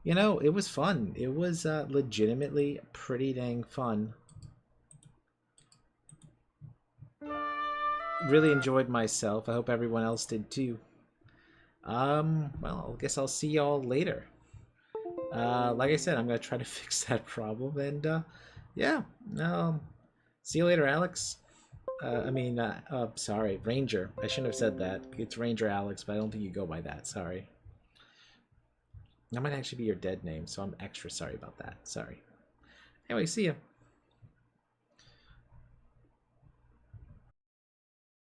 you know, it was fun. It was legitimately pretty dang fun. Really enjoyed myself. I hope everyone else did too. Well, I guess I'll see y'all later. Like I said, I'm gonna try to fix that problem, and yeah, see you later, Alex. Sorry, Ranger. I shouldn't have said that. It's Ranger Alex, but I don't think you go by that. Sorry. That might actually be your dead name, so I'm extra sorry about that. Sorry. Anyway, see ya.